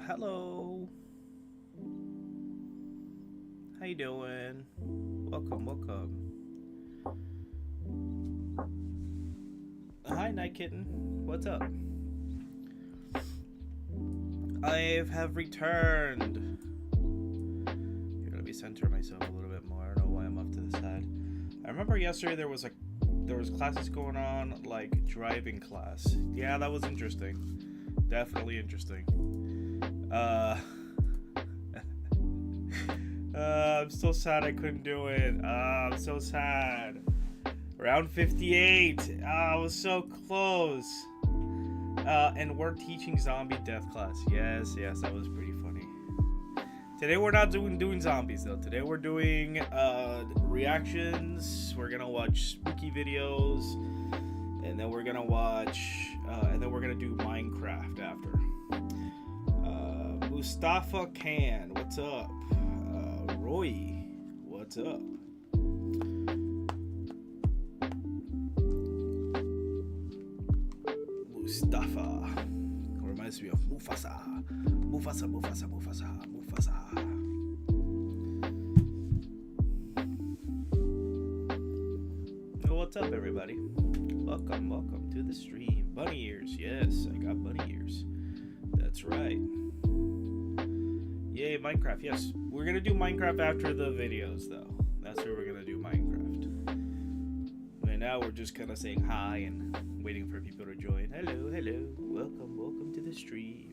Hello. How you doing? Welcome, welcome. Hi, Night Kitten. What's up? I have returned. Here, let me center myself a little bit more. I don't know why I'm up to the side. I remember yesterday there was classes going on, like driving class. Yeah, that was interesting. Definitely interesting. I'm so sad I couldn't do it. I'm so sad. Round 58. I was so close. And we're teaching zombie death class. Yes, that was pretty funny. Today we're not doing zombies though. Today we're doing reactions. We're gonna watch spooky videos, and then we're gonna watch, and then we're gonna do Minecraft after. Mustafa Khan, what's up? Roy, what's up? Mustafa reminds me of Mufasa. Mufasa. What's up, everybody? Welcome to the stream. Bunny ears, yes, I got bunny ears. That's right. Yay, Minecraft, yes. We're gonna do Minecraft after the videos, though. That's where we're gonna do Minecraft. Right now, we're just kind of saying hi and waiting for people to join. Hello. Welcome to the stream.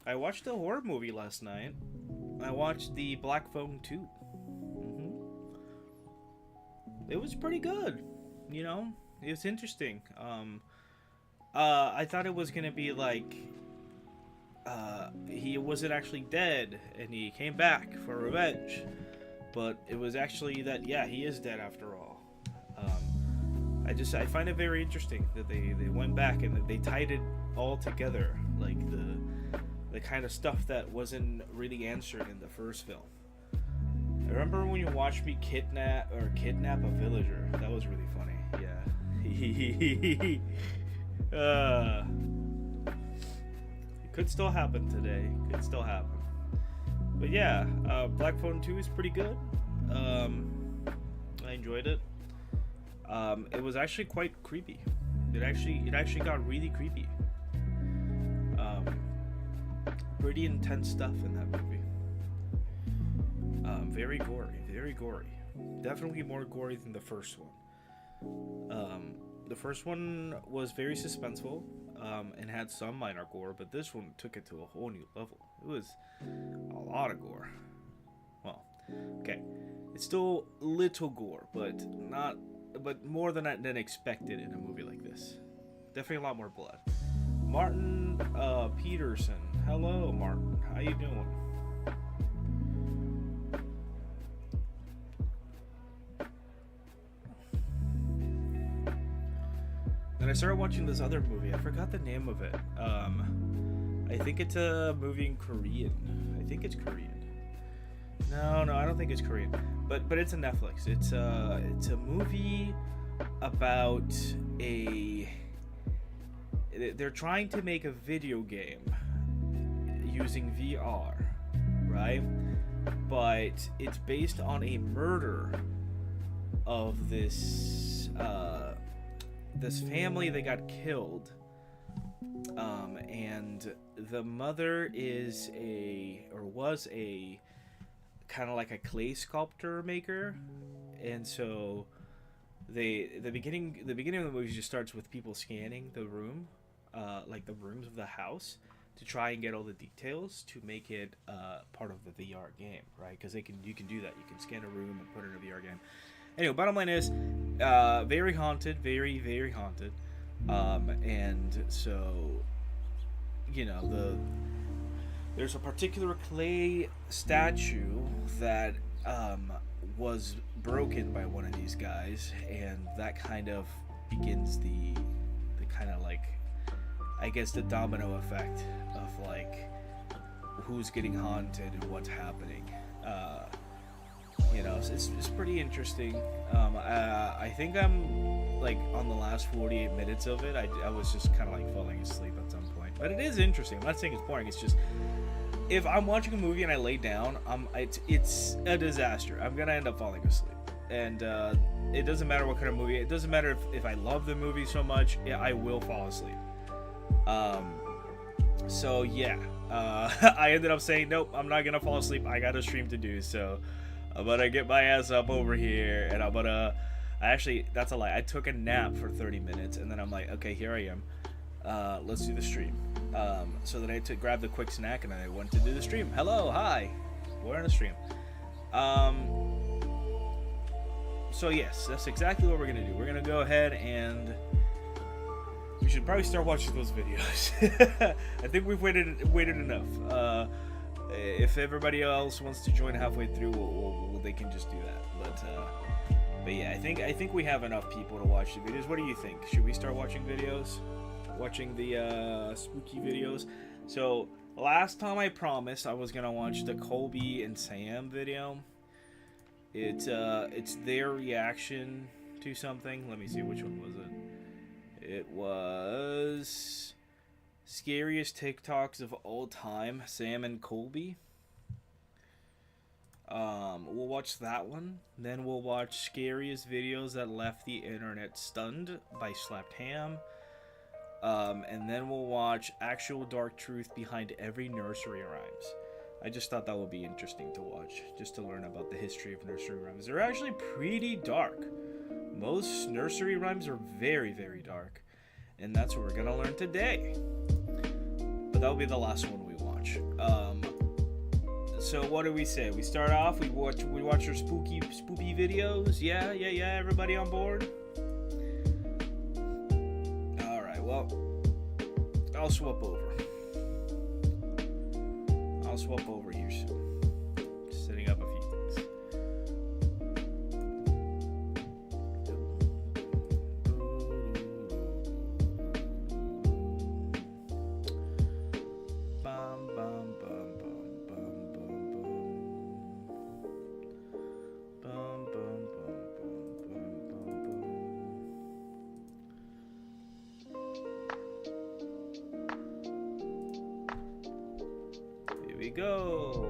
I watched a horror movie last night. I watched the Black Phone 2. It was pretty good, you know. It was interesting. I thought it was gonna be like he wasn't actually dead and he came back for revenge, but it was actually that he is dead after all. I find it very interesting that they went back and they tied it all together, like the kind of stuff that wasn't really answered in the first film. I remember when you watched me kidnap a villager. That was really funny. Yeah. It could still happen today. Could still happen. But yeah, Black Phone 2 is pretty good. I enjoyed it. It was actually quite creepy. It actually got really creepy. Pretty intense stuff in that movie. Very gory. Definitely more gory than the first one. The first one was very suspenseful, and had some minor gore, but this one took it to a whole new level. It was a lot of gore. Well, okay, it's still little gore, but more than expected in a movie like this. Definitely a lot more blood. Martin Peterson. Hello, Martin. How you doing? Then I started watching this other movie. I forgot the name of it. I think it's a movie in Korean. I think it's Korean. No, I don't think it's Korean. But it's a Netflix. It's a movie about they're trying to make a video game using VR, right? But it's based on a murder of this family that got killed, and the mother was a kind of like a clay sculptor maker, and so the beginning of the movie just starts with people scanning the room, like the rooms of the house, to try and get all the details to make it part of the VR game, right? Because you can do that. You can scan a room and put it in a VR game. Anyway, bottom line is, very haunted, very haunted, and so, you know, there's a particular clay statue that was broken by one of these guys, and that kind of begins the kind of like, I guess, the domino effect of like who's getting haunted and what's happening. you know, it's pretty interesting. I think I'm like on the last 48 minutes of it. I was just kind of like falling asleep at some point, but it is interesting. I'm not saying it's boring. It's just if I'm watching a movie and I lay down, it's a disaster. I'm gonna end up falling asleep, and it doesn't matter what kind of movie. It doesn't matter if I love the movie so much. I will fall asleep. So yeah, I ended up saying nope. I'm not gonna fall asleep. I got a stream to do, so I'm gonna get my ass up over here, and I'm gonna. Actually, that's a lie. I took a nap for 30 minutes, and then I'm like, okay, here I am. Let's do the stream. So then I had to grab the quick snack, and I went to do the stream. Hello, hi, we're on a stream. So yes, that's exactly what we're gonna do. We're gonna go ahead and we should probably start watching those videos. I think we've waited enough. If everybody else wants to join halfway through, they can just do that. But yeah, I think we have enough people to watch the videos. What do you think? Should we start watching videos? Watching the spooky videos? So last time I promised I was gonna watch the Colby and Sam video. It's their reaction to something. Let me see, which one was it? It was scariest TikToks of all time, Sam and Colby. We'll watch that one. Then we'll watch scariest videos that left the internet stunned by Slapped Ham. And then we'll watch actual dark truth behind every nursery rhymes. I just thought that would be interesting to watch, just to learn about the history of nursery rhymes. They're actually pretty dark. Most nursery rhymes are very, very dark. And that's what we're gonna learn today. But that'll be the last one we watch. So what do we say? We start off, we watch our spooky videos. Yeah, everybody on board? Alright, well, I'll swap over here soon. Just setting up a few things. Bum, bum, bum, bum, bum, bum, bum. Bum, bum, bum, bum, bum, bum. Here we go.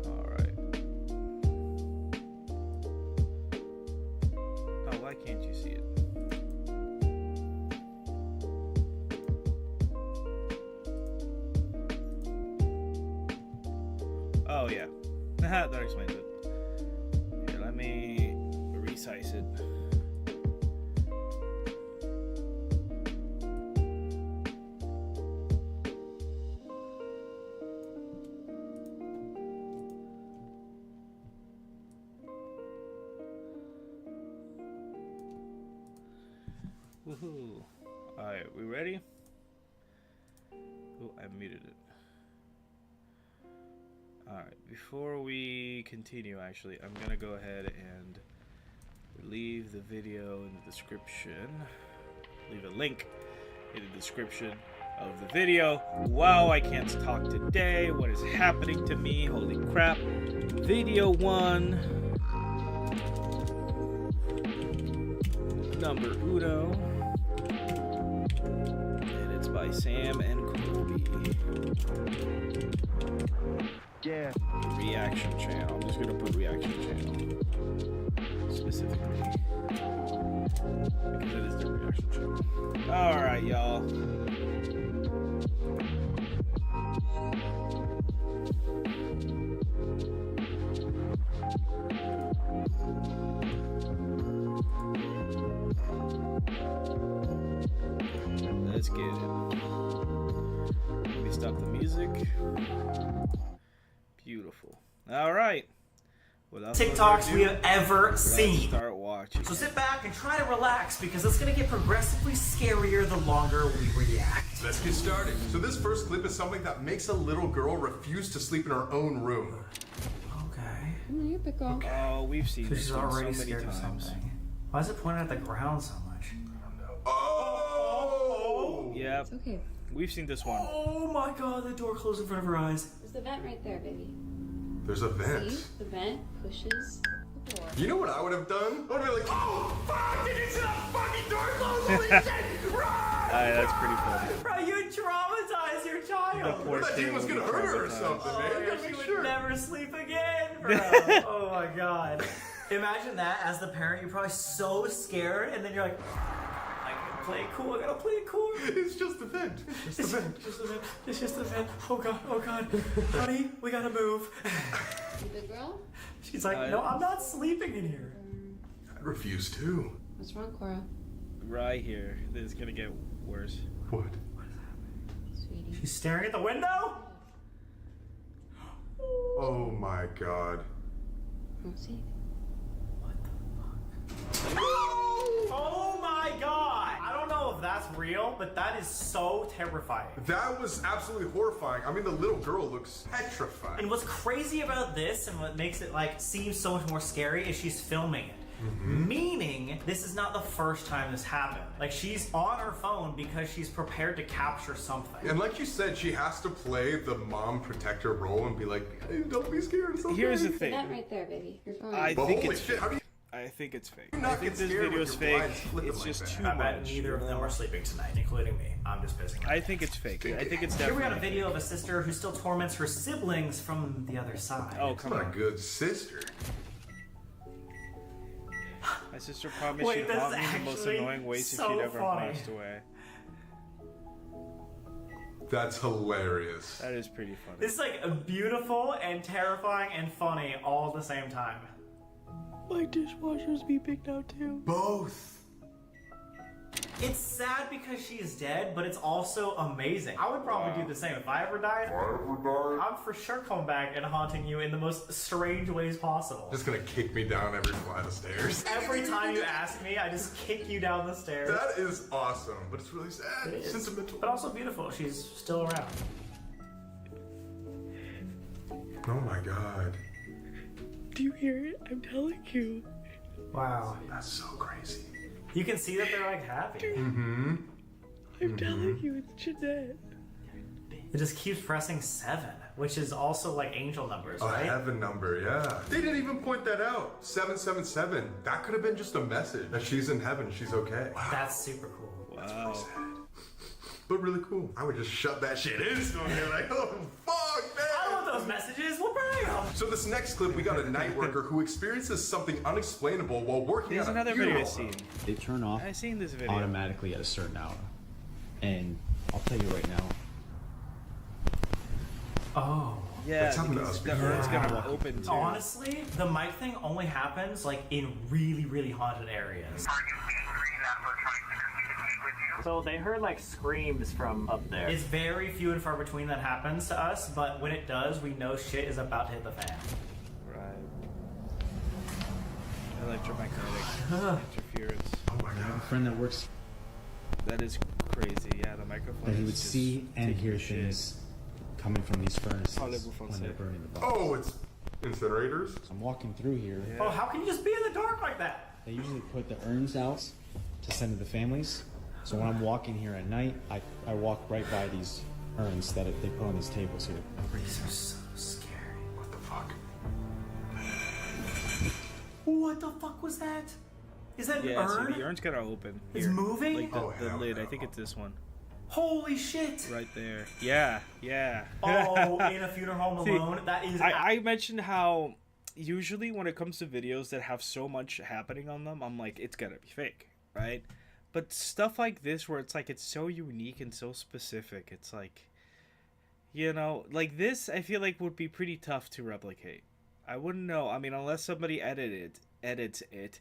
All right. Oh, why can't you see it? Oh yeah, that explains it. Here, let me resize it. Woohoo! All right, we ready? Oh, I muted it. Alright, before we continue, actually, I'm gonna go ahead and leave the video in the description. Leave a link in the description of the video. Wow, I can't talk today. What is happening to me? Holy crap. Video 1. Number uno. And it's by Sam and Colby. Yeah. Reaction channel. I'm just gonna put reaction channel specifically because it is the reaction channel. All right, y'all. Let's get it. Let me stop the music. Beautiful. All right. TikToks we have ever seen. Start watching. So sit back and try to relax because it's going to get progressively scarier the longer we react. Let's get started. So this first clip is something that makes a little girl refuse to sleep in her own room. Okay. Oh, we've seen this She's one already so many scared of times. something. Why is it pointing at the ground so much? Oh! Yeah, It's okay. we've seen this one. Oh my god, the door closed in front of her eyes. There's the vent right there, baby. There's a vent. See? The vent pushes the door. You know what I would have done? I would have been like, oh, fuck! Did you see that fucking door close? Holy shit! Run! That's pretty funny. Bro, you traumatized your The child. poor That kid team was will be gonna hurt her or traumatized. something, man. Oh, You gotta she make would sure. never sleep again, bro. Oh my god. Imagine that as the parent, you're probably so scared, and then you're like, I gotta play it cool, I gotta play it cool. It's just a vent. It's just a vent. It's just a vent. Oh god, honey, we gotta move. You good girl? She's like, no, I'm not sleeping in here. I refuse to. What's wrong, Cora? Right here. This is gonna get worse. What? Sweetie. She's staring at the window? Oh my god. Oh, see? Oh my god! I don't know if that's real, but that is so terrifying. That was absolutely horrifying. I mean, the little girl looks petrified. And what's crazy about this and what makes it like seem so much more scary is she's filming it. Meaning, this is not the first time this happened. Like, she's on her phone because she's prepared to capture something. And like you said, she has to play the mom protector role and be like, hey, don't be scared. It's okay. Here's the The thing. vent right there, baby. You're fine. I But think holy it's shit, how do you I think it's fake. not I think get this scared video is with your fake. blinds flipping It's like just that? too I bet much. neither of you them know? are sleeping tonight, including me. I'm just pissing. I think it's fake. I think it's Here definitely we got a fake. video of a sister who still torments her siblings from the other side. Oh, come my on. good sister? My sister promised Wait, she'd this haunt is me in the most actually annoying ways so if she'd ever funny. passed away. That's hilarious. That is pretty funny. This is like beautiful and terrifying and funny all at the same time. My dishwasher's beeping now too. Both. It's sad because she's dead, but it's also amazing. I would probably do the same. If I ever died, I'm for sure coming back and haunting you in the most strange ways possible. Just gonna kick me down every flight of stairs. Every time you ask me, I just kick you down the stairs. That is awesome, but it's really sad. It is. Sentimental. But also beautiful. She's still around. Oh my god. Do you hear it? I'm telling you. Wow. That's so crazy. You can see that they're like happy. Mm-hmm. I'm telling you, it's Jeanette. It just keeps pressing 7, which is also like angel numbers, A right? heaven number, yeah. They didn't even point that out. 777. That could have been just a message that she's in heaven, she's okay. Wow. That's super cool. Wow. But really cool. I would just shut that shit in so they're like, oh fuck, man. I don't want those messages. We'll burn them. So this next clip, we got a night worker who experiences something unexplainable while working There's at a another funeral video I've seen. They turn off I've seen this video. automatically at a certain hour. And I'll tell you right now, Oh. Yeah, That's happened to because us the before. urn's gonna open too. Honestly, the mic thing only happens like in really, really haunted areas. So they heard like screams from up there. It's very few and far between that happens to us, but when it does, we know shit is about to hit the fan. Right. Electromagnetic interference. Oh my I have a god. friend that works That is crazy. Yeah, the microphone. that he is would just see and taking hear shit. things coming from these furnaces Parlez-vous when français? they're burning the box. Oh, it's incinerators? I'm walking through here. Yeah. Oh, how can you just be in the dark like that? They usually put the urns out to send to the families. So when I'm walking here at night, I walk right by these urns that they put on these tables here. These are so scary. What the fuck? What the fuck was that? Is that an Yeah, so urn? the urn's gonna open. It's Here. moving? Like the, Oh, the hell lid. no. I think it's this one. Holy shit! Right there. Yeah, yeah. Oh, in a funeral home See, alone? That is... I mentioned how usually when it comes to videos that have so much happening on them, I'm like, it's gotta be fake, right? But stuff like this where it's like it's so unique and so specific, it's like, you know, like this I feel like would be pretty tough to replicate. I wouldn't know. I mean, unless somebody edits it,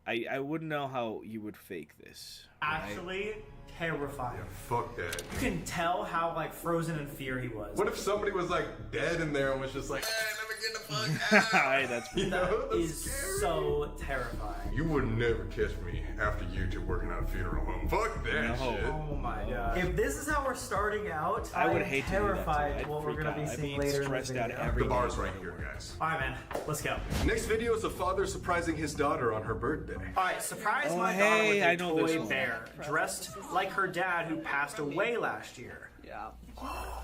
I wouldn't know how you would fake this. Right? actually terrifying. Yeah, fuck that. You can tell how like frozen in fear he was. What if somebody was like dead in there and was just like, hey, let me get the fuck out. That's pretty That is so terrifying. You would never catch me after YouTube working at a funeral home. Fuck that No. shit. Oh my god. If this is how we're starting out, I would I'm hate to do that, terrified too. I'd what we're freak going to be out. I'd seeing be later in the stressed out video. every The bar's right here, guys. Alright, man. Let's go. Next video is a father surprising his daughter on her birthday. Alright, surprise Oh, my hey, daughter I with know a this toy one. bear, dressed like her dad who passed away last year. Yeah. Oh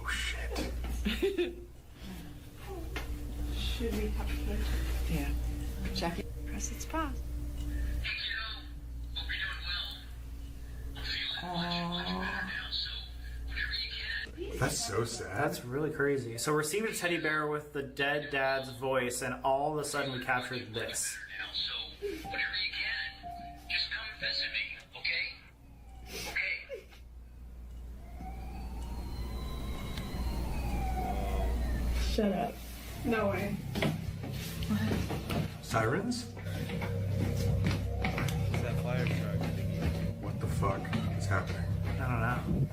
shit. Should we have it? Yeah. Check it. Press its pause. That's so sad. That's really crazy. So we're seeing a teddy bear with the dead dad's voice, and all of a sudden we captured this. So, whatever you can, just come visit me, okay? Okay? Shut up. No way. Sirens? It's that fire truck. What the fuck is happening? I don't know.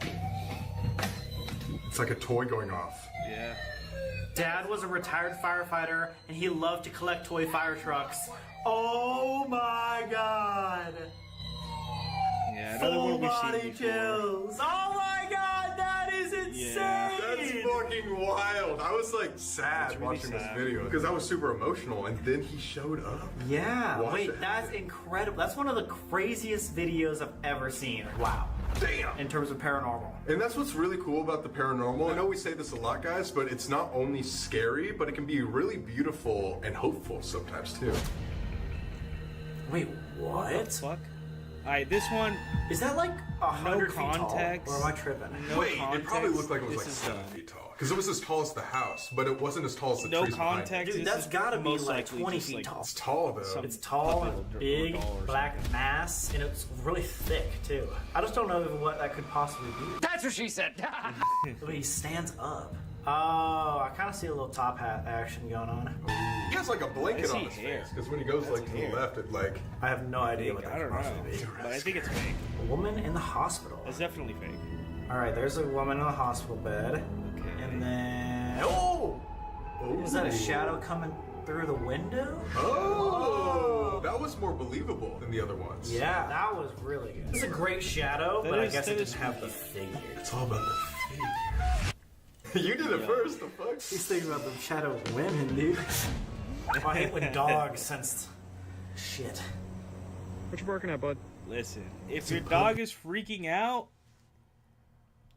It's like a toy going off. Yeah. Dad was a retired firefighter, and he loved to collect toy fire trucks. Oh my god! Yeah, another Full one we've body seen before. chills. Oh my god, that is insane! Yeah. That's fucking wild. I was like sad That's really watching this sad. video because I was super emotional, and then he showed up. Yeah, Watch wait, it. that's incredible. That's one of the craziest videos I've ever seen. Wow. Damn. In terms of paranormal. And that's what's really cool about the paranormal. I know we say this a lot, guys, but it's not only scary, but it can be really beautiful and hopeful sometimes too. Wait, what? Fuck. Alright, this one, Is that like 100 feet tall? context. Or am I tripping? no Wait, context. it probably looked like it was This like is, 7 feet tall. Because it was as tall as the house, but it wasn't as tall as the No trees behind it. context. Dude, this that's is gotta be most like likely 20 just, feet like, tall. It's tall though. It's tall puppet and or big, doll or black mass, and it's really thick too. I just don't know what that could possibly be. That's what she said. The way he stands up. Oh, I kind of see a little top hat action going on. He has like a blanket I on see his hair. face. Because when he goes That's like to hair. the left, it like I have no idea what that I could don't know. possibly be. But I think it's fake. A woman in the hospital. That's definitely fake. All right, there's a woman in the hospital bed, Okay. and then oh, is that a shadow coming through the window? Oh, that was more believable than the other ones. Yeah, that was really good. It's a great shadow, That but I is- guess that it is didn't have the figure. It's all about the figure. You did it first, the fuck? He's thinking about the shadow women, dude. I hate when dogs sense shit. What you working at, bud? Listen, if your dog is freaking out,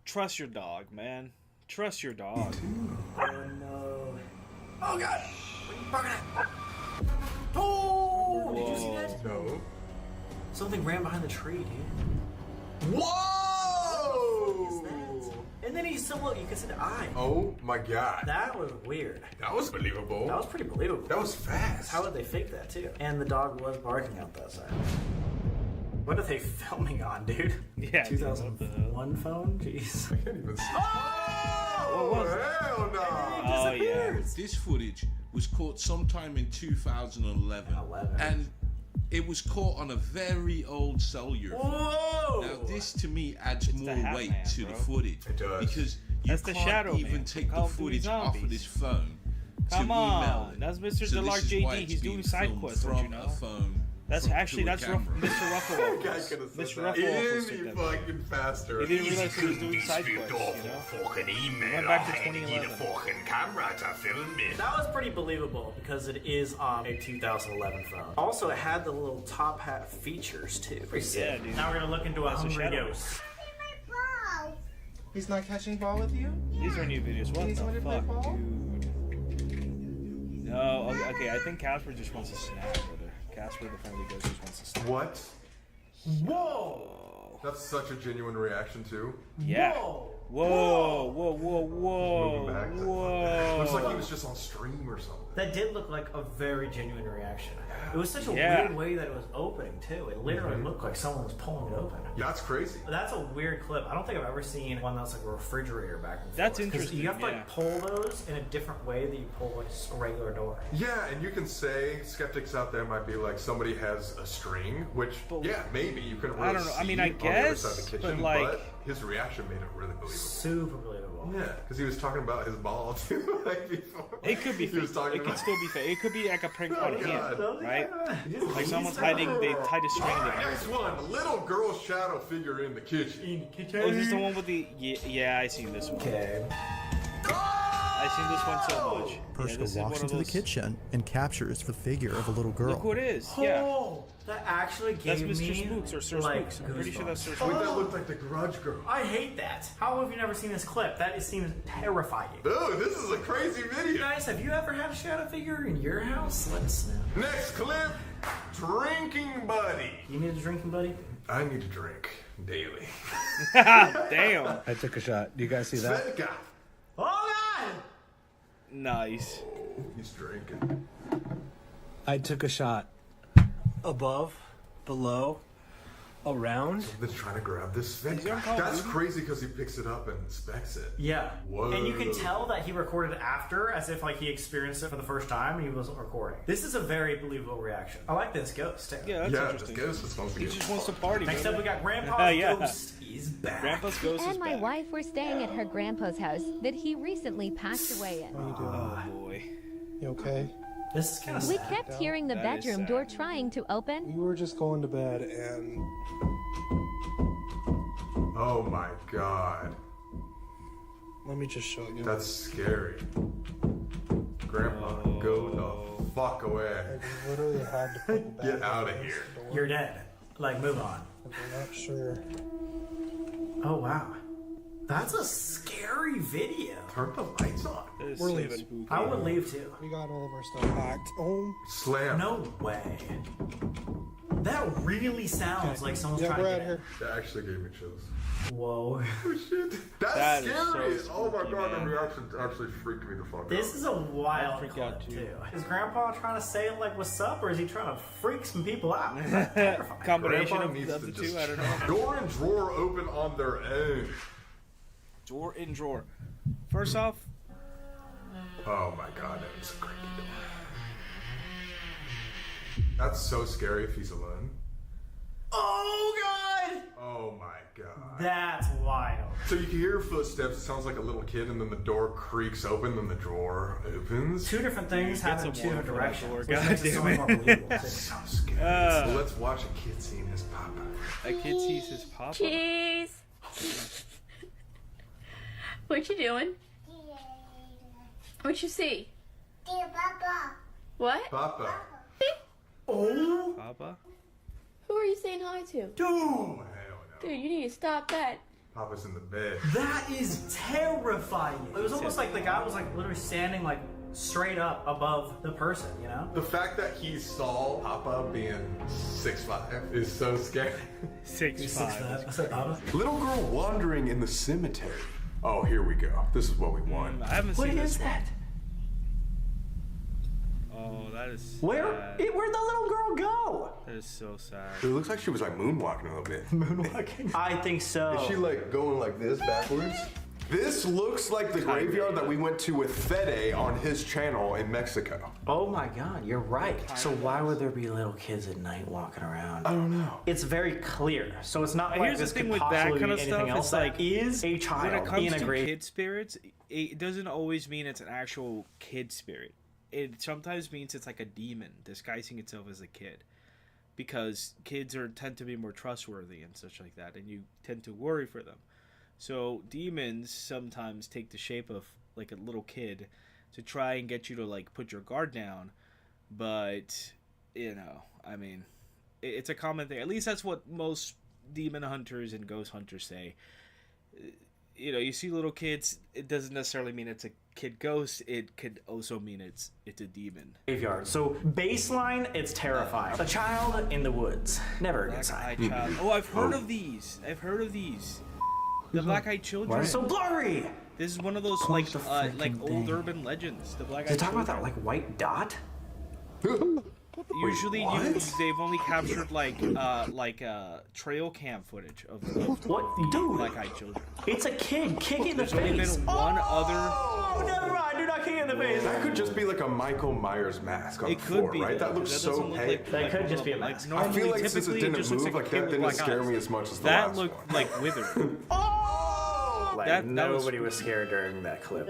trust your dog, man. Trust your dog. Oh no. Oh god! What are you barking at? Oh! Did you see Whoa. that? No. Something ran behind the tree, dude. Whoa! And then he still look, you can see the eye. Oh my god. That was weird. That was believable. That was pretty believable. That was fast. How would they fake that too? And the dog was barking out that side. What are they filming on, dude? Yeah, dude, what the 2001 phone? Jeez. I can't even see. Oh! What was it? Hell no! Oh, yeah. This footage was caught sometime in 2011. 11. And it was caught on a very old cellular phone. Whoa! Now, this to me adds the more Hat weight Man, to bro. the footage. It does. Because you That's the can't Shadow even Man. take Call the of Duty footage off of Zombies. this phone Come to email on. it. That's Mr. So Delark this is why JD. it's He's doing being side filmed quests, don't you from know? a phone. That's to actually a that's camera. Mr. Ruffalo. Guy could have said Mr. that. Ruffalo Any said that. fucking faster. He didn't realize he was doing side quests, you know? Fucking email. Went back to I had to get 2011. a fucking camera to film it. That was pretty believable because it is on a 2011 phone. Also, it had the little top hat features too. Pretty sick. Yeah, dude. Now we're gonna look into a That's a hungry shadow. ghost. He's not catching ball with you? These are new videos. What He's the wanna play fuck, ball? dude? No, okay, I think Casper just wants to snap, brother. Casper, the friendly ghost, just wants to snap. What? Whoa! That's such a genuine reaction too. Yeah. Whoa! Whoa, whoa, whoa, whoa, Moving back. whoa. Looks like he was just on stream or something. That did look like a very genuine reaction. It was such a Yeah. weird way that it was opening too. It literally looked like someone was pulling it open. Yeah, that's crazy. That's a weird clip. I don't think I've ever seen one that's like a refrigerator back and forth. That's 'Cause interesting, You have to yeah. like pull those in a different way that you pull like a regular door. Yeah, and you can say skeptics out there might be like somebody has a string, which yeah, maybe you couldn't really I don't know. I mean, see I on the other guess, side of the but, kitchen, like- his reaction made it really believable. Super believable. Yeah, because he was talking about his ball too. Like before. It could be He was fake. talking It could about- still be fake. It could be like a prank on him, God. right? Like someone's hiding. They tied a string. Alright, to next one. Little girl shadow figure in the kitchen. Oh, is this the one with the? Yeah, I seen this one. Okay. I seen this one so much. Pershka this is walks one of into the those- kitchen and captures the figure of a little girl. Look who it is. Yeah, Oh, that actually that's gave Mr. me Spooks or Sir like, Spooks. I'm pretty sure that's Sir Wait, Spooks. that looked like the Grudge Girl. I hate that. How have you never seen this clip? That seems terrifying. Dude, this is a crazy video. Guys, have you ever had a shadow figure in your house? Let us know. Next clip, drinking buddy. You need a drinking buddy? I need to drink daily. Damn. I took a shot. Do you guys see that? Svedka. Oh God! Nice. He's drinking. I took a shot. Above, below, around. They're trying to grab this Is he on Svedka. Call of That's Duty? crazy because he picks it up and inspects it. Yeah. Whoa. And you can tell that he recorded after as if like he experienced it for the first time and he wasn't recording. This is a very believable reaction. I like this ghost too. Yeah, that's Yeah, this interesting. ghost is supposed to He get just wants to party. Next man. up we got Grandpa's Yeah. ghost. He's back. Grandpa's ghost is and my back. wife were staying at her grandpa's house that he recently passed away in. Oh boy. You okay? This is kind of We sad. kept hearing the That is bedroom sad. door trying to open. We were just going to bed and Oh my god. let me just show you. That's scary. Grandpa, go the fuck away. I literally had to put the Get back out of against here. the door. You're dead. Like, move on. I'm not sure. Oh wow. That's a scary video. Turn the lights on. That is We're so leaving. spooky. I would leave too. We got all of our stuff packed. Oh, Slam. No way. That really sounds like someone's yeah, trying we're to out get here. That actually gave me chills. Whoa. Oh shit. That's That is scary. so Oh my spooky, god, man. the reaction actually freaked me the fuck out. This is a wild freak clip out, too. too. Is Grandpa trying to say like what's up, or is he trying to freak some people out? That's terrifying. Combination Grandpa of needs the to two. just I don't know. door and drawer open on their own. Drawer in drawer. First off, Oh my god, that is a creepy door. That's so scary if he's alone. Oh God! Oh my god. That's wild. So you can hear footsteps, it sounds like a little kid, and then the door creaks open, then the drawer opens. Two different things Get happen in some two water different for that directions. door. which God makes it so damn it. much more believable. So scary. Ah. So let's watch a kid seeing his papa. a kid sees his papa. Cheese. What you doing? What you see? What? Papa. Oh, Papa? Who are you saying hi to? dude, Hell no. Dude, you need to stop that. Papa's in the bed. that is terrifying. It was almost like the guy was like literally standing like straight up above the person, you know? The fact that he saw Papa being 6'5" is so scary. 6'5". I said, Papa. Little girl wandering in the cemetery. Oh, here we go. This is what we want. I haven't What seen is this one. that? Oh, that is Where'd sad. the little girl go? That is so sad. It looks like she was like moonwalking a little bit. Moonwalking? I think so. Is she like going like this backwards? This looks like the graveyard that we went to with Fede on his channel in Mexico. Oh my God, you're right. So why would there be little kids at night walking around? I don't know. It's very clear. So it's not And like here's the this thing could with that possibly kind be of anything stuff, else. it's That like, is a When it child comes in a to grave. kid spirits, it doesn't always mean it's an actual kid spirit. It sometimes means it's like a demon disguising itself as a kid, because kids tend to be more trustworthy and such like that, and you tend to worry for them. So demons sometimes take the shape of like a little kid to try and get you to like put your guard down, but you know, I mean, it's a common thing. At least that's what most demon hunters and ghost hunters say. You know, you see little kids, it doesn't necessarily mean it's a kid ghost. It could also mean it's a demon. Graveyard. So baseline, it's terrifying. A child in the woods. Never a good Black-eyed sign. child. Oh, I've heard of these. The black-eyed children. Why is it so blurry? This is one of those Point like the like freaking old thing. urban legends. The black-eyed Did they talk children. about that like white dot? Usually, what? they've only captured like trail cam footage of What, dude? black-eyed children. It's a kid kicking in the There's only face. been one Oh, never mind. Do not kick in the face. That could just be like a Michael Myers mask on It the could floor, be, right? though, That looks doesn't so look fake. That could just be a mask. I feel like since it typically, didn't just looks move like like a kid that, with didn't black scare eyes. me as much as the That last looked one. like withered. Oh! Like that nobody was scared during that clip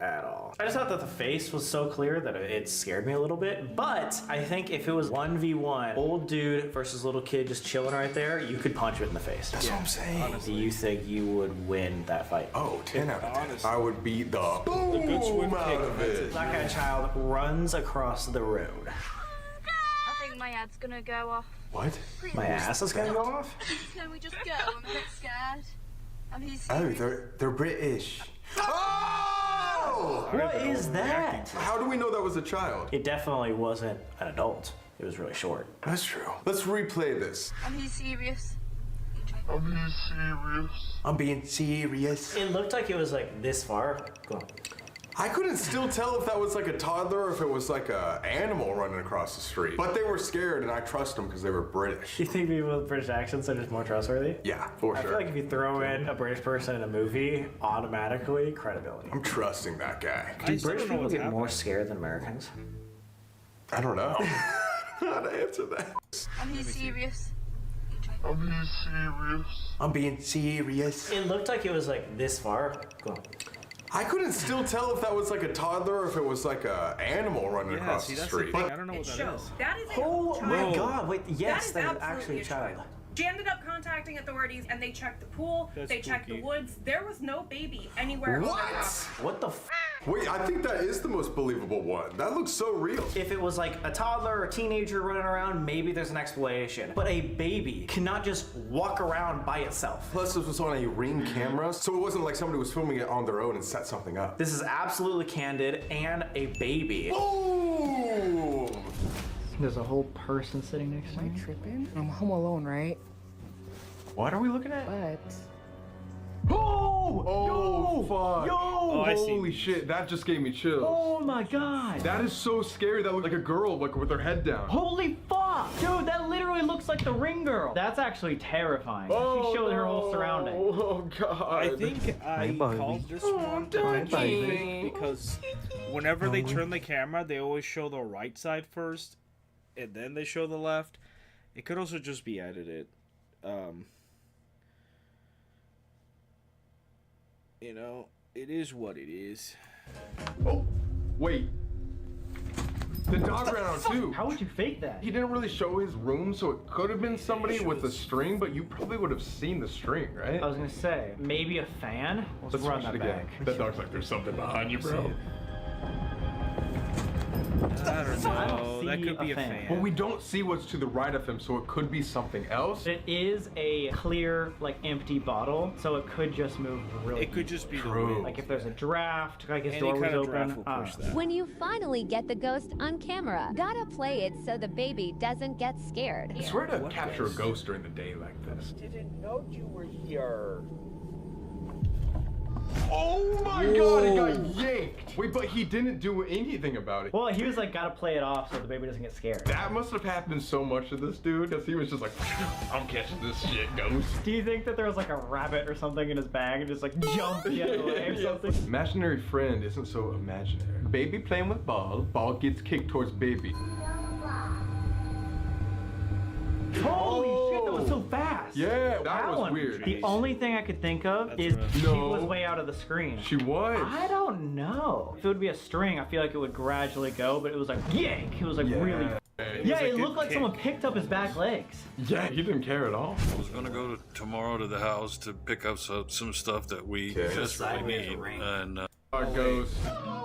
at all. I just thought that the face was so clear that it scared me a little bit. But I think if it was 1v1, old dude versus little kid just chilling right there, you could punch it in the face. That's what I'm saying. Honestly. Do you think you would win that fight? Oh, 10 out of 10. I would beat the boom good swim out kick. of it. Black eyed child runs across the road. I think my ad's gonna go off. What? My ass is gonna go off? Can we just go? I'm a bit scared. I'm here. Oh, they're British. Oh! What is that? How do we know that was a child? It definitely wasn't an adult. It was really short. That's true. Let's replay this. I'm here serious. I'm being serious. It looked like it was like this far. Go on. I couldn't still tell if that was like a toddler or if it was like a animal running across the street. But they were scared and I trust them because they were British. Do you think people with British accents are just more trustworthy? Yeah, for I sure. feel like if you throw in a British person in a movie, automatically credibility. I'm trusting that guy. Do British people get more scared than Americans? I don't know. How to answer that. I'm here serious. I'm being serious. It looked like it was like this far. Go on. I couldn't still tell if that was like a toddler or if it was like a animal running across the street. I don't know what that is. That is a Oh my child. god, wait, yes, that that is is actually a child. She ended up contacting authorities and they checked the pool, they checked the woods. There was no baby anywhere on the property. What the f? Wait, I think that is the most believable one. That looks so real. If it was like a toddler or a teenager running around, maybe there's an explanation. But a baby cannot just walk around by itself. Plus, this was on a Ring camera, so it wasn't like somebody was filming it on their own and set something up. This is absolutely candid and a baby. Boom! There's a whole person sitting next to me. Am I tripping? I'm home alone, right? What are we looking at? But Oh! Oh, fuck. Yo! Oh, I see. Holy shit, that just gave me chills. Oh my god! That is so scary. That looked like a girl, like with her head down. Holy fuck! Dude, that literally looks like the Ring Girl. That's actually terrifying. She showed her whole surrounding. Oh god. I think I called this one potentially because whenever they turn the camera, they always show the right side first, and then they show the left. It could also just be edited. You know, it is what it is. Oh, wait. The dog ran out too. How would you fake that? He didn't really show his room, so it could have been somebody with a string, but you probably would have seen the string, right? I was gonna say, maybe a fan? Let's run watch that it again. back. That dog's like, there's something behind you, bro. I don't know. I don't That see could be a a fan. fan. Well, we don't see what's to the right of him, so it could be something else. It is a clear, like, empty bottle, so it could just move really It could just be the True. wind. Like if there's a draft, like his Any door was kind of open. draft will push that. When you finally get the ghost on camera, gotta play it so the baby doesn't get scared. I swear to capture a ghost during the day like this. Didn't know you were here. Oh my god, it got yanked! Wait, but he didn't do anything about it. Well, he was like, gotta play it off so the baby doesn't get scared. That must have happened so much to this dude, because he was just like, I'm catching this shit, ghost. Do you think that there was like a rabbit or something in his bag and just like jumped the other way or something? Imaginary friend isn't so imaginary. Baby playing with ball, ball gets kicked towards baby. Holy shit, that was so fast! Yeah, that was one, weird. The only thing I could think of That's is rough. she No. was way out of the screen. She was. I don't know. If it would be a string, I feel like it would gradually go, but it was like yank. It was like really. Yeah, a it good looked like kick. someone picked up his back legs. Yeah, he didn't care at all. I was gonna go tomorrow to the house to pick up some stuff that we desperately need, and Ghost.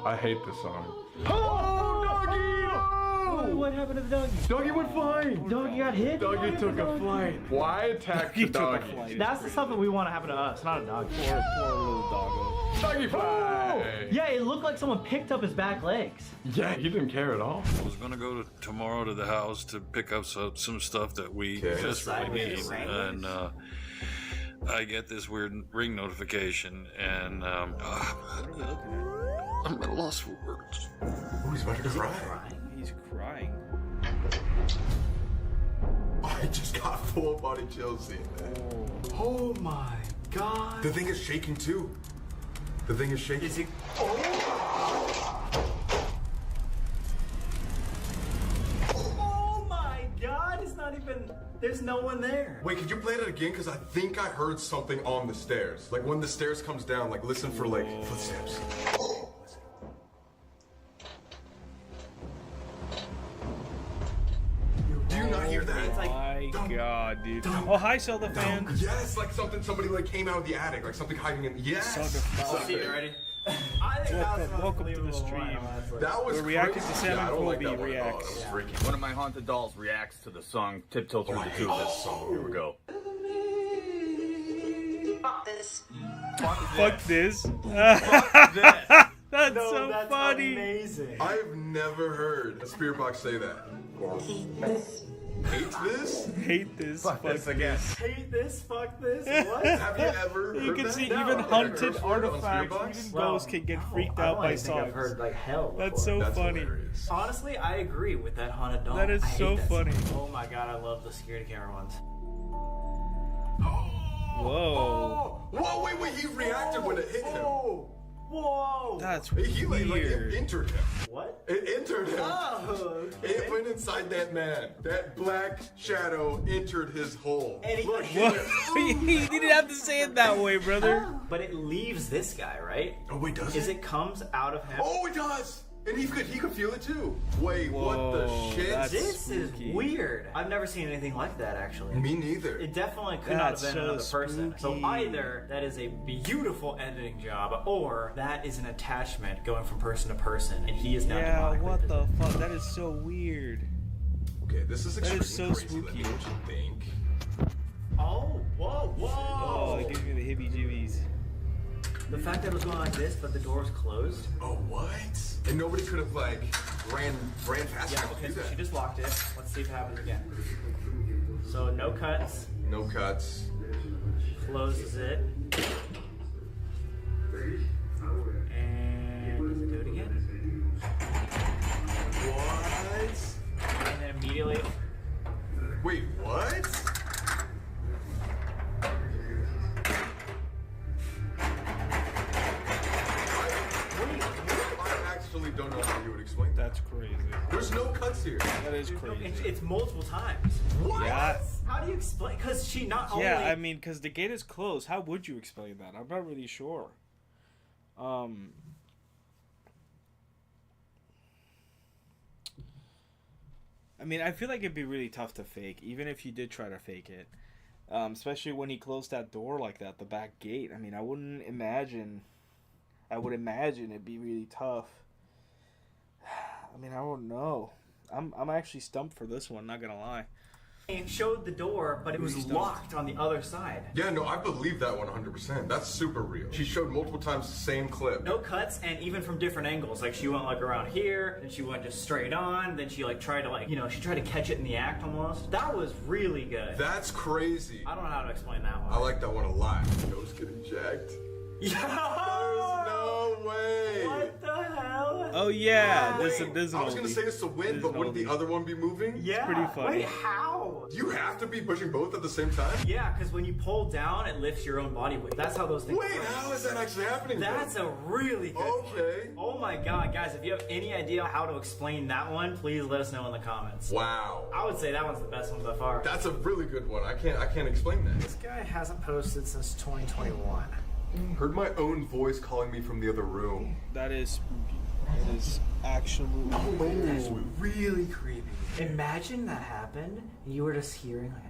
I hate this song. Oh, doggy! Oh, what happened to the doggy? Doggy went flying. Doggy got hit? Doggy took a flight. Why attack the doggy? That's the stuff that we want to happen to us, not a dog. Poor little doggo. Doggy fly! Yeah, it looked like someone picked up his back legs. Yeah, he didn't care at all. I was gonna go tomorrow to the house to pick up some stuff that we desperately need, and I get this weird ring notification, and What are we looking at? I'm at a loss for words. Oh, he's about to cry. He's crying. I just got full body chills seeing that. Oh my god. The thing is shaking too. The thing is shaking. Is it? Oh my god, it's not even even. There's no one there. Wait, could you play that again? Because I think I heard something on the stairs. Like when the stairs comes down, like listen for like footsteps. Do you not hear that? Oh my god, dude. Oh, hi, Zelda fan. Yes, like somebody like came out of the attic, like something hiding in. Yes. See you ready. I think Welcome to the stream. That was We're reacting to crazy. Sam Yeah, I and don't like Colby that one at all. reacts. That was freaky. One of my haunted dolls reacts to the song Tiptoe Through the Tulips. Here we go. Fuck this. That's so that's funny. Amazing. I've never heard a spirit box say that. Hate this? Hate this. Fuck this again. Hate this. Fuck this. What? Have you ever You heard can that? see No. even Have you haunted heard it on Spirit artifacts, Box? even ghosts can get freaked out by songs. I've heard like hell before. That's so funny. Hilarious. Honestly, I agree with that haunted doll. That is I hate so that funny. song. Oh my god, I love the security camera ones. Whoa. Whoa, wait, he reacted when it hit him. Whoa! That's He like weird. it entered him. What? It entered him. Oh, It went inside that man. That black shadow entered his hole. And he- Look, What? You didn't have to say it that way, brother. But it leaves this guy, right? Oh wait, does Is it? it comes out of him? Oh, it does. And he could feel it too. Wait, what the Whoa, shit? that's This spooky. is weird. I've never seen anything like that, actually. Me neither. It definitely could not have That's been so another person. So spooky. either that is a beautiful editing job, or that is an attachment going from person to person, and he is now Yeah, demonically what the possessed. fuck? That is so weird. Okay, this is That extremely is so crazy. spooky. Let me what you think. Oh, whoa, Oh, whoa! it gives me the heebie-jeebies. The fact that it was going like this, but the door was closed. Oh, what? And nobody could have like ran fast Yeah, enough okay, to do so she that. just locked it. Let's see if it happens again. So no cuts. No cuts. Closes it. And does it do it again? What? And then immediately. Wait, what? I actually don't know how you would explain that. That's crazy. There's no cuts here. That is crazy. It's multiple times. What? Yeah. How do you explain? Because she not only. Yeah, I mean, because the gate is closed. How would you explain that? I'm not really sure. I mean, I feel like it'd be really tough to fake, even if you did try to fake it. Especially when he closed that door like that, the back gate. I mean, I would imagine it'd be really tough. I mean, I don't know. I'm actually stumped for this one, not gonna lie. It showed the door, but it was locked on the other side. Yeah, no, I believe that 100%. That's super real. She showed multiple times the same clip. No cuts, and even from different angles. Like she went like around here, and she went just straight on. Then she like tried to she tried to catch it in the act almost. That was really good. That's crazy. I don't know how to explain that one. I like that one a lot. Ghost getting jacked. Yo! There's no way. What the hell? Oh yeah, Wait, this is an I was gonna oldie. say it's the wind, This but is an wouldn't the oldie. other one be moving? Yeah. pretty funny. Wait, how? You have to be pushing both at the same time? Yeah, because when you pull down, it lifts your own body weight. That's how those things Wait, work. how is that actually happening? That's a really good Okay. one. Oh my god, guys, if you have any idea how to explain that one, please let us know in the comments. Wow. I would say that one's the best one by far. That's a really good one. I can't explain that. This guy hasn't posted since 2021. Heard my own voice calling me from the other room. That is spooky. That is absolutely. That's really creepy. Imagine that happened and you were just hearing like,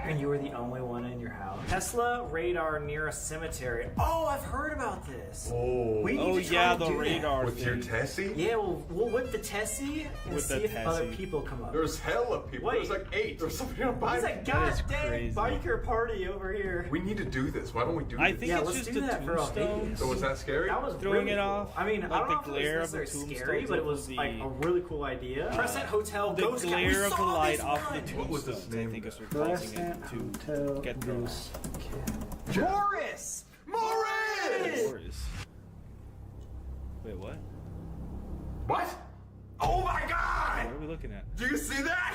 and you were the only one in your house. Tesla radar near a cemetery. Oh, I've heard about this. Oh. We need Oh to try yeah, to the do radar With thing. your Tessie? Yeah, we'll whip the Tessie and With see the if other Tessie. people come up. There's hella people. Wait. There's like 8. There's somebody on a What's bike. that That is goddamn crazy. biker party over here? We need to do this. Why don't we do I this? think Yeah, it's let's just do the that for all tombstones. Vegas. So was that scary? That was Throwing really it cool. off, I mean, like I don't the know if glare it of the was necessarily scary, tombstones but it off was of like the- a really cool idea. Crescent Hotel The Ghost Guy. We glare of the saw light this off the one. What was this tombstones, I name? think is what causing it to get thrown off. Morris! Morris! Morris. Wait, what? What? Oh my god! What are we looking at? Do you see that?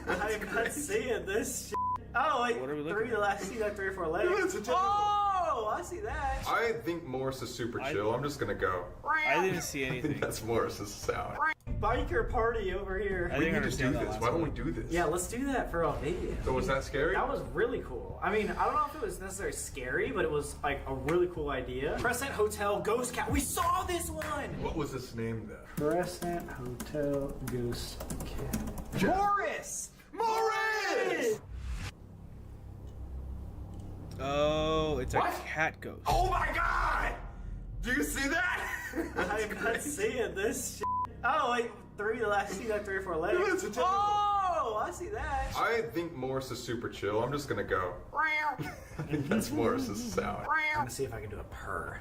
I'm not seeing this shit. Oh, like What are we looking I see like 3 or 4 legs. Yeah, it's a tentacle. Oh, I see that. I think Morris is super chill. I'm just gonna go. I didn't see I think anything. that's Morris's sound. biker party over here. We need to do this. Why don't we do this? Yeah, let's do that for a video. So was that scary? That was really cool. I mean, I don't know if it was necessarily scary, but it was like a really cool idea. Crescent Hotel Ghost Cat. We saw this one! What was its name though? Crescent Hotel Ghost Cat. Morris! Morris! Oh, it's What? a cat ghost. Oh my god! Do you see that? I'm not seeing this shit. Oh, wait, I see like 3 or 4 legs. Yeah, it's a typical- Oh, I see that. I think Morris is super chill. I'm just gonna go. I think that's Morris's sound. I'm gonna see if I can do a purr.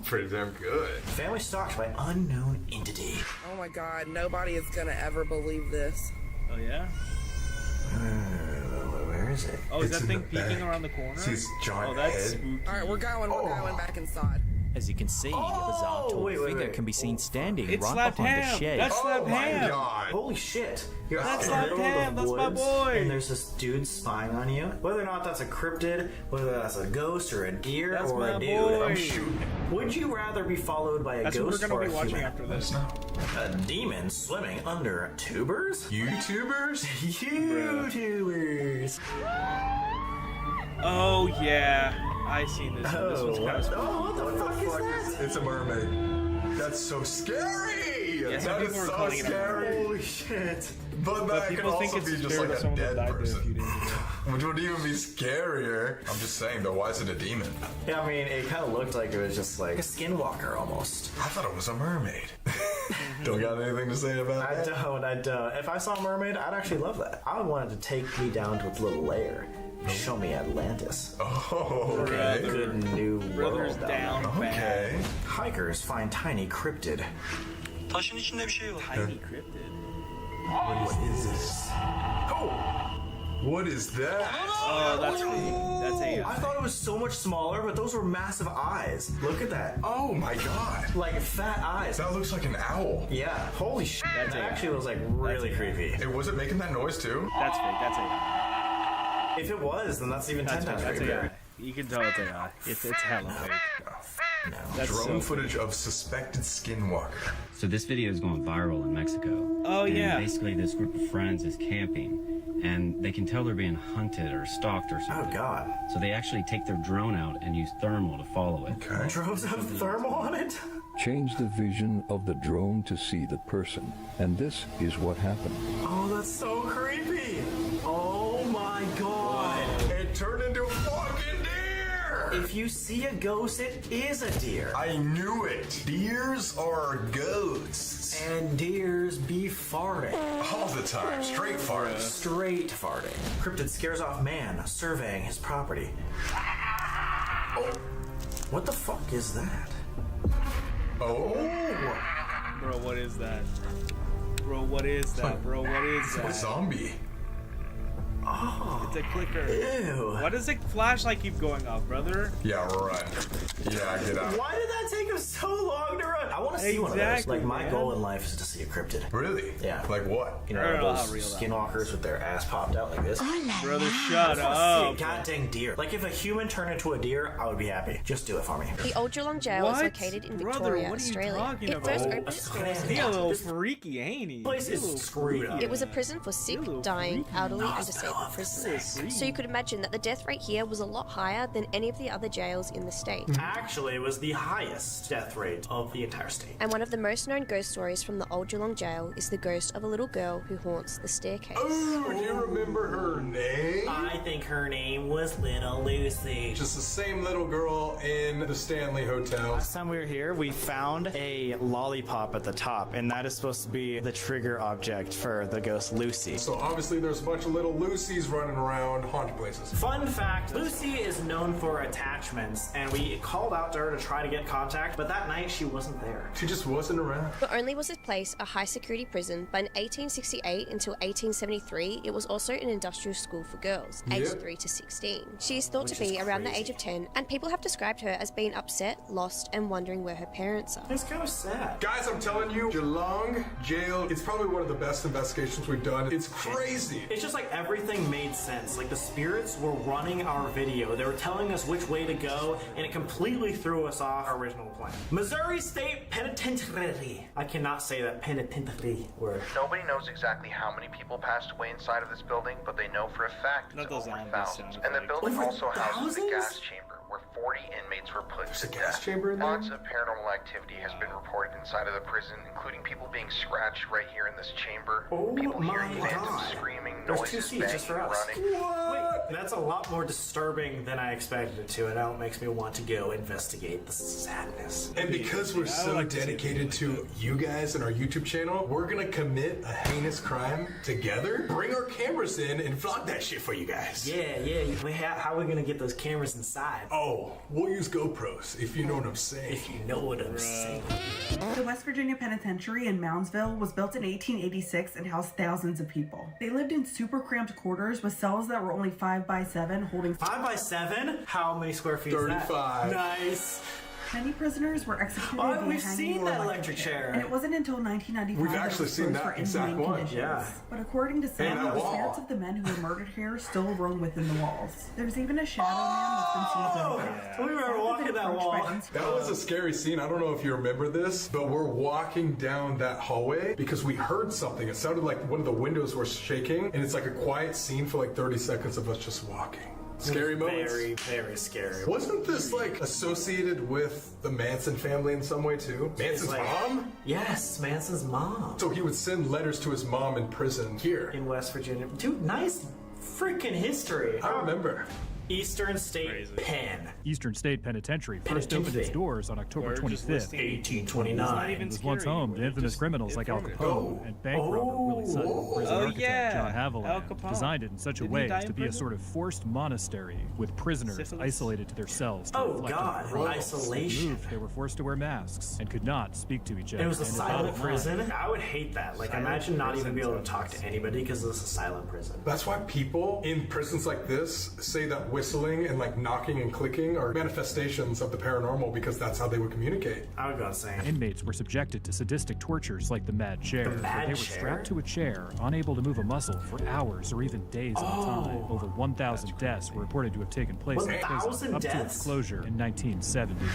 Pretty damn good. Family stalked by unknown entity. Oh my god, nobody is gonna ever believe this. Oh yeah? Where is it? Oh, is It's that in thing the peeking back. around the corner? See his giant Oh, that's head? spooky. Alright, we're going back inside. As you can see, the bizarre tall wait, figure wait. can be seen standing It's right Slapped behind Ham. the shed. That's Slapped Ham. God. Holy shit. That's Out Slapped in the middle of Ham. the That's my woods, boy. And there's this dude spying on you. Whether or not that's a cryptid, whether that's a ghost or a deer That's or my a dude. boy. I'm shooting. Would you rather be followed by a That's what ghost we're gonna or be a watching human? after this. A demon swimming under tubers? YouTubers? YouTubers. Oh yeah, I seen this one. This one's kind of spooky. Oh, what the fuck is that? It's a mermaid. That's so scary! Yeah, some that people is were so calling it a scary. Holy shit. But that could people think also it's be just spirit like of a someone that dead died there a few person. days ago. Which would even be scarier. I'm just saying though, why is it a demon? Yeah, I mean, it kind of looked like it was just like a skinwalker almost. I thought it was a mermaid. Don't got anything to say about I that? don't. If I saw a mermaid, I'd actually love that. I would want it to take me down to its little lair. Show me Atlantis. Oh, okay. Good new Brothers world down there. Okay. Hikers find tiny cryptid. Tiny cryptid. What is this? Oh! What is that? Oh, that's fake. That's AI. I thought it was so much smaller, but those were massive eyes. Look at that. Oh my god. Like fat eyes. That looks like an owl. Yeah. Holy shit. That's That AI. actually was like really creepy. Hey, was it making that noise too? That's fake. That's AI. If it was, then that's even 10 That's fake. times That's creepier. AI. You can tell it's AI. It's hella fake. That's Drone so footage of suspected skinwalker. So this video is going viral in Mexico. Oh, And yeah. basically this group of friends is camping and they can tell they're being hunted or stalked or something. Oh god. So they actually take their drone out and use thermal to follow it. Okay. Drones have thermal on it? Change the vision of the drone to see the person. And this is what happened. Oh, that's so creepy. Oh my god. It turned into a fucking deer! If you see a ghost, it is a deer. I knew it. Deers are ghosts. And deers be farting. All the time. Straight farts. Straight farting. Cryptid scares off man surveying his property. Oh, what the fuck is that? Oh. Bro, what is that? Bro, what is that? Bro, what is It's a that? zombie. Oh. It's a clicker. Ew. Why does the flashlight keep going off, brother? Yeah, run. Yeah, get out. Why did that take him so long to run? I want to see one of those. Exactly, Like, my man. goal in life is to see a cryptid. Really? Yeah. Like what? You I don't know, know how those real that skinwalkers with their ass popped out like this. Brother, I shut just want up. to see a goddamn deer. Like, if a human turned into a deer, I would be happy. Just do it for me. The Old Geelong Jail is What? located in Brother, Victoria, what are you Australia. talking It first about? opened its doors He in a little 19... freaky, ain't he? Place He a is little screwed up. freaky. It was a prison for sick, dying, elderly, and disabled prisoners. So you could imagine that the death rate here was a lot higher than any of the other jails in the state. Actually, it was the highest death rate of the entire state. And one of the most known ghost stories from the Old Geelong Jail is the ghost of a little girl who haunts the staircase. Ooh, do you remember her name? I think her name was Little Lucy. Just the same little girl in the Stanley Hotel. Last time we were here, we found a lollipop at the top, and that is supposed to be the trigger object for the ghost Lucy. So obviously there's a bunch of little Lucys running around haunted places. Fun fact, Lucy is known for attachments, and we called out to her to try to get contact, but that night she wasn't there. She just wasn't around. Not only was this place a high security prison, but in 1868 until 1873, it was also an industrial school for girls, aged 3 to 16. She is thought to be around the age of 10, and people have described her as being upset, lost, and wondering where her parents are. It's kind of sad. Guys, I'm telling you, Geelong Jail, it's probably one of the best investigations we've done. It's crazy. It's just like everything made sense. Like, the spirits were running our video. They were telling us which way to go, and it completely threw us off our original plan. Missouri State Penitentiary. I cannot say that penitentiary word. Nobody knows exactly how many people passed away inside of this building, but they know for a fact it's over thousands. And the building also houses the gas chamber, where 40 inmates were put to death. Lots of paranormal activity has been reported inside of the prison, including people being scratched right here in this chamber. People hearing phantom screaming, noises, banging, running. Wait, that's a lot more disturbing than I expected it to, and now it makes me want to go investigate the sadness. And because we're so dedicated to you guys and our YouTube channel, we're gonna commit a heinous crime together, bring our cameras in, and vlog that shit for you guys. Yeah. How are we gonna get those cameras inside? Oh, we'll use GoPros, if you know what I'm saying. If you know what I'm saying. The West Virginia Penitentiary in Moundsville was built in 1886 and housed thousands of people. They lived in super cramped quarters with cells that were only 5 by 7, holding 5 by 7? How many square feet 35. is that? Nice. Many prisoners were executed via we've hanging seen or that electric chair. And it wasn't until 1995 We've that actually it was seen closed that for exact inhumane one. conditions. Yeah. But according to some, And that the wall. spirits of the men who were murdered here still roam within the walls. There's even a shadow man that's been seen photographs. We were walking that wall. That was a scary scene. I don't know if you remember this, but we're walking down that hallway because we heard something. It sounded like one of the windows were shaking, and it's like a quiet scene for like 30 seconds of us just walking. Scary moments. Very, very scary. Wasn't this like associated with the Manson family in some way too? Manson's mom? Yes, Manson's mom. So he would send letters to his mom in prison here. In West Virginia. Dude, nice freaking history. I remember. Eastern State Pen. Eastern State Penitentiary first opened its doors on October 25th, 1829. It was once home to infamous criminals like Al Capone and bank robber Willie Sutton. Prison architect John Haviland designed it in such a way as to be a sort of forced monastery with prisoners isolated to their cells. To reflect on the crimes. Isolation. Moved, they were forced to wear masks and could not speak to each other. It was a And silent without prison. line. I would hate that. Like, imagine not even being able to talk to anybody because it's a silent prison. That's why people in prisons like this say that whistling and like knocking and clicking are manifestations of the paranormal because that's how they would communicate. I would go insane. Inmates were subjected to sadistic tortures like the mad chair, where they were strapped to a chair, unable to move a muscle for hours or even days at a time. Over 1,000 deaths were reported to have taken place in the prison 1,000 up to its deaths? closure in 1970.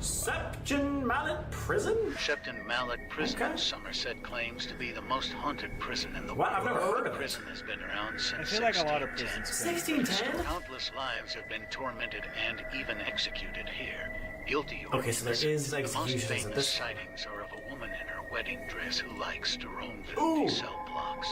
Septon Mallet Prison? Septon Mallet Prison in Somerset claims to be the most haunted prison in the What? world. I've never heard of The it. prison has been around since I feel like a lot of 1610. prisons. 1610? Countless lives have been tormented and even executed here. Guilty or Okay, so there innocent, is the most executions at famous this- sightings are of a woman in her wedding dress who likes to roam filthy cell blocks.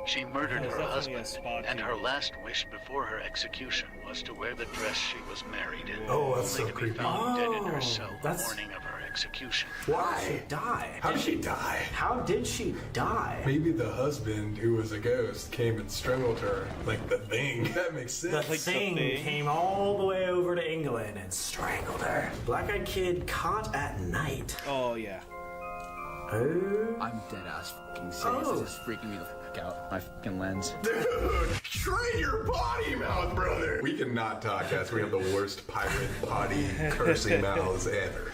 She murdered There's her definitely a husband, spot and here. her last wish before her execution was to wear the dress she was married in. Oh, that's only so to be creepy. found dead in her cell the that's- morning of her execution. Why? Did she die? How did she die? How did she die? Maybe the husband, who was a ghost, came and strangled her like the Thing. That makes sense. The thing came all the way over to England and strangled her. Black-eyed kid caught at night. Oh yeah. Oh. I'm dead ass fucking serious. This is freaking me the fuck out. My fucking lens. Dude, train your potty mouth, brother. We cannot talk, guys. We have the worst pirate potty cursing mouths ever.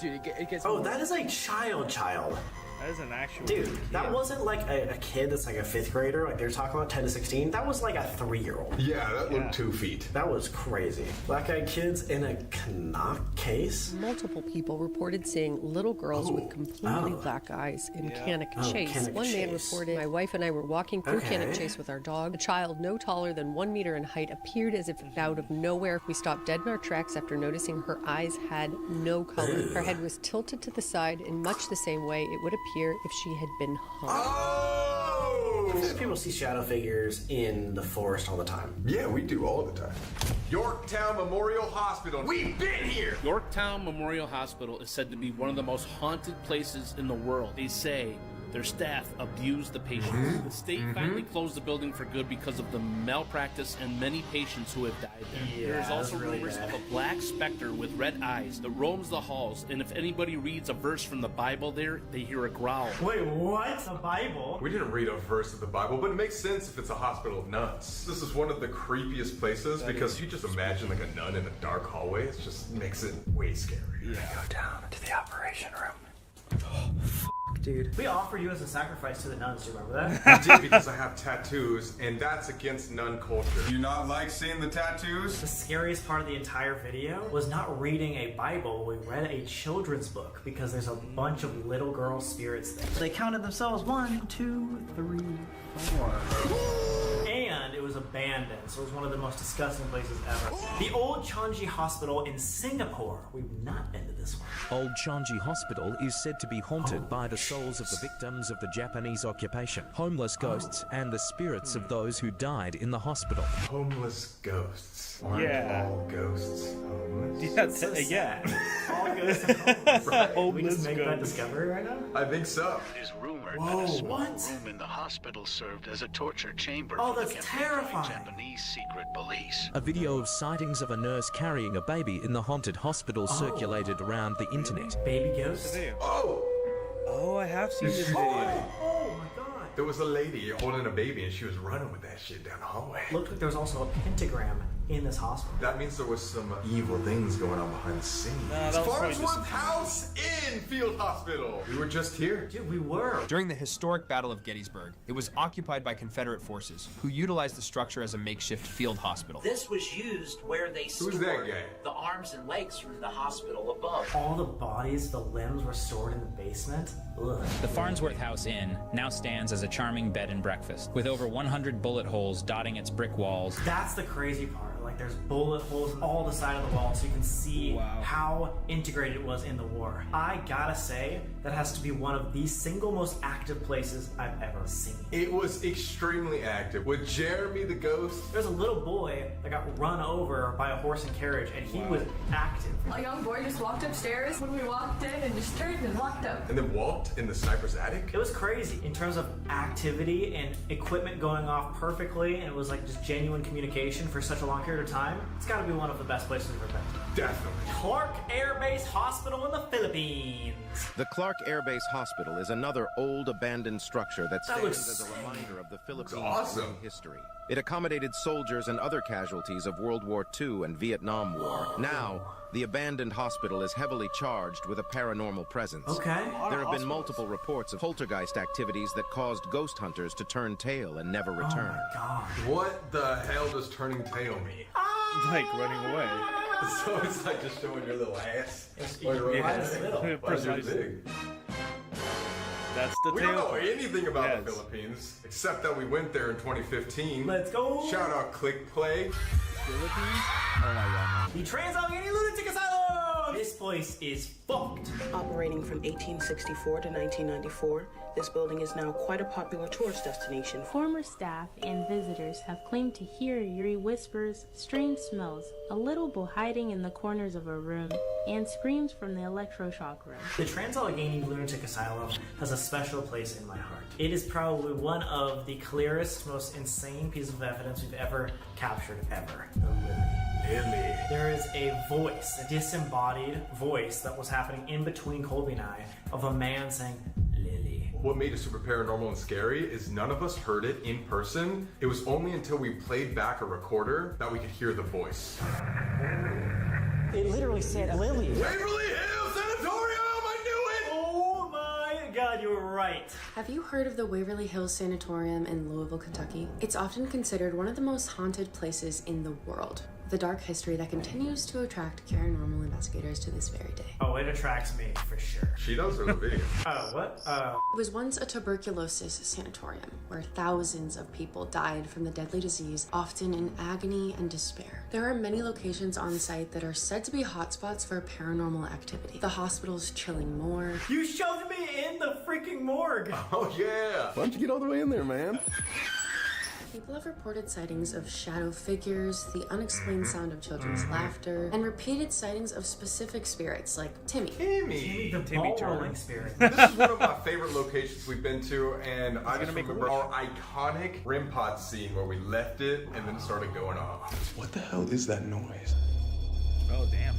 Dude, it gets. Oh, that is a child. That is an actual Dude, that wasn't like a kid that's like a 5th grader, like they're talking about 10 to 16. That was like a 3-year-old. Yeah, that looked 2 feet. That was crazy. Black-eyed kids in a Canuck case? Multiple people reported seeing little girls with completely black eyes in Cannock Chase. Cannock One man Chase. reported, my wife and I were walking through Okay. Cannock Chase with our dog. A child no taller than 1 meter in height appeared as if out of nowhere. We stopped dead in our tracks after noticing her eyes had no color. Her head was tilted to the side in much the same way it would appear if she had been hung. Oh! People see shadow figures in the forest all the time. Yeah, we do all the time. Yorktown Memorial Hospital. We've been here. Yorktown Memorial Hospital is said to be one of the most haunted places in the world. They say their staff abused the patients. The state finally closed the building for good because of the malpractice and many patients who have died there. Yeah, There's also that's really rumors bad. of a black specter with red eyes that roams the halls, and if anybody reads a verse from the Bible there, they hear a growl. Wait, what? The Bible? We didn't read a verse of the Bible, but it makes sense if it's a hospital of nuns. This is one of the creepiest places because you just imagine like a nun in a dark hallway. It just makes it way scary. Yeah. Go down to the operation room. Dude, dude. We offered you as a sacrifice to the nuns, do you remember that? I did because I have tattoos, and that's against nun culture. Do you not like seeing the tattoos? The scariest part of the entire video was not reading a Bible. We read a children's book because there's a bunch of little girl spirits there. They counted themselves 1, 2, 3, 4. And it was abandoned, so it was one of the most disgusting places ever. The Old Changi Hospital in Singapore. We've not been to this one. Old Changi Hospital is said to be haunted by the souls of the victims of the Japanese occupation, homeless ghosts, and the spirits of those who died in the hospital. Homeless ghosts. Aren't all ghosts homeless? Yeah. All ghosts are homeless. Right. We just make that discovery right now? I think so. It is rumored that a small room in the hospital served as a torture chamber Oh, for that's the terrifying. Japanese secret police. A video of sightings of a nurse carrying a baby in the haunted hospital circulated around the internet. Baby ghost? Oh, I have seen this video. Oh my god. There was a lady holding a baby and she was running with that shit down the hallway. Looked like there was also a pentagram in this hospital. That means there was some evil things going on behind the scenes. Farnsworth House in Field Hospital. We were just here. Dude, we were. During the historic Battle of Gettysburg, it was occupied by Confederate forces, who utilized the structure as a makeshift field hospital. This was used where they stored the arms and legs from the hospital above. All the bodies, the limbs were stored in the basement. Ugh. The Farnsworth House Inn now stands as a charming bed and breakfast, with over 100 bullet holes dotting its brick walls. That's the crazy part. Like there's bullet holes on all the side of the wall, so you can see how integrated it was in the war. I gotta say, that has to be one of the single most active places I've ever seen. It was extremely active. With Jeremy the ghost, there's a little boy that got run over by a horse and carriage, and he was active. A young boy just walked upstairs when we walked in and just turned and walked up. and then walked in the sniper's attic. It was crazy in terms of activity and equipment going off perfectly, and it was like just genuine communication for such a long period of time. It's got to be one of the best places we've ever been to. Definitely. Clark Air Base Hospital in the Philippines. The Clark Air Base Hospital is another old abandoned structure that stands looks as a reminder of the Philippines' awesome. history. It accommodated soldiers and other casualties of World War II and Vietnam War. Now, the abandoned hospital is heavily charged with a paranormal presence. Okay. There have been multiple reports of poltergeist activities that caused ghost hunters to turn tail and never return. Oh my god. What the hell does turning tail mean? Like running away. So it's like just showing your little ass. Precisely. That's the We tail. don't know anything about the Philippines, except that we went there in 2015. Let's go. Shout out Click Play. Philippines? Oh my god. The Trans-Allegheny Lunatic Asylum! This place is fucked. Operating from 1864 to 1994, this building is now quite a popular tourist destination. Former staff and visitors have claimed to hear eerie whispers, strange smells, a little boy hiding in the corners of a room, and screams from the electroshock room. The Trans-Allegheny Lunatic Asylum has a special place in my heart. It is probably one of the clearest, most insane pieces of evidence we've ever captured, ever. The Lily. There is a voice, a disembodied voice that was happening in between Colby and I of a man saying, Lily. What made it super paranormal and scary is none of us heard it in person. It was only until we played back a recorder that we could hear the voice. It literally said Lily. Waverly Hills Sanatorium! I knew it! Oh my god, you were right. Have you heard of the Waverly Hills Sanatorium in Louisville, Kentucky? It's often considered one of the most haunted places in the world, with a dark history that continues to attract paranormal investigators to this very day. Oh, it attracts me for sure. She does in the video. Oh, what? It was once a tuberculosis sanatorium where thousands of people died from the deadly disease, often in agony and despair. There are many locations on site that are said to be hotspots for paranormal activity. The hospital's chilling morgue. You shoved me in the freaking morgue. Oh yeah. Why don't you get all the way in there, man? People have reported sightings of shadow figures, the unexplained sound of children's laughter, and repeated sightings of specific spirits like Timmy. Timmy, the Timmy ball-rolling spirit. This is one of my favorite locations we've been to, and I just remember our iconic REM pod scene where we left it and then it started going off. What the hell is that noise? Oh, damn.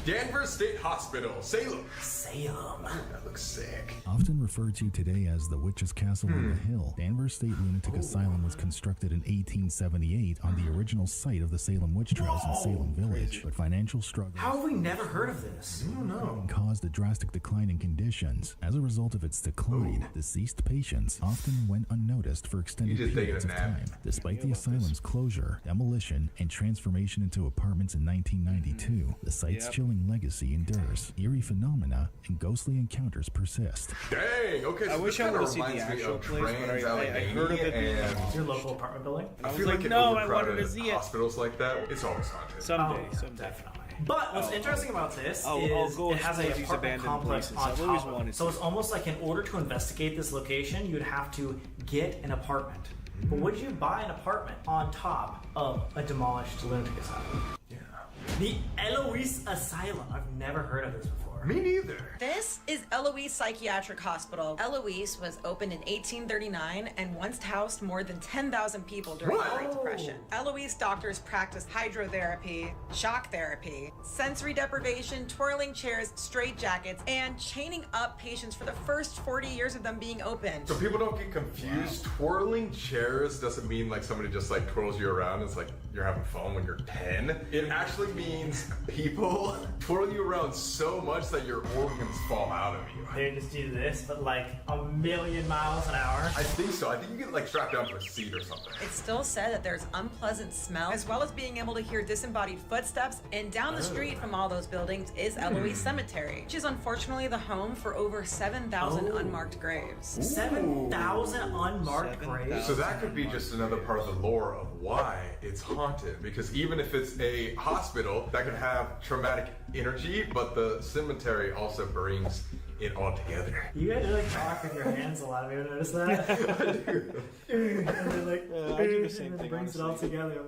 Danvers State Hospital, Salem. Salem. That looks sick. Often referred to today as the Witch's Castle on the Hill, Danvers State Lunatic Asylum was constructed in 1878 on the original site of the Salem Witch Trials in Salem Village, but financial struggles... How have we never heard of this? I don't know. ...caused a drastic decline in conditions. As a result of its decline, deceased patients often went unnoticed for extended periods of time. Despite the asylum's closure, demolition, and transformation into apartments in 1992, the site's chilling legacy endures. Eerie phenomena and ghostly encounters persist. Dang, okay, so I wish I would have seen the actual place, but I heard of it being It's your local apartment building? I feel like in overcrowded hospitals like that, it's always haunted. Someday. Definitely. But what's interesting about this is go it has an explore these apartment abandoned complex places. on I've always top of wanted it. So to. it's almost like in order to investigate this location, you'd have to get an apartment. But would you buy an apartment on top of a demolished lunatic asylum? Yeah. The Eloise Asylum. I've never heard of this before. Me neither. This is Eloise Psychiatric Hospital. Eloise was opened in 1839 and once housed more than 10,000 people during the Great Depression. Eloise doctors practiced hydrotherapy, shock therapy, sensory deprivation, twirling chairs, straitjackets, and chaining up patients for the first 40 years of them being open. So people don't get confused. Twirling chairs doesn't mean like somebody just like twirls you around. It's like you're having fun when you're 10. It actually means people twirl you around so much that your organs fall out of you. They just do this, but like a million miles an hour. I think so. I think you get like strapped down to a seat or something. It's still said that there's unpleasant smell, as well as being able to hear disembodied footsteps. And down the street from all those buildings is Eloise Cemetery, which is unfortunately the home for over 7,000 unmarked graves. 7,000 unmarked graves? So that could be just another part of the lore of why it's haunted. Because even if it's a hospital, that could have traumatic energy, but the cemetery also brings it all together. You guys really talk with your hands a lot. Have you ever noticed that? I do. And then like, I do the same and thing, brings it all honestly. together.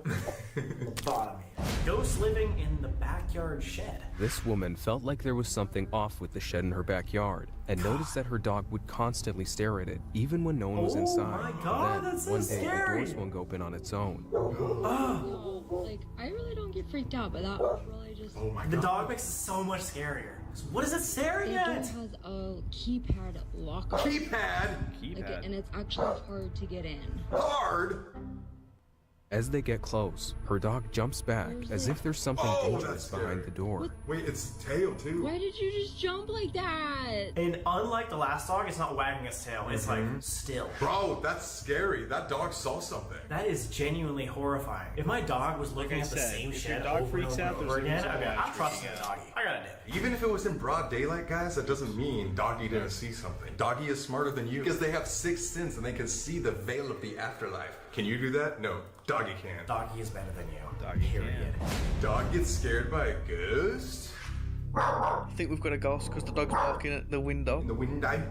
Lobotomy. Ghosts living in the backyard shed. This woman felt like there was something off with the shed in her backyard and noticed that her dog would constantly stare at it, even when no one was inside. my God, And then, that's so one day, scary. the door swung open on its own. Like, I really don't get freaked out, but that was really just... Oh my God. The dog makes it so much scarier. So what is it staring The at? door has a keypad locker. Keypad? Like, and it's actually hard to get in. Hard? As they get close, her dog jumps back as if there's something dangerous behind the door. Wait, it's tail too. Why did you just jump like that? And unlike the last dog, it's not wagging its tail. It's like still. Bro, that's scary. That dog saw something. That is genuinely horrifying. If my dog was looking at the same if shed your dog over and freaks over out, and over there's again, no I'd be like, reason. I'm trusting the doggy. I gotta do it. Even if it was in broad daylight, guys, that doesn't mean Doggy didn't see something. Doggy is smarter than you because they have sixth sense and they can see the veil of the afterlife. Can you do that? No, Doggy can. Doggy is better than you. Doggy Period. Dog gets scared by a ghost? I think we've got a ghost because the dog's barking at the window. In the window?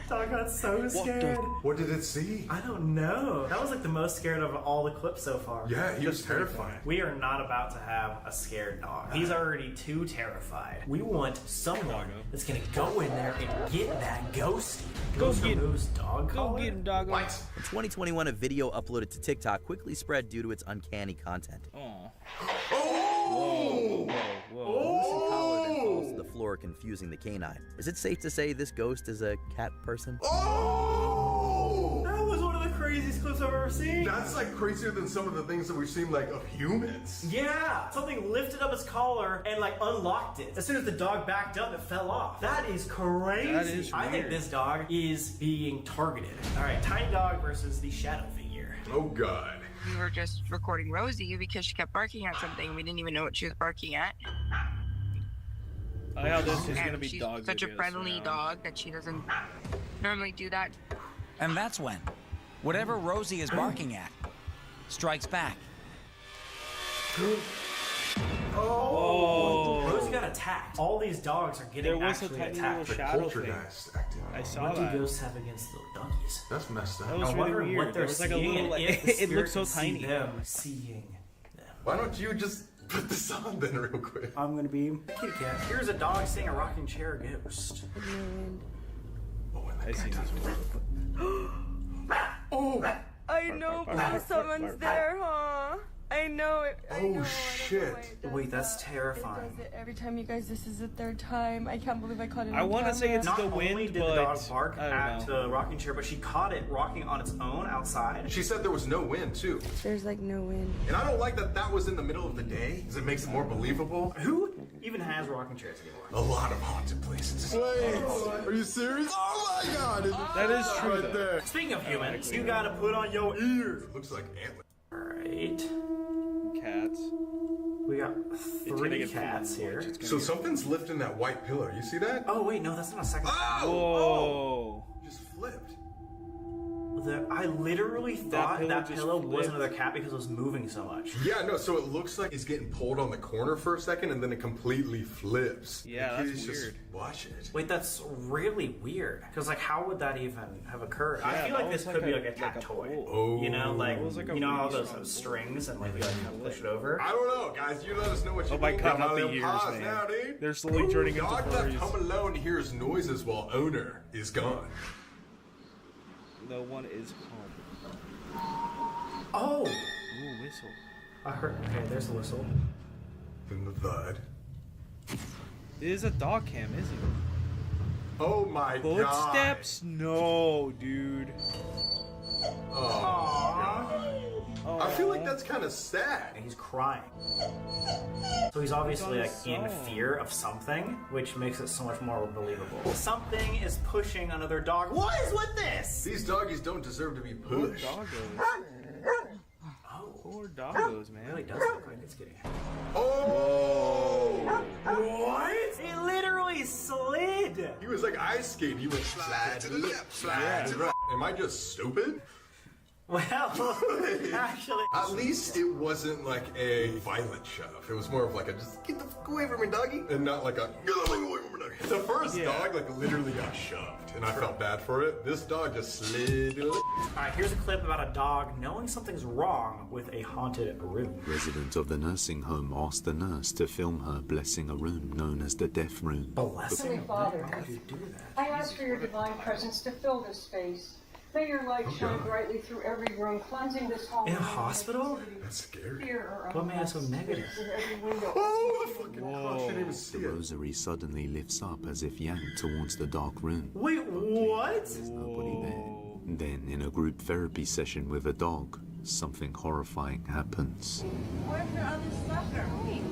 Dog got so scared. What did it see? I don't know. That was like the most scared of all the clips so far. Yeah, he was terrifying. We are not about to have a scared dog. He's already too terrified. We want someone that's gonna go in there and get that ghosty. Ghost removes dog collar. Go get him, doggo. In 2021, a video uploaded to TikTok quickly spread due to its uncanny content. Oh. Whoa! Loose and collar then falls to the floor, confusing the canine. Is it safe to say this ghost is a cat person? That was one of the craziest clips I've ever seen. That's like crazier than some of the things that we've seen like of humans. Yeah, something lifted up its collar and like unlocked it. As soon as the dog backed up, it fell off. That is crazy. That is I think weird. this dog is being targeted. All right, tiny dog versus the shadow figure. Oh God. We were just recording Rosie because she kept barking at something. We didn't even know what she was barking at. I know this is And gonna be she's dog such a videos friendly now. dog that she doesn't normally do that. And that's when whatever Rosie is barking at strikes back. Oh, Rosie got attacked. All these dogs are getting There was a actually tiny attacked. little shadow Poltergeist acting. I saw What that. do ghosts have against little doggies? That's messed up. That was I really wonder weird. what There they're was like a seeing little, and like, if the it looked so spirit can see tiny. them seeing them. Why don't you just put this on then real quick? I'm gonna be a kitty cat. Here's a dog seeing a rocking chair ghost. I seen this one. Oh! I know someone's there, huh? I know it. Oh shit. Wait, that's terrifying. It does it every time, you guys. This is the third time. I can't believe I caught it. I want to say it's Not the wind, only did but the dog bark I don't at know. the rocking chair, but she caught it rocking on its own outside. She said there was no wind too. There's like no wind. And I don't like that that was in the middle of the day, because it makes it more believable. Who even has rocking chairs anymore? A lot of haunted places. Wait, are you serious? Oh my god! That is true, right though. there. Speaking of humans, you gotta put on your ears. It looks like antlers. Alright. Cats. We got 3 cats here. So something's lifting that white pillar. You see that? Oh wait, no, that's not a second. Whoa. Just flipped. I literally thought pillow that just pillow was flipped. another cat because it was moving so much. Yeah, no, so it looks like it's getting pulled on the corner for a second and then it completely flips. Yeah, The that's kids just weird. watch it. Wait, that's really weird. Because, like, how would that even have occurred? I Yeah, feel that like this was could like be a- like a cat like a toy. pole. Oh. You know, like, It was like a you know how really those strong strings and like you like kind of push it over? I don't know, guys. You let us know what you Oh my think. God, Got not the little ears, paws man. now, dude. They're slowly turning into dog furries. left home alone hears noises while owner is gone. No one is home. Oh! Ooh, whistle. I heard. Okay, there's the whistle. Then the thud. It is a dog cam, isn't it? Oh my god. Footsteps? No, dude. Oh, I feel like that's kind of sad. And he's crying. So he's obviously like in fear of something, which makes it so much more believable. Something is pushing another dog. What is with this? These doggies don't deserve to be pushed. Poor doggos, man. It really does look like it's getting. Oh! What? It literally slid. He was like ice skating. He went slide to the left, slide to the right. Am I just stupid? Well, actually. At least it wasn't like a violent shove. It was more of like a just get the fuck away from me, doggy. And not like a get away from me, doggy. The first dog like literally got shoved. And I felt bad for it. This dog just slid. Alright, here's a clip about a dog knowing something's wrong with a haunted room. Resident of the nursing home asked the nurse to film her blessing a room known as the death room. Blessing? Heavenly Father, How do you do that? I ask for your divine presence to fill this space. May your light shine brightly through every room, cleansing this home. In a hospital? That's scary. What made it so negative? The rosary suddenly lifts up as if yanked towards the dark room. Wait, what? There's nobody there. Then, in a group therapy session with a dog, something horrifying happens. Where's your other sucker? You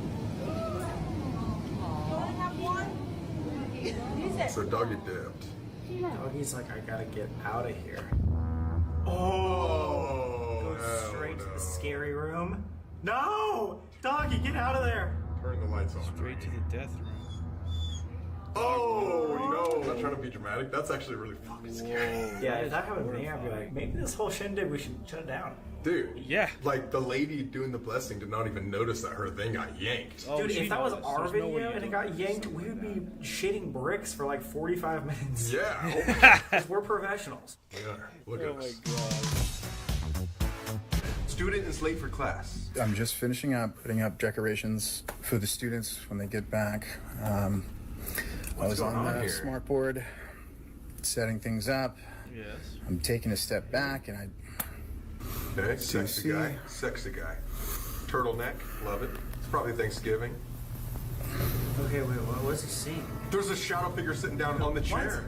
want to have one? Use it. So doggy dipped. Doggy's like, I gotta get out of here. Oh! Go straight to the scary room. No! Doggy, get out of there! Turn the lights on. Straight to the death room. Oh no! I'm not trying to be dramatic. That's actually really fucking scary. Yeah, if that happened to me, I'd be like, maybe this whole shindig, we should shut it down. Dude. Yeah. Like the lady doing the blessing did not even notice that her thing got yanked. Dude, if that was our video and it got yanked, we would be shitting bricks for like 45 minutes. Yeah. 'Cause we're professionals. We are. Look at us. Student is late for class. I'm just finishing up putting up decorations for the students when they get back. I was going on on the here? smart board, setting things up. Yes. I'm taking a step back, and I Okay, sexy guy. Sexy guy. Turtleneck. Love it. It's probably Thanksgiving. Okay, wait, what is he seeing? There's a shadow figure sitting down on the chair.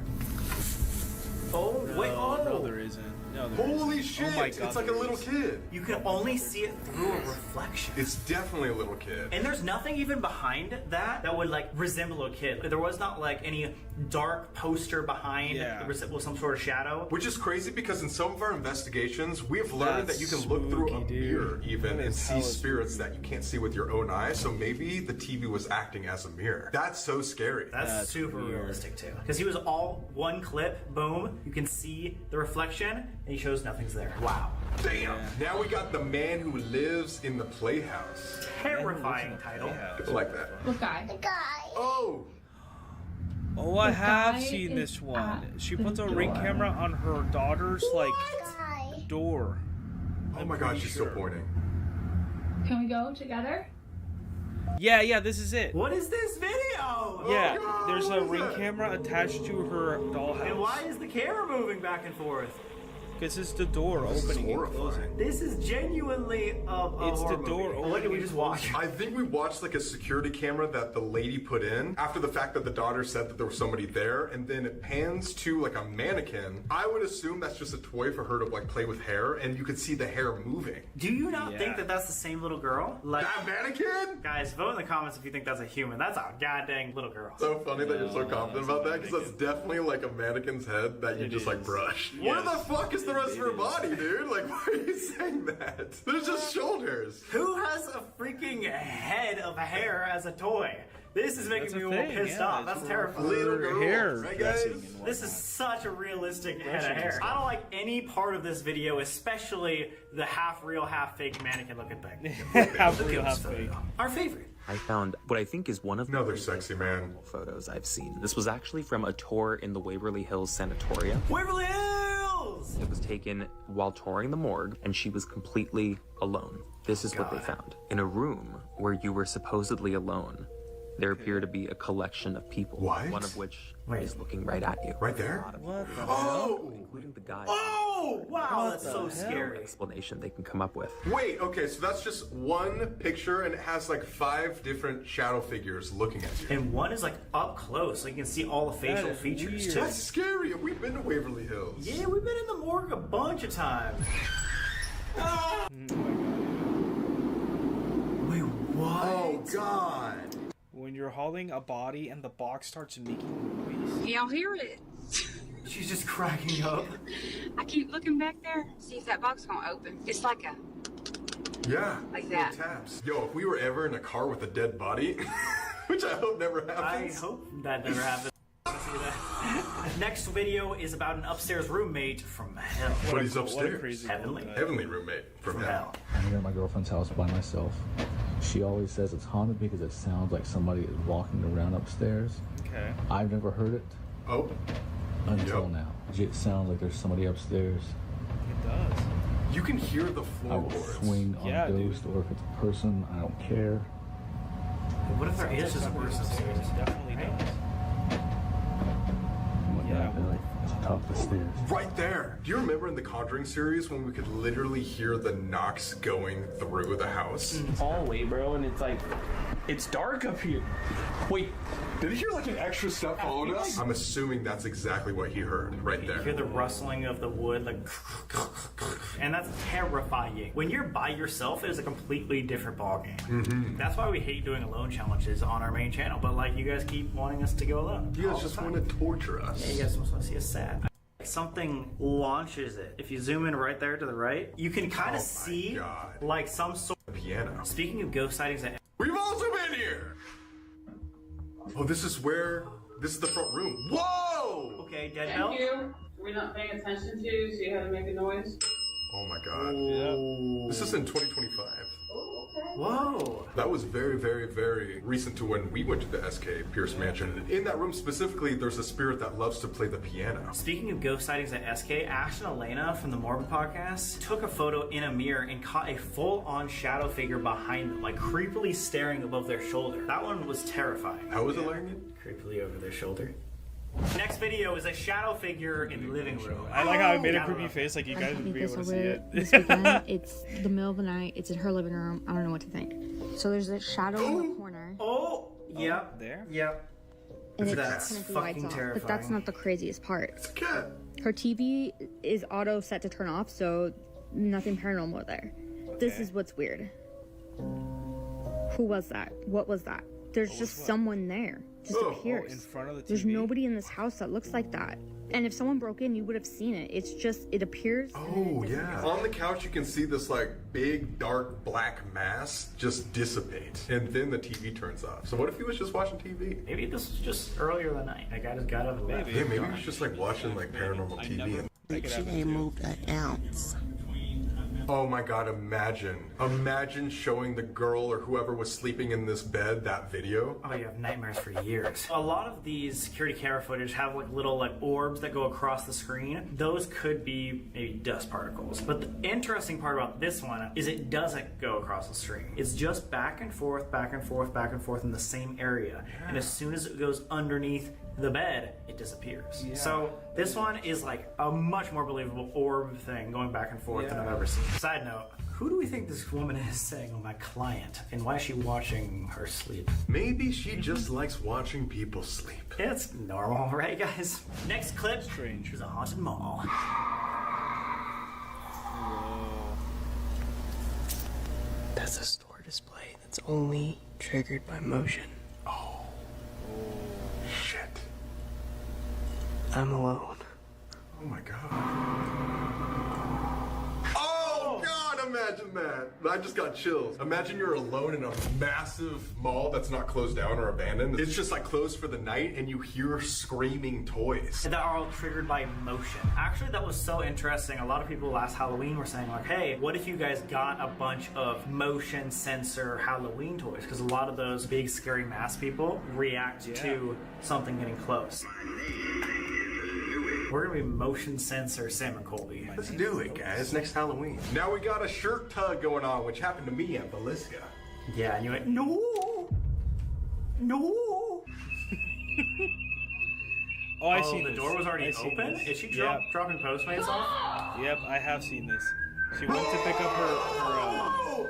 Oh, wait, No, there isn't. No, there Holy isn't. shit! Oh my God, It's like a there little is. kid. You can only see it through a reflection. It's definitely a little kid. And there's nothing even behind that would like resemble a kid. There was not like any dark poster behind that resembles some sort of shadow. Which is crazy because in some of our investigations, we have learned That's that you can look through a spooky, mirror even That and is see hella spirits that you can't see with your own eyes. So maybe the TV was acting as a mirror. That's so scary. That's super realistic too. Because he was all one clip, boom, you can see the reflection, and he shows nothing's there. Wow. Damn. Now we got the man who lives in the playhouse. Terrifying title. People like that. The guy. Oh. Oh, I The have guy seen is this one. at She the puts a ring door. camera on her daughter's like door. Oh my god, she's still pointing. Can we go together? Yeah, this is it. What is this video? Yeah, Oh, God, there's what a is ring that? camera attached to her dollhouse. And why is the camera moving back and forth? Because it's the door opening and closing. This is genuinely It's the door opening. What did we just watch? I think we watched like a security camera that the lady put in after the fact that the daughter said that there was somebody there, and then it pans to like a mannequin. I would assume that's just a toy for her to like play with hair, and you could see the hair moving. Do you not think that that's the same little girl? Like that mannequin? Guys, vote in the comments if you think that's a human. That's a goddamn little girl. So funny that you're so confident about that, because that's definitely like a mannequin's head that you just like brush. Yes. Where the fuck is the rest of her body, dude? Like, why are you saying that? There's just shoulders. Who has a freaking head of hair as a toy? This is making me a little pissed off. That's terrifying. Little girl, hair right, dressing guys? and This is such a realistic head of Brushing hair. and I don't like any part of this video, especially the half real, half fake mannequin looking thing. Half real, half fake. Our favorite. I found what I think is one of another sexy man photos I've seen. This was actually from a tour in the Waverly Hills Sanatorium. Waverly Hills! It was taken while touring the morgue, and she was completely alone. This is what they found. In a room where you were supposedly alone, there appear to be a collection of people. What? One of which is looking right at you. Right there? What the hell? Including the guy. Oh! Wow, that's so No scary. explanation they can come up with. Wait, okay, so that's just one picture, and it has like 5 different shadow figures looking at you. And one is like up close, so you can see all the facial features too. That's scary. We've been to Waverly Hills. Yeah, we've been in the morgue a bunch of times. Wait, what? Oh, God. When you're hauling a body and the box starts making noise. Y'all hear it? She's just cracking up. I keep looking back there, see if that box gonna open. It's like a Yeah. Like that. Taps. Yo, if we were ever in a car with a dead body, which I hope never happens. I hope that never happens. Next video is about an upstairs roommate from hell. But he's upstairs. Heavenly. Heavenly roommate from hell. I'm here at my girlfriend's house by myself. She always says it's haunted because it sounds like somebody is walking around upstairs. Okay. I've never heard it. Oh. Until now. It sounds like there's somebody upstairs. It does. You can hear the I will floorboards. swing on a ghost, or if it's a person, I don't care. What if there is just a person upstairs? It definitely does. It's on top of the stairs. Right there. Do you remember in the Conjuring series when we could literally hear the knocks going through the house? Hallway, bro, and it's like, it's dark up here. Wait, did he hear like an extra step following us? I'm assuming that's exactly what he heard right You hear there. the rustling of the wood, like, and that's terrifying. When you're by yourself, it is a completely different ballgame. Mm-hmm. That's why we hate doing alone challenges on our main channel. But like, you guys keep wanting us to go alone. You all guys the just time. want to torture us. Yeah, you guys just want to see us sad. Something launches it. If you zoom in right there to the right, you can kind of see like some sort of piano. Speaking of ghost sightings, We've also been here. Oh, this is the front room. Whoa! Okay, dead Thank bell. you. We're not paying attention to, so you had to make a noise. Oh my God. This is in 2025. Whoa. That was very, very, very recent to when we went to the SK Pierce Mansion. In that room specifically, there's a spirit that loves to play the piano. Speaking of ghost sightings at SK, Ash and Elena from the Morbid podcast took a photo in a mirror and caught a full-on shadow figure behind them, like creepily staring above their shoulder. That one was terrifying. How was it learning? Creepily over their shoulder. Next video is a shadow figure in the living room. I like how I made a creepy face, like you guys would be able to see it. This weekend, it's the middle of the night. It's in her living room. I don't know what to think. So there's a shadow in the corner. Oh, yep. There? Yep. And It's it's fucking the lights off. terrifying. But that's not the craziest part. It's a cat. Her TV is auto set to turn off, so nothing paranormal there. This is what's weird. Who was that? What was that? There's just someone there. Just appears. in front of the TV? There's nobody in this house that looks like that. And if someone broke in, you would have seen it. It's just, it appears. Oh, yeah. On the couch, you can see this like big, dark, black mass just dissipate. And then the TV turns off. So what if he was just watching TV? Maybe this was just earlier than night. That guy just got up and left. Yeah, maybe he was just like watching like paranormal TV. She ain't moved an ounce. Oh my God, imagine showing the girl or whoever was sleeping in this bed that video. Oh, you have nightmares for years. A lot of these security camera footage have like little like orbs that go across the screen. Those could be maybe dust particles. But the interesting part about this one is it doesn't go across the screen. It's just back and forth, back and forth, back and forth in the same area. And as soon as it goes underneath, the bed, it disappears. Yeah. So this one is like a much more believable orb thing going back and forth than I've ever seen. Side note, who do we think this woman is sitting on my client, and why is she watching her sleep? Maybe she just likes watching people sleep. It's normal, right, guys? Next clip is a haunted mall. That's a store display that's only triggered by motion. Oh. Shit. I'm alone. Oh my god. Oh god, imagine that. I just got chills. Imagine you're alone in a massive mall that's not closed down or abandoned. It's just like closed for the night and you hear screaming toys. That are all triggered by motion. Actually, that was so interesting. A lot of people last Halloween were saying like, hey, what if you guys got a bunch of motion sensor Halloween toys? Because a lot of those big scary mask people react to something getting close. We're gonna be motion sensor Sam and Colby. Let's do it, guys. Next Halloween. Now we got a shirt tug going on, which happened to me at Velisca. Yeah, and you went, no! No! Oh, I see. The door was already open? Is she dropping Postmates off? Yep, I have seen this. She went to pick up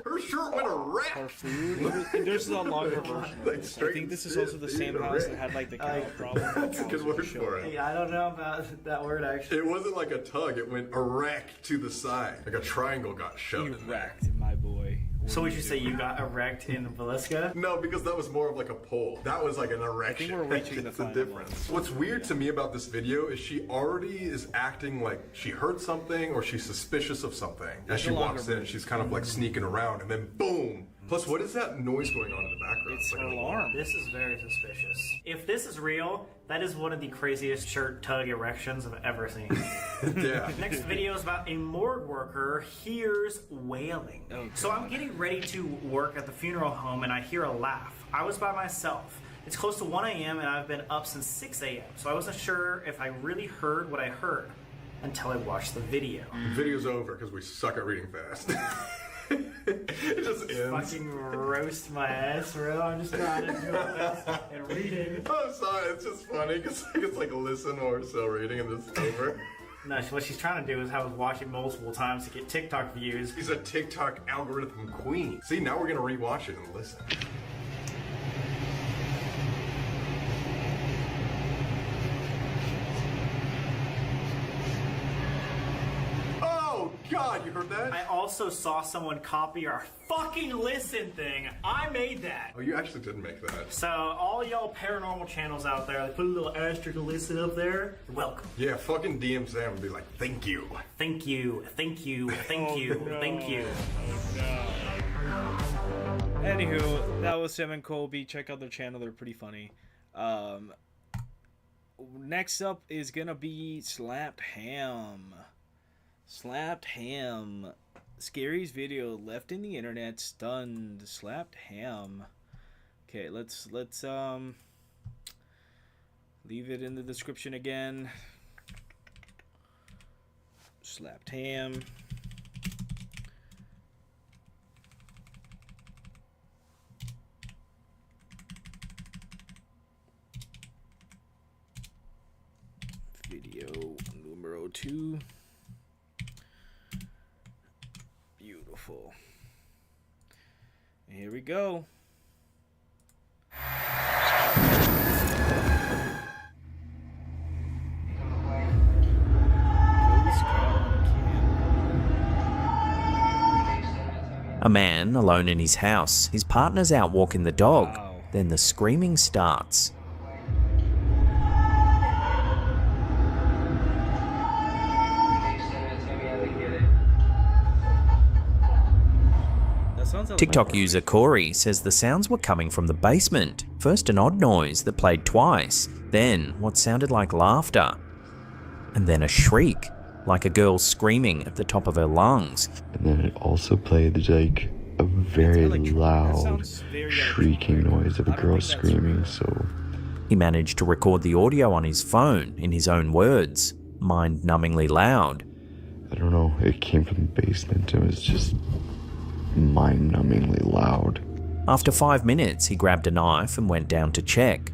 her shirt went erect. Her food. There's a longer version. I think this is also the same house that had like the cow problem. That's a good word for it. Yeah, I don't know about that word actually. It wasn't like a tug. It went erect to the side. Like a triangle got shoved in there. Erect, my boy. So would you say you got erect in Velisca? No, because that was more of like a pole. That was like an erection. I think we're reaching it's the difference. What's weird to me about this video is she already is acting like she heard something or she's suspicious of something. As she walks in, she's kind of like sneaking around and then boom. Plus, what is that noise going on in the background? It's like an alarm. This is very suspicious. If this is real, that is one of the craziest shirt tug erections I've ever seen. Yeah. Next video is about a morgue worker hears wailing. So I'm getting ready to work at the funeral home and I hear a laugh. I was by myself. It's close to 1 a.m. and I've been up since 6 a.m. So I wasn't sure if I really heard what I heard until I watched the video. The video's over because we suck at reading fast. It just ends. Fucking roast my ass, bro. I'm just trying to do it and reading. I'm sorry, it's just funny because it's like listen or so reading and this is over. No, what she's trying to do is have us watch it multiple times to get TikTok views. She's a TikTok algorithm queen. See, now we're gonna rewatch it and listen. God, you heard that? I also saw someone copy our fucking listen thing. I made that. Oh, you actually did make that. So all y'all paranormal channels out there, like put a little asterisk to listen up there. You're welcome. Yeah, fucking DM Sam and be like, thank you. Thank you. Thank you. Thank you. Thank you. Anywho, that was Sam and Colby. Check out their channel; they're pretty funny. Next up is gonna be Slapped Ham. Slapped Ham. Scary's video left in the internet, stunned. Slapped Ham. Okay, let's leave it in the description again. Slapped Ham. Video numero 2. Beautiful. Here we go. A man alone in his house. His partner's out walking the dog. Then the screaming starts. TikTok user Corey says the sounds were coming from the basement. First an odd noise that played twice, then what sounded like laughter, and then a shriek, like a girl screaming at the top of her lungs. And then it also played like a very loud shrieking noise of a girl screaming, so... He managed to record the audio on his phone in his own words, mind-numbingly loud. I don't know, it came from the basement, it was just mind-numbingly loud. After 5 minutes, he grabbed a knife and went down to check.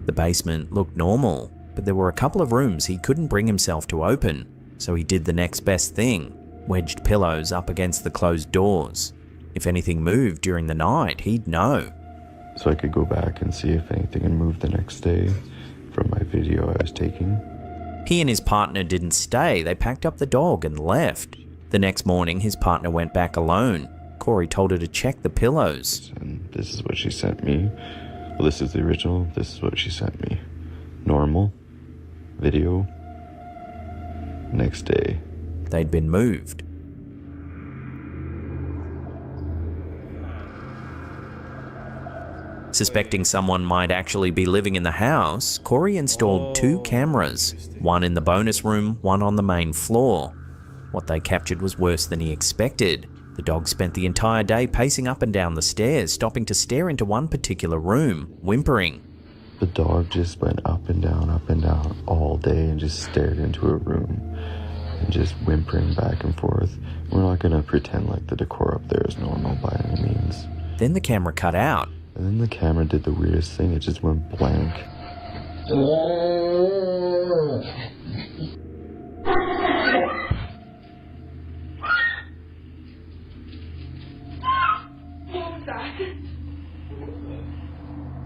The basement looked normal, but there were a couple of rooms he couldn't bring himself to open, so he did the next best thing, wedged pillows up against the closed doors. If anything moved during the night, he'd know. So I could go back and see if anything had moved the next day from my video I was taking. He and his partner didn't stay, they packed up the dog and left. The next morning, his partner went back alone. Corey told her to check the pillows. And this is what she sent me. Well, this is the original, this is what she sent me. Normal, video, next day. They'd been moved. Suspecting someone might actually be living in the house, Corey installed 2 cameras, one in the bonus room, one on the main floor. What they captured was worse than he expected. The dog spent the entire day pacing up and down the stairs, stopping to stare into one particular room, whimpering. The dog just went up and down all day and just stared into a room and just whimpering back and forth. We're not gonna pretend like the decor up there is normal by any means. Then the camera cut out. And then the camera did the weirdest thing, it just went blank.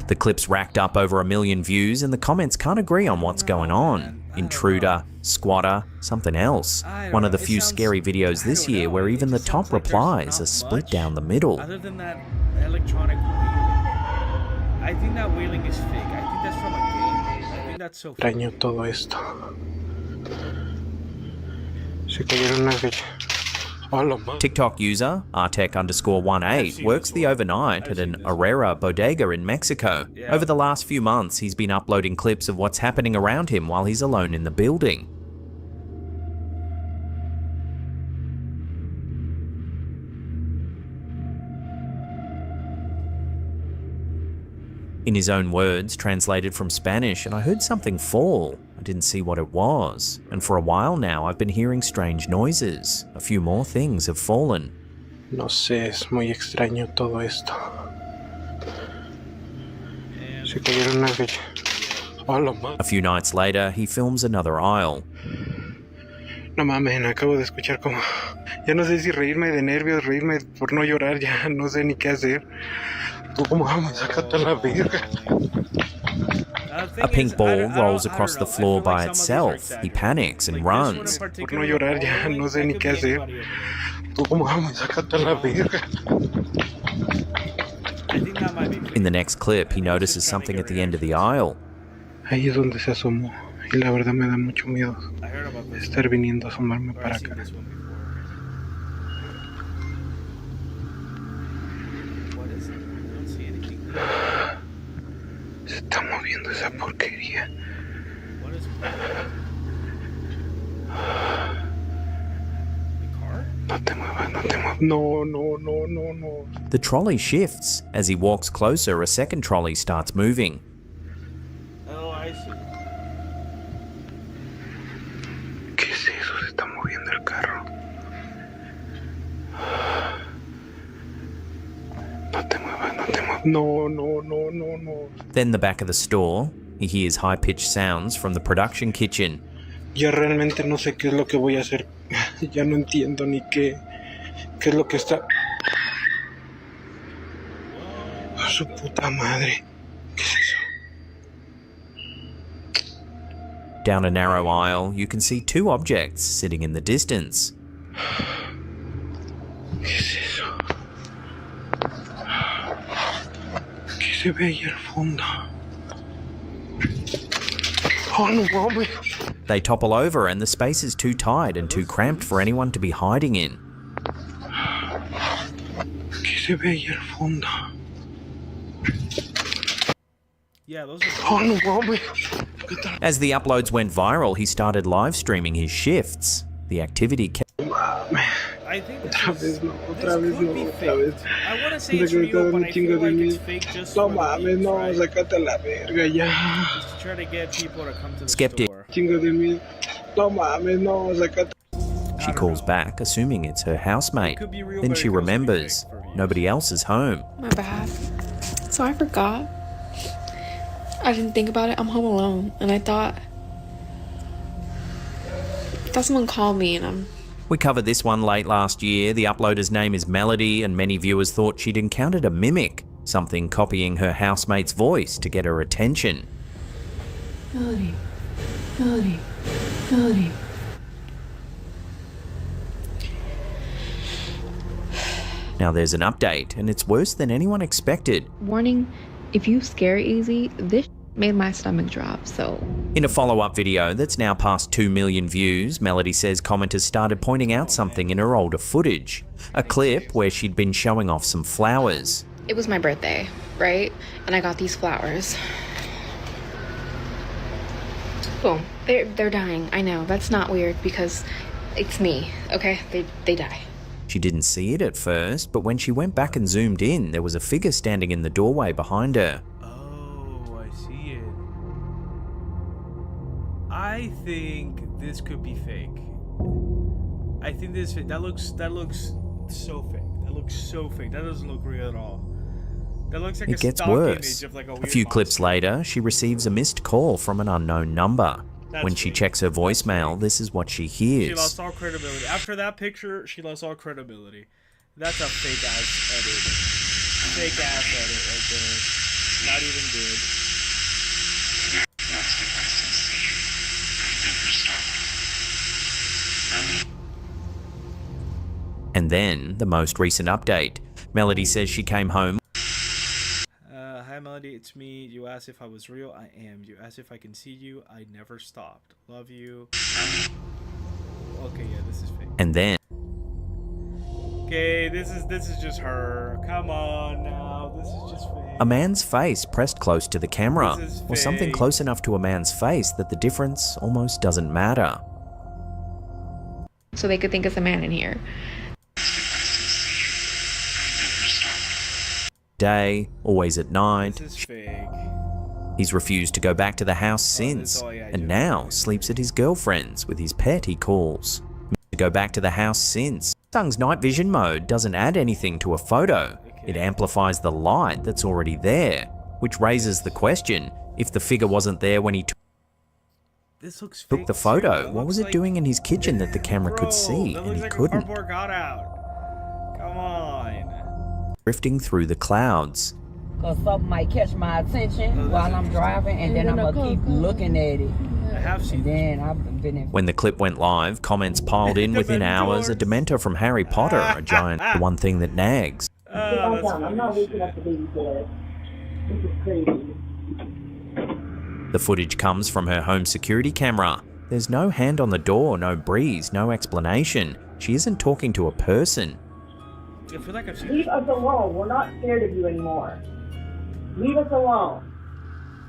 The clips racked up over 1 million views and the comments can't agree on what's going on. Intruder, squatter, something else. One of the few scary videos this year where even the top replies are split down the middle. Other than that electronic wailing. I think that wailing is fake. I think that's from a game. I think that's so fake. Extraño todo esto. Se cayeron las veces. TikTok user Artec_18 works the overnight at an Herrera bodega in Mexico. Over the last few months, he's been uploading clips of what's happening around him while he's alone in the building. In his own words, translated from Spanish, and I heard something fall. I didn't see what it was, and for a while now I've been hearing strange noises. A few more things have fallen. No sé, es muy extraño todo esto. Se cayeron las veces. A few nights later, he films another aisle. No mames, acabo de escuchar como... Ya no sé si reírme de nervios, reírme por no llorar, ya no sé ni qué hacer. A pink ball rolls across the floor by itself. He panics and runs. In the next clip, he notices something at the end of the aisle. Ahí es donde se asomó. Y la verdad me da mucho miedo estar viniendo a asomarme para acá. Se está moviendo esa porquería. No te muevas, no te muevas. No, no, no, no, no. The trolley shifts. As he walks closer, a second trolley starts moving. Oh, I see. ¿Qué es eso? Se está moviendo el carro. No te muevas, no te muevas. No, no, no, no, no. Then the back of the store, he hears high-pitched sounds from the production kitchen. Ya realmente no sé qué es lo que voy a hacer. Ya no entiendo ni qué es lo que está... ¡Oh, su puta madre! ¿Qué es eso? Down a narrow aisle, you can see 2 objects sitting in the distance. ¿Qué es eso? ¿Qué se ve ahí al fondo? ¡Oh, no mames! They topple over and the space is too tight and too cramped for anyone to be hiding in. ¿Qué se ve ahí al fondo? Yeah, those are... ¡Oh, no mames! As the uploads went viral, he started live streaming his shifts. The activity kept... I think otra vez no, otra vez. I want to say it's real, but I feel like it's fake just no for mames, no, right? sácate a la verga ya. Just to try to get people to come to the Skeptic. store. Chingo de mí. No mames, no, sácate. She calls back, assuming it's her housemate. Then she remembers. Nobody else is home. My bad. So I forgot. I didn't think about it. I'm home alone, and I thought someone called me, and We covered this one late last year. The uploader's name is Melody, and many viewers thought she'd encountered a mimic, something copying her housemate's voice to get her attention. Melody, Melody, Melody. Now there's an update, and it's worse than anyone expected. Warning, if you scare easy, this made my stomach drop, so... In a follow-up video that's now past 2 million views, Melody says commenters started pointing out something in her older footage. A clip where she'd been showing off some flowers. It was my birthday, right? And I got these flowers. Boom. They're dying. I know. That's not weird because it's me, okay? They die. She didn't see it at first, but when she went back and zoomed in, there was a figure standing in the doorway behind her. Oh, I see it. I think this could be fake. I think that looks so fake. That looks so fake. That doesn't look real at all. That looks like It gets stock worse. image of like a A weird few monster. clips later, she receives a missed call from an unknown number. When she checks her voicemail, this is what she She hears. lost all credibility. After that picture, she lost all credibility. That's a fake ass edit. Fake ass edit right there. Not even good. And then, the most recent update. Melody says she came home. Hi Melody, it's me. You asked if I was real. I am. You asked if I can see you. I never stopped. Love you. Okay, yeah, this is fake. And then, Okay, this is just her. Come on now. This is just fake. a man's face pressed close to the camera, This is or something fake. close enough to a man's face that the difference almost doesn't matter. So they could think it's a man in here. Day, always at night. This is fake. He's refused to go back to the house since, and now sleeps at his girlfriend's with his pet, he calls. To go back to the house since. Samsung's night vision mode doesn't add anything to a photo. It amplifies the light that's already there, which raises the question, if the figure wasn't there when he This looks took fake the too. photo, It what was looks it like- doing in his kitchen that the camera Bro, could see that and looks he like couldn't? a cardboard cutout. Come on. Drifting through the clouds. Because something might catch my attention while I'm driving, and then I'm going to keep looking at it. I have seen And then I've been in. When the clip went live, comments piled in within hours. A Dementor from Harry Potter, a giant, the one thing that nags. I'm not waking up to baby bed. This is crazy. The footage comes from her home security camera. There's no hand on the door, no breeze, no explanation. She isn't talking to a person. I feel like I've seen Leave us alone. We're not scared of you anymore. Leave us alone.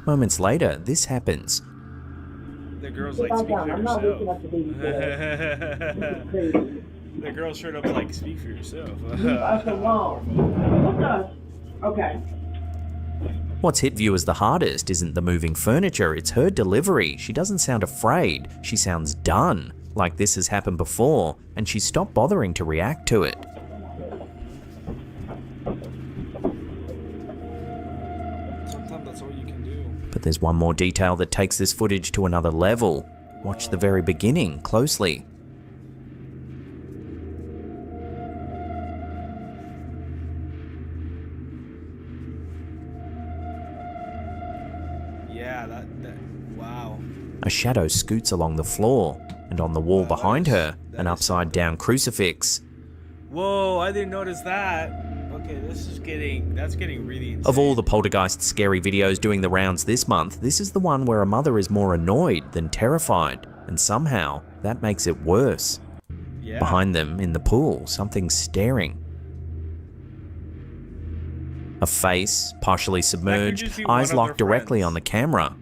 Moments later, this happens. the girl's Sit like, back speak down. for I'm not waking yourself. up to baby bed. This is crazy. The girl straight up like, speak for yourself. Leave us alone. Look us. Okay. What's hit viewers the hardest isn't the moving furniture, it's her delivery. She doesn't sound afraid, she sounds done, like this has happened before, and she stopped bothering to react to it. Sometimes that's all you can do. But there's one more detail that takes this footage to another level. Watch the very beginning closely. Yeah, wow. A shadow scoots along the floor, and on the wall behind her, an upside-down crucifix. Whoa, I didn't notice that. Okay, that's getting really insane. Of all the poltergeist scary videos doing the rounds this month, this is the one where a mother is more annoyed than terrified, and somehow that makes it worse. Yeah. Behind them, in the pool, something's staring. A face, partially submerged, just be one eyes of locked their directly friends. on the camera.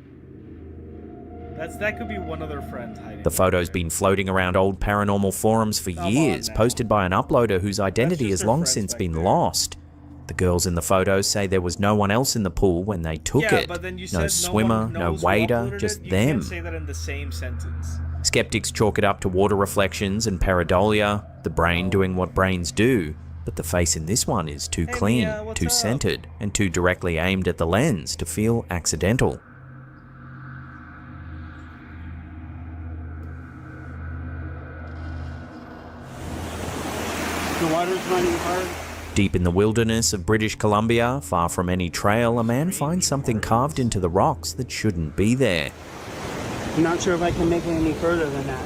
That could be one of their friends hiding. The photo's been floating around old paranormal forums for years, posted by an uploader whose identity has long since been lost. The girls in the photos say there was no one else in the pool when they took Yeah, it. but then you No said swimmer, one no knows who waiter, uploaded just it. You them. can't say that in the same sentence. Skeptics chalk it up to water reflections and pareidolia, the brain doing what brains do, but the face in this one is too clean, Mia, what's too up? centered, and too directly aimed at the lens to feel accidental. The water's running hard. Deep in the wilderness of British Columbia, far from any trail, a man finds something carved into the rocks that shouldn't be there. I'm not sure if I can make it any further than that.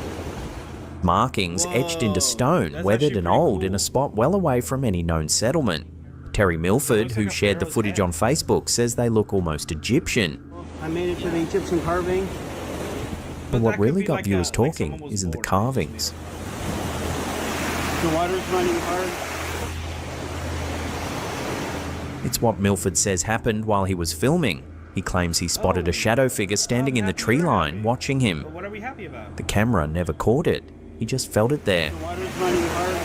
Markings etched into stone, weathered and old, in a spot well away from any known settlement. Terry Milford, who shared the footage on Facebook, says they look almost Egyptian. I made it to the Egyptian carving. But what really got viewers talking isn't the carvings. The water's running hard. It's what Milford says happened while he was filming. He claims he spotted a shadow figure standing in the tree line watching him. What are we happy about? The camera never caught it. He just felt it there. The water's running hard.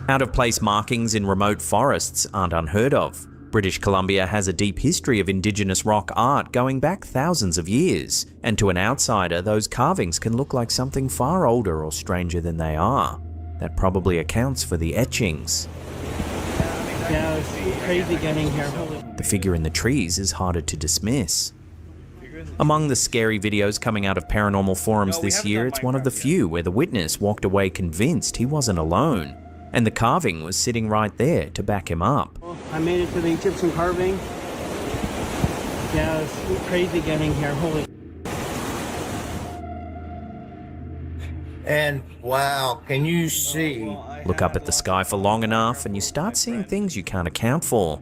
Out-of-place markings in remote forests aren't unheard of. British Columbia has a deep history of Indigenous rock art going back thousands of years, and to an outsider, those carvings can look like something far older or stranger than they are. That probably accounts for the etchings. Yeah, it's crazy getting here. The figure in the trees is harder to dismiss. Among the scary videos coming out of paranormal forums this year, it's one of the few where the witness walked away convinced he wasn't alone, and the carving was sitting right there to back him up. I made it to the Egyptian carving. Yeah, it's crazy getting here. Holy. And wow, can you see? Look up at the sky for long enough and you start seeing things you can't account for.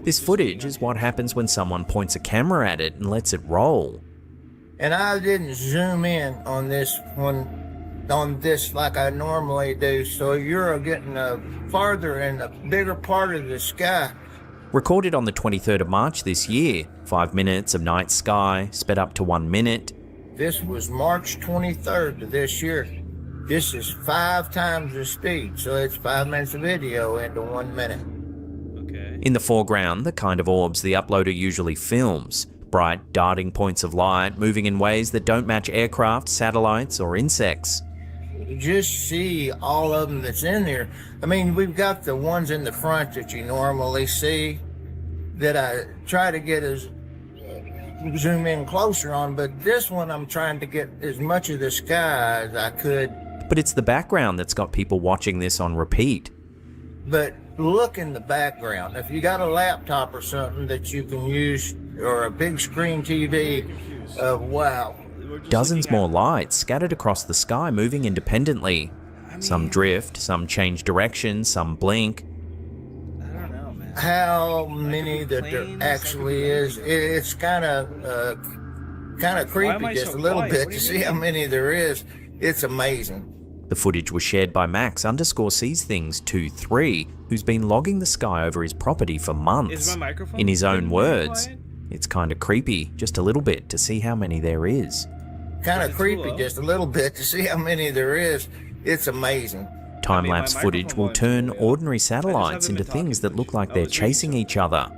This footage is what happens when someone points a camera at it and lets it roll. And I didn't zoom in on this one, on this like I normally do, so you're getting farther and a bigger part of the sky. Recorded on the 23rd of March this year, 5 minutes of night sky, sped up to 1 minute. This was March 23rd of this year. This is 5 times the speed, so it's 5 minutes of video into 1 minute. In the foreground, the kind of orbs the uploader usually films. Bright, darting points of light, moving in ways that don't match aircraft, satellites, or insects. You just see all of them that's in there. I mean, we've got the ones in the front that you normally see that I try to get as zoom in closer on, but this one I'm trying to get as much of the sky as I could. But it's the background that's got people watching this on repeat. But look in the background. If you got a laptop or something that you can use, or a big screen TV, wow. Dozens more lights scattered across the sky, moving independently. Some drift, some change direction, some blink. How many that there actually is, it's kind of creepy just a little bit to see how many there is. It's amazing. The footage was shared by Max_Sees_Things23, who's been logging the sky over his property for months. In his own words, it's kind of creepy, just a little bit, to see how many there is. Kind of creepy, just a little bit, to see how many there is. It's amazing. Time-lapse footage will turn ordinary satellites into things that look like they're chasing each other.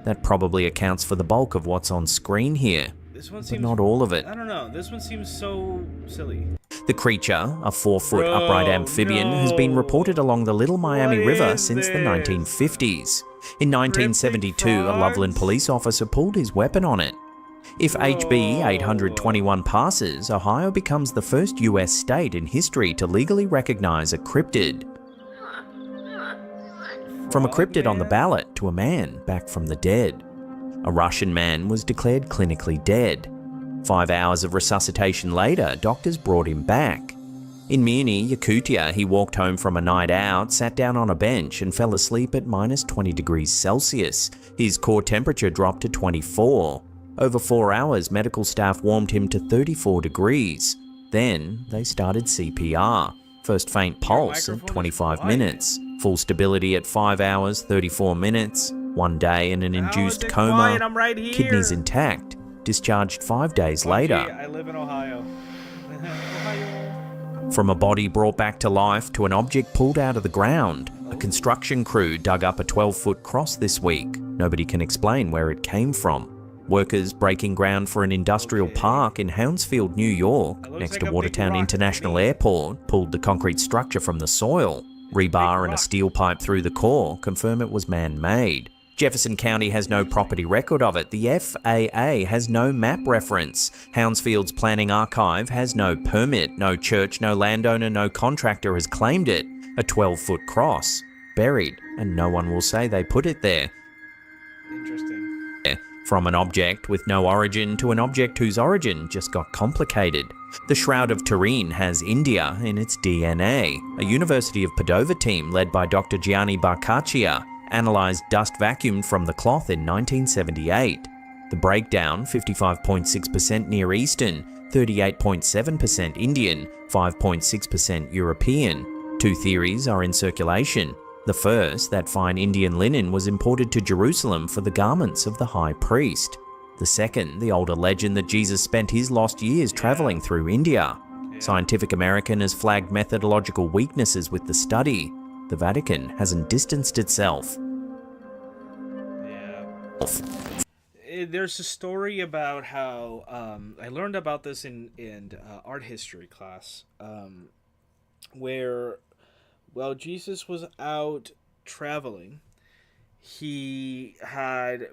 That probably accounts for the bulk of what's on screen here, but not all of it. I don't know, this one seems so silly. The creature, a 4-foot upright amphibian, has been reported along the Little Miami River since the 1950s. In 1972, a Loveland police officer pulled his weapon on it. If HB 821 passes, Ohio becomes the first US state in history to legally recognize a cryptid. From a cryptid on the ballot to a man back from the dead. A Russian man was declared clinically dead. 5 hours of resuscitation later, doctors brought him back. In Mirny, Yakutia, he walked home from a night out, sat down on a bench and fell asleep at -20 degrees Celsius. His core temperature dropped to 24. Over 4 hours, medical staff warmed him to 34 degrees. Then they started CPR. First faint pulse at 25 minutes. Full stability at 5 hours, 34 minutes. 1 day in an induced coma. Kidneys intact. Discharged 5 days later. I live in Ohio. From a body brought back to life to an object pulled out of the ground, a construction crew dug up a 12-foot cross this week. Nobody can explain where it came from. Workers breaking ground for an industrial park in Hounsfield, New York, next to Watertown International Airport, pulled the concrete structure from the soil. Rebar and a steel pipe through the core confirm it was man-made. Jefferson County has no property record of it. The FAA has no map reference. Hounsfield's Planning Archive has no permit. No church, no landowner, no contractor has claimed it. A 12-foot cross, buried, and no one will say they put it there. Interesting. From an object with no origin to an object whose origin just got complicated. The Shroud of Turin has India in its DNA. A University of Padova team led by Dr. Gianni Barcaccia analysed dust vacuumed from the cloth in 1978. The breakdown, 55.6% Near Eastern, 38.7% Indian, 5.6% European. Two theories are in circulation. The first, that fine Indian linen was imported to Jerusalem for the garments of the high priest. The second, the older legend that Jesus spent his lost years travelling through India. Scientific American has flagged methodological weaknesses with the study. The Vatican hasn't distanced itself. There's a story about how I learned about this in art history class, where while Jesus was out traveling, he had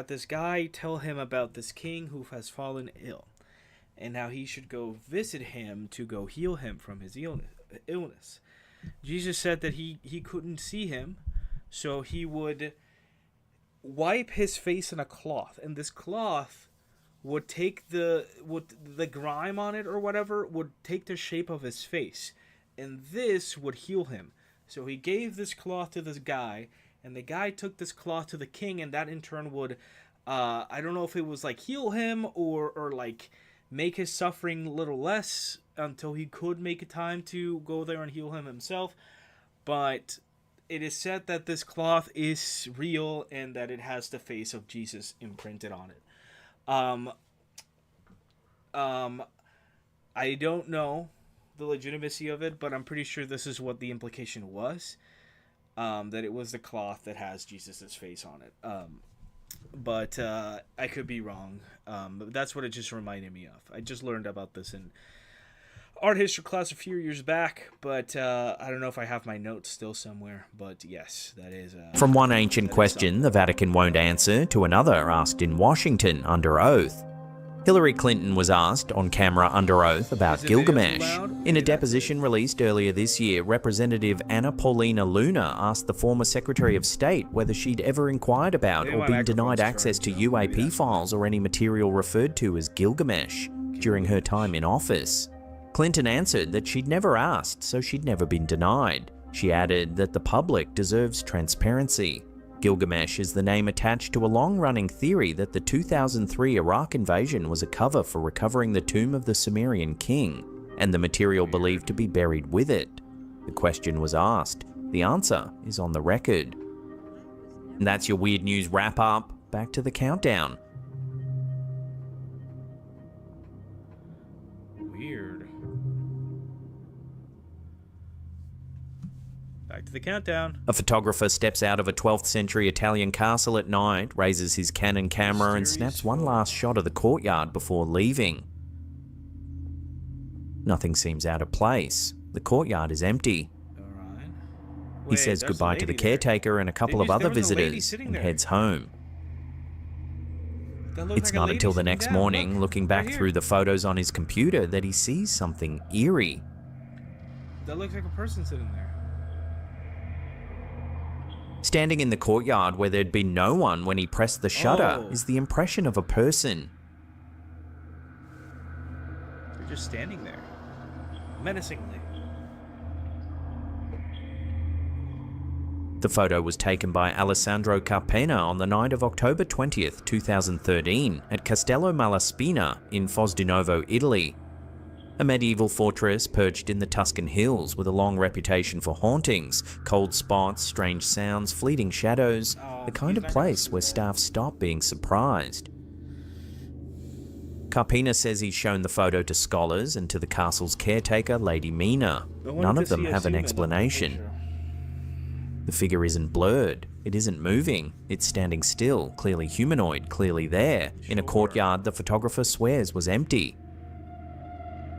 this guy tell him about this king who has fallen ill, and how he should go visit him to go heal him from his illness. Jesus said that he couldn't see him, so he would wipe his face in a cloth, and this cloth would take the grime on it or whatever would take the shape of his face, and this would heal him. So he gave this cloth to this guy, and the guy took this cloth to the king, and that in turn would I don't know if it was like heal him or like make his suffering a little less until he could make a time to go there and heal him himself. But it is said that this cloth is real and that it has the face of Jesus imprinted on it. I don't know the legitimacy of it, but I'm pretty sure this is what the implication was. That it was the cloth that has Jesus's face on it. But I could be wrong. But that's what it just reminded me of. I just learned about this in art history class a few years back, but I don't know if I have my notes still somewhere. But yes, that is... From one ancient question the Vatican won't answer to another asked in Washington under oath. Hillary Clinton was asked on camera under oath about Gilgamesh. In a deposition released earlier this year, Representative Anna Paulina Luna asked the former Secretary of State whether she'd ever inquired about or been denied access to UAP files or any material referred to as Gilgamesh during her time in office. Clinton answered that she'd never asked, so she'd never been denied. She added that the public deserves transparency. Gilgamesh is the name attached to a long-running theory that the 2003 Iraq invasion was a cover for recovering the tomb of the Sumerian king, and the material believed to be buried with it. The question was asked. The answer is on the record. And that's your Weird News wrap-up. Back to the countdown. Weird. Back to the countdown. A photographer steps out of a 12th century Italian castle at night, raises his Canon camera and snaps one last shot of the courtyard before leaving. Nothing seems out of place. The courtyard is empty. He says goodbye to the caretaker and a couple of other visitors and heads home. It's not until the next morning, looking back through the photos on his computer, that he sees something eerie. That looks like a person sitting there. Standing in the courtyard where there'd been no one when he pressed the shutter is the impression of a person. They're just standing there, menacingly. The photo was taken by Alessandro Carpena on the night of October 20th, 2013 at Castello Malaspina in Fosdinovo, Italy. A medieval fortress perched in the Tuscan hills with a long reputation for hauntings, cold spots, strange sounds, fleeting shadows, the kind of place where staff stop being surprised. Carpena says he's shown the photo to scholars and to the castle's caretaker, Lady Mina. None of them have an explanation. The figure isn't blurred, it isn't moving, it's standing still, clearly humanoid, clearly there, in a courtyard the photographer swears was empty.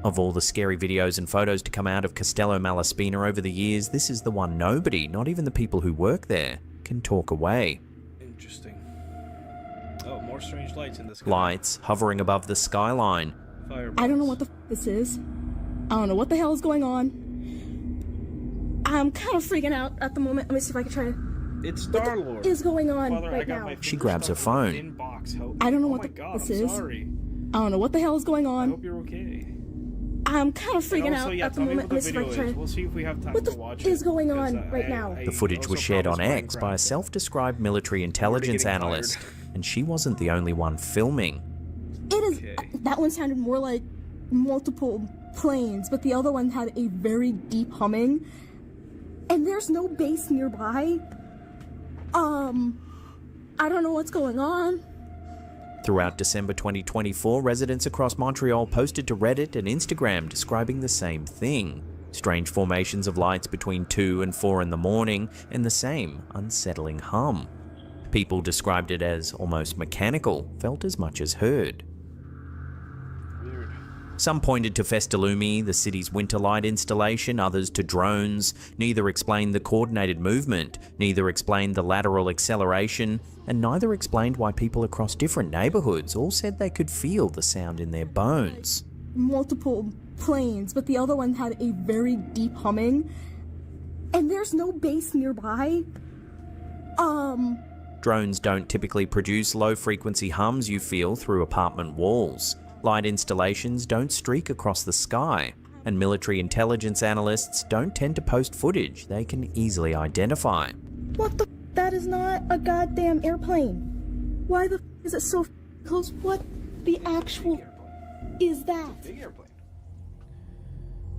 Of all the scary videos and photos to come out of Castello Malaspina over the years, this is the one nobody, not even the people who work there, can talk away. Interesting. Oh, more strange lights in the sky. Lights hovering above the skyline. I don't know what the this is. I don't know what the hell is going on. I'm kind of freaking out at the moment. Let me see if I can try to... It's Star-Lord. What is going on Father, right now? She grabs her phone. I don't know what God, this I'm is. sorry. I don't know what the hell is going on. I hope you're okay. I'm kind of freaking And also, out yeah, at the tell me moment. what Let the me see if I video can try is. to... We'll see if we have time What to the watch f is it. going on right now? The footage was shared on X by a self-described military intelligence analyst, and she wasn't the only one filming. It is... That one sounded more like multiple planes, but the other one had a very deep humming. And there's no base nearby. I don't know what's going on. Throughout December 2024, residents across Montreal posted to Reddit and Instagram describing the same thing. Strange formations of lights between 2 and 4 in the morning, and the same unsettling hum. People described it as almost mechanical, felt as much as heard. Some pointed to Festalumi, the city's winter light installation, others to drones. Neither explained the coordinated movement, neither explained the lateral acceleration, and neither explained why people across different neighborhoods all said they could feel the sound in their bones. Multiple planes, but the other one had a very deep humming. And there's no base nearby. Drones don't typically produce low-frequency hums you feel through apartment walls. Light installations don't streak across the sky, and military intelligence analysts don't tend to post footage they can easily identify. What the f? That is not a goddamn airplane. Why the f is it so close? What the actual is that?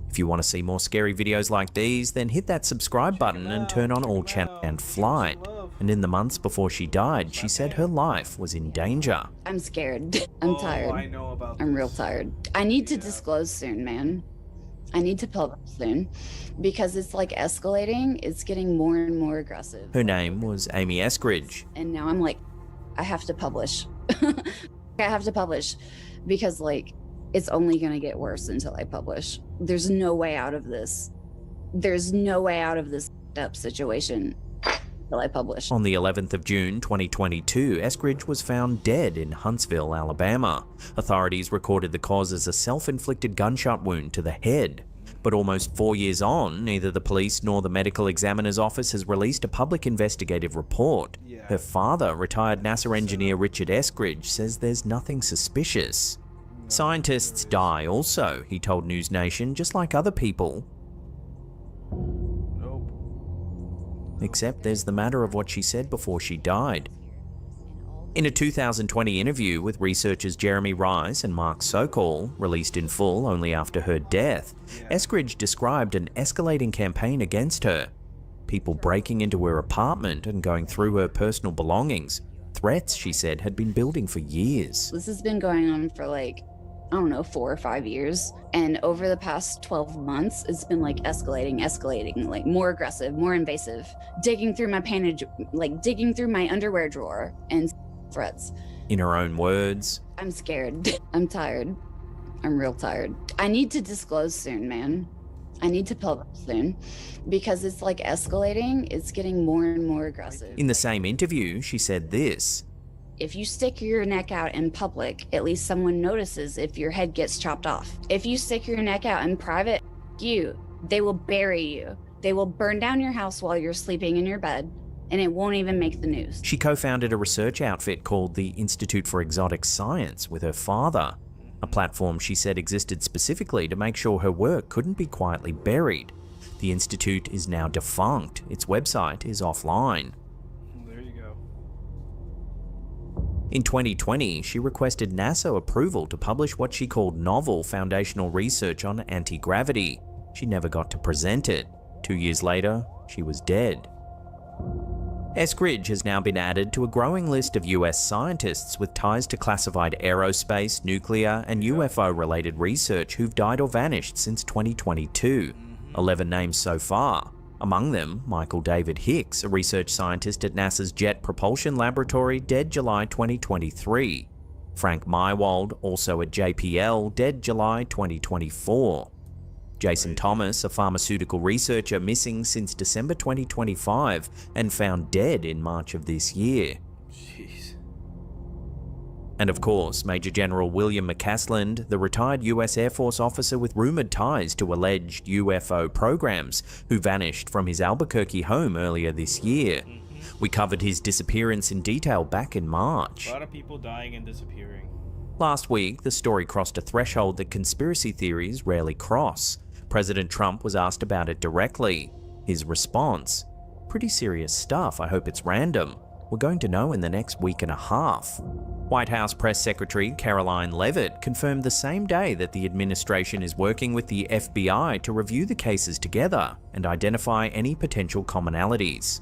If you want to see more scary videos like these, then hit that subscribe button and turn on all channel and flight. And in the months before she died, she said her life was in danger. I'm scared. I'm tired. I know about I'm real tired. I need to disclose soon, man. I need to publish soon because it's like escalating. It's getting more and more aggressive. Her name was Amy Eskridge. And now I'm like, I have to publish. I have to publish because like it's only going to get worse until I publish. There's no way out of this. There's no way out of this up situation until I publish. On the 11th of June 2022, Eskridge was found dead in Huntsville, Alabama. Authorities recorded the cause as a self-inflicted gunshot wound to the head. But almost 4 years on, neither the police nor the medical examiner's office has released a public investigative report. Her father, retired NASA engineer Richard Eskridge, says there's nothing suspicious. Scientists die also, he told News Nation, just like other people. Except there's the matter of what she said before she died. In a 2020 interview with researchers Jeremy Rice and Mark Sokol, released in full only after her death, Eskridge described an escalating campaign against her. People breaking into her apartment and going through her personal belongings. Threats, she said, had been building for years. This has been going on for like, I don't know, 4 or 5 years. And over the past 12 months, it's been like escalating, like more aggressive, more invasive, digging through my panage, like digging through my underwear drawer and threats. In her own words, I'm scared. I'm tired. I'm real tired. I need to disclose soon, man. I need to publish soon because it's like escalating. It's getting more and more aggressive. In the same interview, she said this. If you stick your neck out in public, at least someone notices if your head gets chopped off. If you stick your neck out in private, they will bury you. They will burn down your house while you're sleeping in your bed, and it won't even make the news. She co-founded a research outfit called the Institute for Exotic Science with her father, a platform she said existed specifically to make sure her work couldn't be quietly buried. The institute is now defunct. Its website is offline. In 2020, she requested NASA approval to publish what she called novel foundational research on anti-gravity. She never got to present it. 2 years later, she was dead. Eskridge has now been added to a growing list of US scientists with ties to classified aerospace, nuclear, and UFO-related research who've died or vanished since 2022. 11 names so far. Among them, Michael David Hicks, a research scientist at NASA's Jet Propulsion Laboratory, dead July 2023. Frank Mywald, also at JPL, dead July 2024. Jason Thomas, a pharmaceutical researcher missing since December 2025 and found dead in March of this year. Jeez. And of course, Major General William McCasland, the retired US Air Force officer with rumored ties to alleged UFO programs, who vanished from his Albuquerque home earlier this year. We covered his disappearance in detail back in March. A lot of people dying and disappearing. Last week, the story crossed a threshold that conspiracy theories rarely cross. President Trump was asked about it directly. His response: "Pretty serious stuff, I hope it's random. We're going to know in the next week and a half." White House Press Secretary Caroline Leavitt confirmed the same day that the administration is working with the FBI to review the cases together and identify any potential commonalities.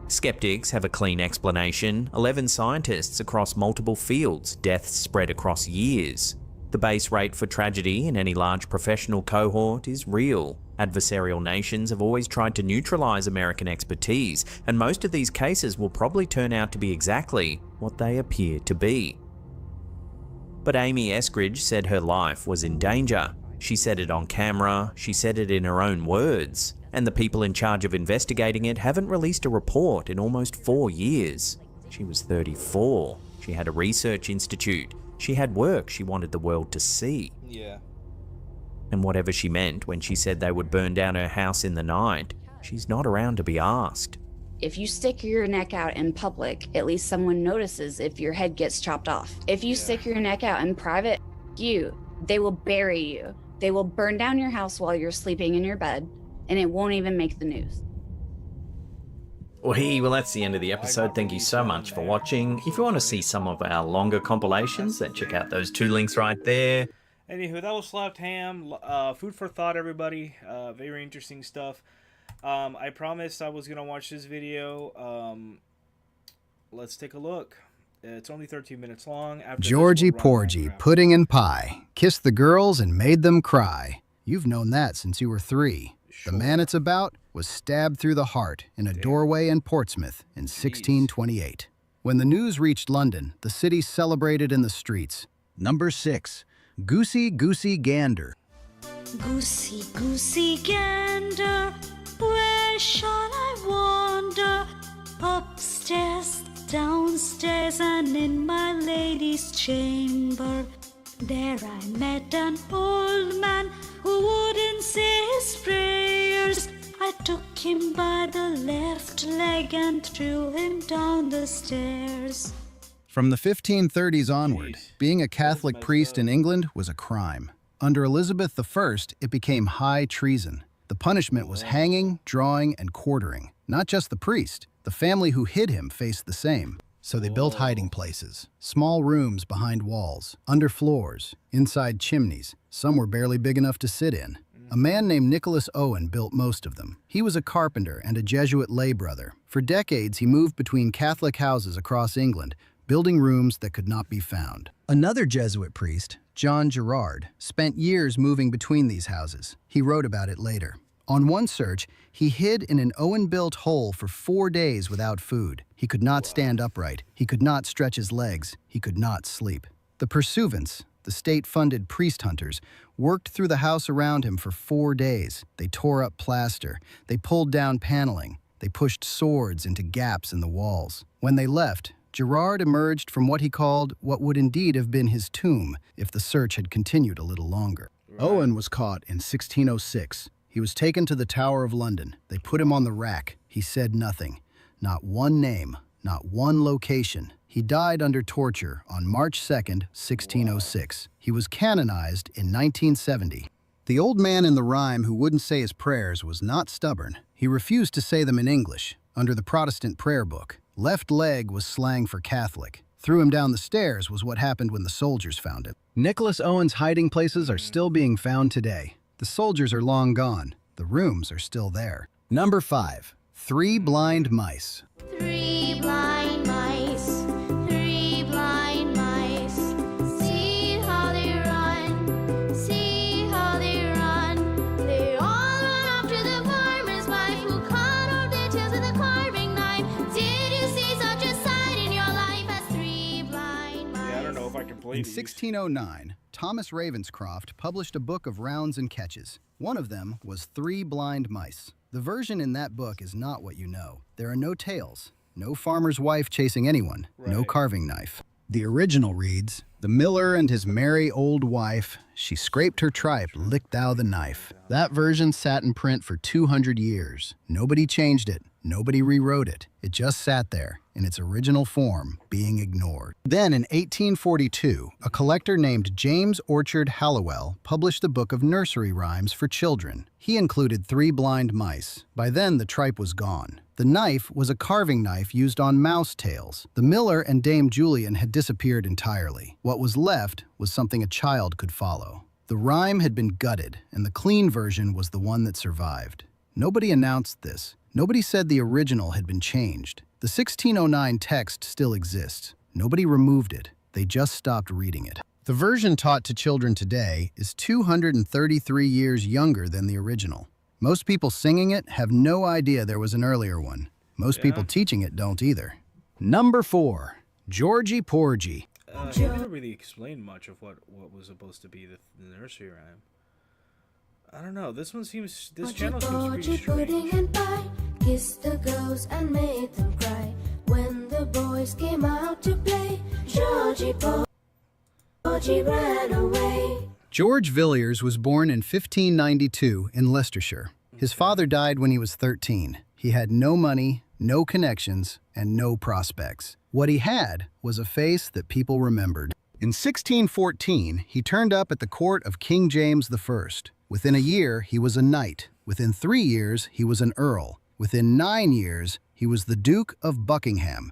Skeptics have a clean explanation: 11 scientists across multiple fields, deaths spread across years. The base rate for tragedy in any large professional cohort is real. Adversarial nations have always tried to neutralize American expertise, and most of these cases will probably turn out to be exactly what they appear to be. But Amy Eskridge said her life was in danger. She said it on camera, she said it in her own words. And the people in charge of investigating it haven't released a report in almost 4 years. She was 34. She had a research institute. She had work she wanted the world to see. Yeah. And whatever she meant when she said they would burn down her house in the night, she's not around to be asked. If you stick your neck out in public, at least someone notices if your head gets chopped off. If you stick your neck out in private, they will bury you. They will burn down your house while you're sleeping in your bed, and it won't even make the news. Well, that's the end of the episode. Thank you so much for watching. If you want to see some of our longer compilations, then check out those 2 links right there. Anywho, that was Slapped Ham. Food for thought, everybody. Very interesting stuff. I promised I was going to watch this video. Let's take a look. It's only 13 minutes long. After Georgie Porgy, pudding and pie. Kissed the girls and made them cry. You've known that since you were 3. The man it's about was stabbed through the heart in a doorway in Portsmouth in 1628. When the news reached London, the city celebrated in the streets. Number 6, Goosey Goosey Gander. Goosey Goosey Gander, where shall I wander? Upstairs, downstairs, and in my lady's chamber. There I met an old man who wouldn't say his prayers. I took him by the left leg and threw him down the stairs. From the 1530s onward, being a Catholic priest in England was a crime. Under Elizabeth I, it became high treason. The punishment was hanging, drawing, and quartering. Not just the priest. The family who hid him faced the same. So they built hiding places, small rooms behind walls, under floors, inside chimneys. Some were barely big enough to sit in. A man named Nicholas Owen built most of them. He was a carpenter and a Jesuit lay brother. For decades, he moved between Catholic houses across England, building rooms that could not be found. Another Jesuit priest, John Gerard, spent years moving between these houses. He wrote about it later. On one search, he hid in an Owen-built hole for 4 days without food. He could not stand upright. He could not stretch his legs. He could not sleep. The pursuivants, the state-funded priest hunters, worked through the house around him for 4 days. They tore up plaster. They pulled down paneling. They pushed swords into gaps in the walls. When they left, Gerard emerged from what he called what would indeed have been his tomb if the search had continued a little longer. Owen was caught in 1606. He was taken to the Tower of London. They put him on the rack. He said nothing. Not one name, not one location. He died under torture on March 2nd, 1606. He was canonized in 1970. The old man in the rhyme who wouldn't say his prayers was not stubborn. He refused to say them in English, under the Protestant prayer book. Left leg was slang for Catholic. Threw him down the stairs was what happened when the soldiers found him. Nicholas Owen's hiding places are still being found today. The soldiers are long gone. The rooms are still there. Number 5, 3 blind mice. 3 blind mice, 3 blind mice. See how they run, see how they run. They all run off to the farmer's wife who cut off their tails with a carving knife. Did you see such a sight in your life as 3 blind mice? Yeah, I don't know if I can play In these. 1609, Thomas Ravenscroft published a book of rounds and catches. One of them was 3 Blind Mice. The version in that book is not what you know. There are no tails, no farmer's wife chasing anyone, no carving knife. The original reads, "The miller and his merry old wife, she scraped her tripe, licked thou the knife." That version sat in print for 200 years. Nobody changed it. Nobody rewrote it. It just sat there, in its original form, being ignored. Then in 1842, a collector named James Orchard Hallowell published the book of nursery rhymes for children. He included 3 Blind Mice. By then, the tripe was gone. The knife was a carving knife used on mouse tails. The miller and Dame Julian had disappeared entirely. What was left was something a child could follow. The rhyme had been gutted, and the clean version was the one that survived. Nobody announced this. Nobody said the original had been changed. The 1609 text still exists. Nobody removed it. They just stopped reading it. The version taught to children today is 233 years younger than the original. Most people singing it have no idea there was an earlier one. Most people teaching it don't either. Number 4, Georgie Porgy. He didn't really explain much of what was supposed to be the nursery rhyme. I don't know. This channel seems pretty pudding and pie, kissed the girls and made them cry. When the boys came out to play, Georgie Porgy ran away. George Villiers was born in 1592 in Leicestershire. His father died when he was 13. He had no money, no connections, and no prospects. What he had was a face that people remembered. In 1614, he turned up at the court of King James I. Within a year, he was a knight. Within 3 years, he was an earl. Within 9 years, he was the Duke of Buckingham,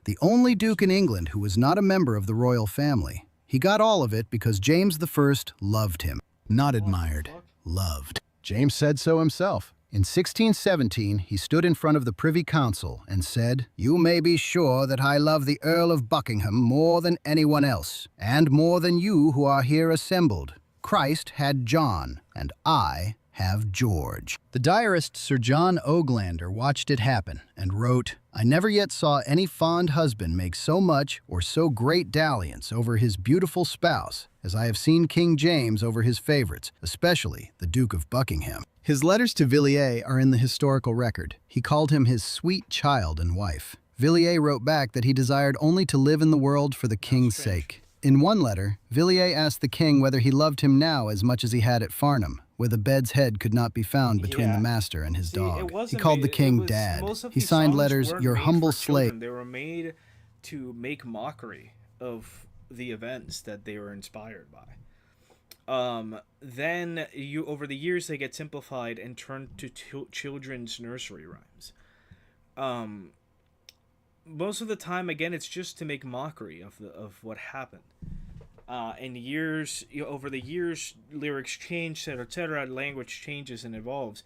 the only duke in England who was not a member of the royal family. He got all of it because James I loved him. Not admired, loved. James said so himself. In 1617, he stood in front of the Privy Council and said, "You may be sure that I love the Earl of Buckingham more than anyone else, and more than you who are here assembled. Christ had John, and I have George." The diarist Sir John Oglander watched it happen and wrote, "I never yet saw any fond husband make so much or so great dalliance over his beautiful spouse as I have seen King James over his favorites, especially the Duke of Buckingham." His letters to Villiers are in the historical record. He called him his sweet child and wife. Villiers wrote back that he desired only to live in the world for the king's sake. In one letter, Villiers asked the king whether he loved him now as much as he had at Farnham, where the bed's head could not be found between the master and his dog. He called the king Dad. He signed letters, "Your humble slave." They were made to make mockery of the events that they were inspired by. Then over the years they get simplified and turned to children's nursery rhymes. Most of the time, again, it's just to make mockery of what happened. And over the years, lyrics change, etc. Language changes and evolves.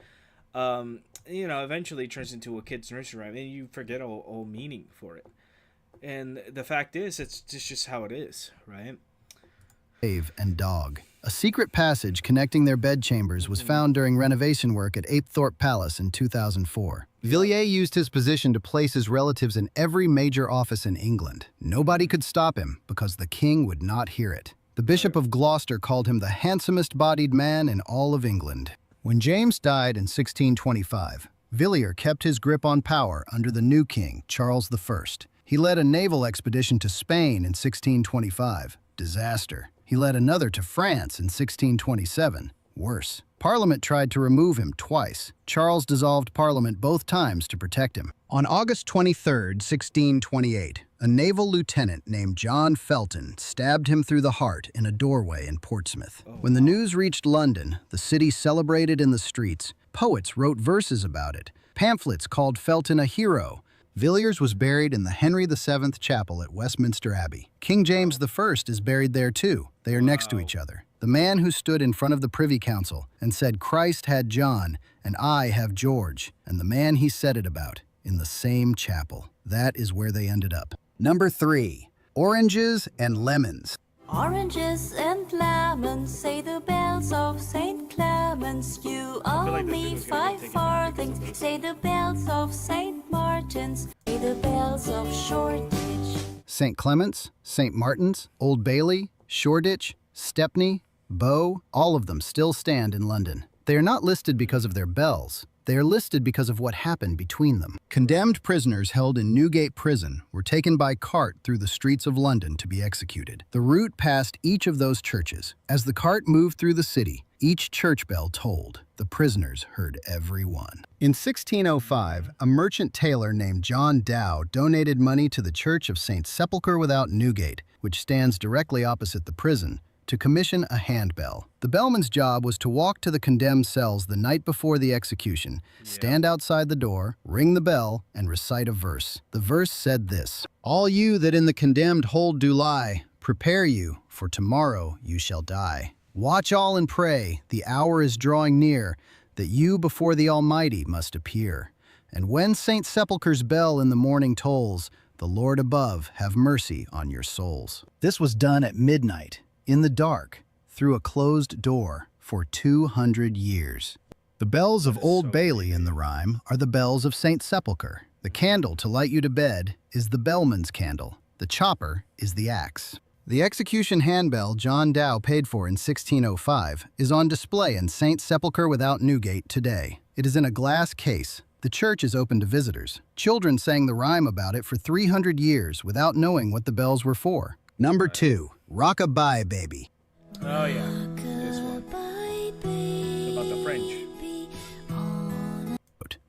Eventually it turns into a kid's nursery rhyme, and you forget all meaning for it. And the fact is, it's just how it is, right? And dog. A secret passage connecting their bedchambers was found during renovation work at Apethorpe Palace in 2004. Villiers used his position to place his relatives in every major office in England. Nobody could stop him because the king would not hear it. The Bishop of Gloucester called him the handsomest-bodied man in all of England. When James died in 1625, Villiers kept his grip on power under the new king, Charles I. He led a naval expedition to Spain in 1625. Disaster. He led another to France in 1627. Worse. Parliament tried to remove him twice. Charles dissolved Parliament both times to protect him. On August 23, 1628, a naval lieutenant named John Felton stabbed him through the heart in a doorway in Portsmouth. When the news reached London, the city celebrated in the streets. Poets wrote verses about it. Pamphlets called Felton a hero. Villiers was buried in the Henry VII Chapel at Westminster Abbey. King James I is buried there too. They are next to each other. The man who stood in front of the Privy Council and said Christ had John and I have George, and the man he said it about, in the same chapel. That is where they ended up. Number 3, oranges and lemons. Oranges and lemons, say the bells of St. Clements. You owe me 5 farthings, say the bells of St. Martin's, pay the bells of Shoreditch. St. Clement's, St. Martin's, Old Bailey, Shoreditch, Stepney, Bow, all of them still stand in London. They are not listed because of their bells. They are listed because of what happened between them. Condemned prisoners held in Newgate Prison were taken by cart through the streets of London to be executed. The route passed each of those churches. As the cart moved through the city, each church bell tolled. The prisoners heard every one. In 1605, a merchant tailor named John Dow donated money to the Church of St. Sepulchre without Newgate, which stands directly opposite the prison, to commission a handbell. The bellman's job was to walk to the condemned cells the night before the execution, stand outside the door, ring the bell, and recite a verse. The verse said this: "All you that in the condemned hold do lie, prepare you, for tomorrow you shall die. Watch all and pray, the hour is drawing near, that you before the Almighty must appear. And when St. Sepulchre's bell in the morning tolls, the Lord above have mercy on your souls." This was done at midnight, in the dark, through a closed door, for 200 years. The bells of Old Bailey in the rhyme are the bells of St. Sepulchre. The candle to light you to bed is the bellman's candle. The chopper is the axe. The execution handbell John Dow paid for in 1605 is on display in St. Sepulchre without Newgate today. It is in a glass case. The church is open to visitors. Children sang the rhyme about it for 300 years without knowing what the bells were for. Number 2, Rock-a-Bye Baby. Oh yeah, this one. It's about the French.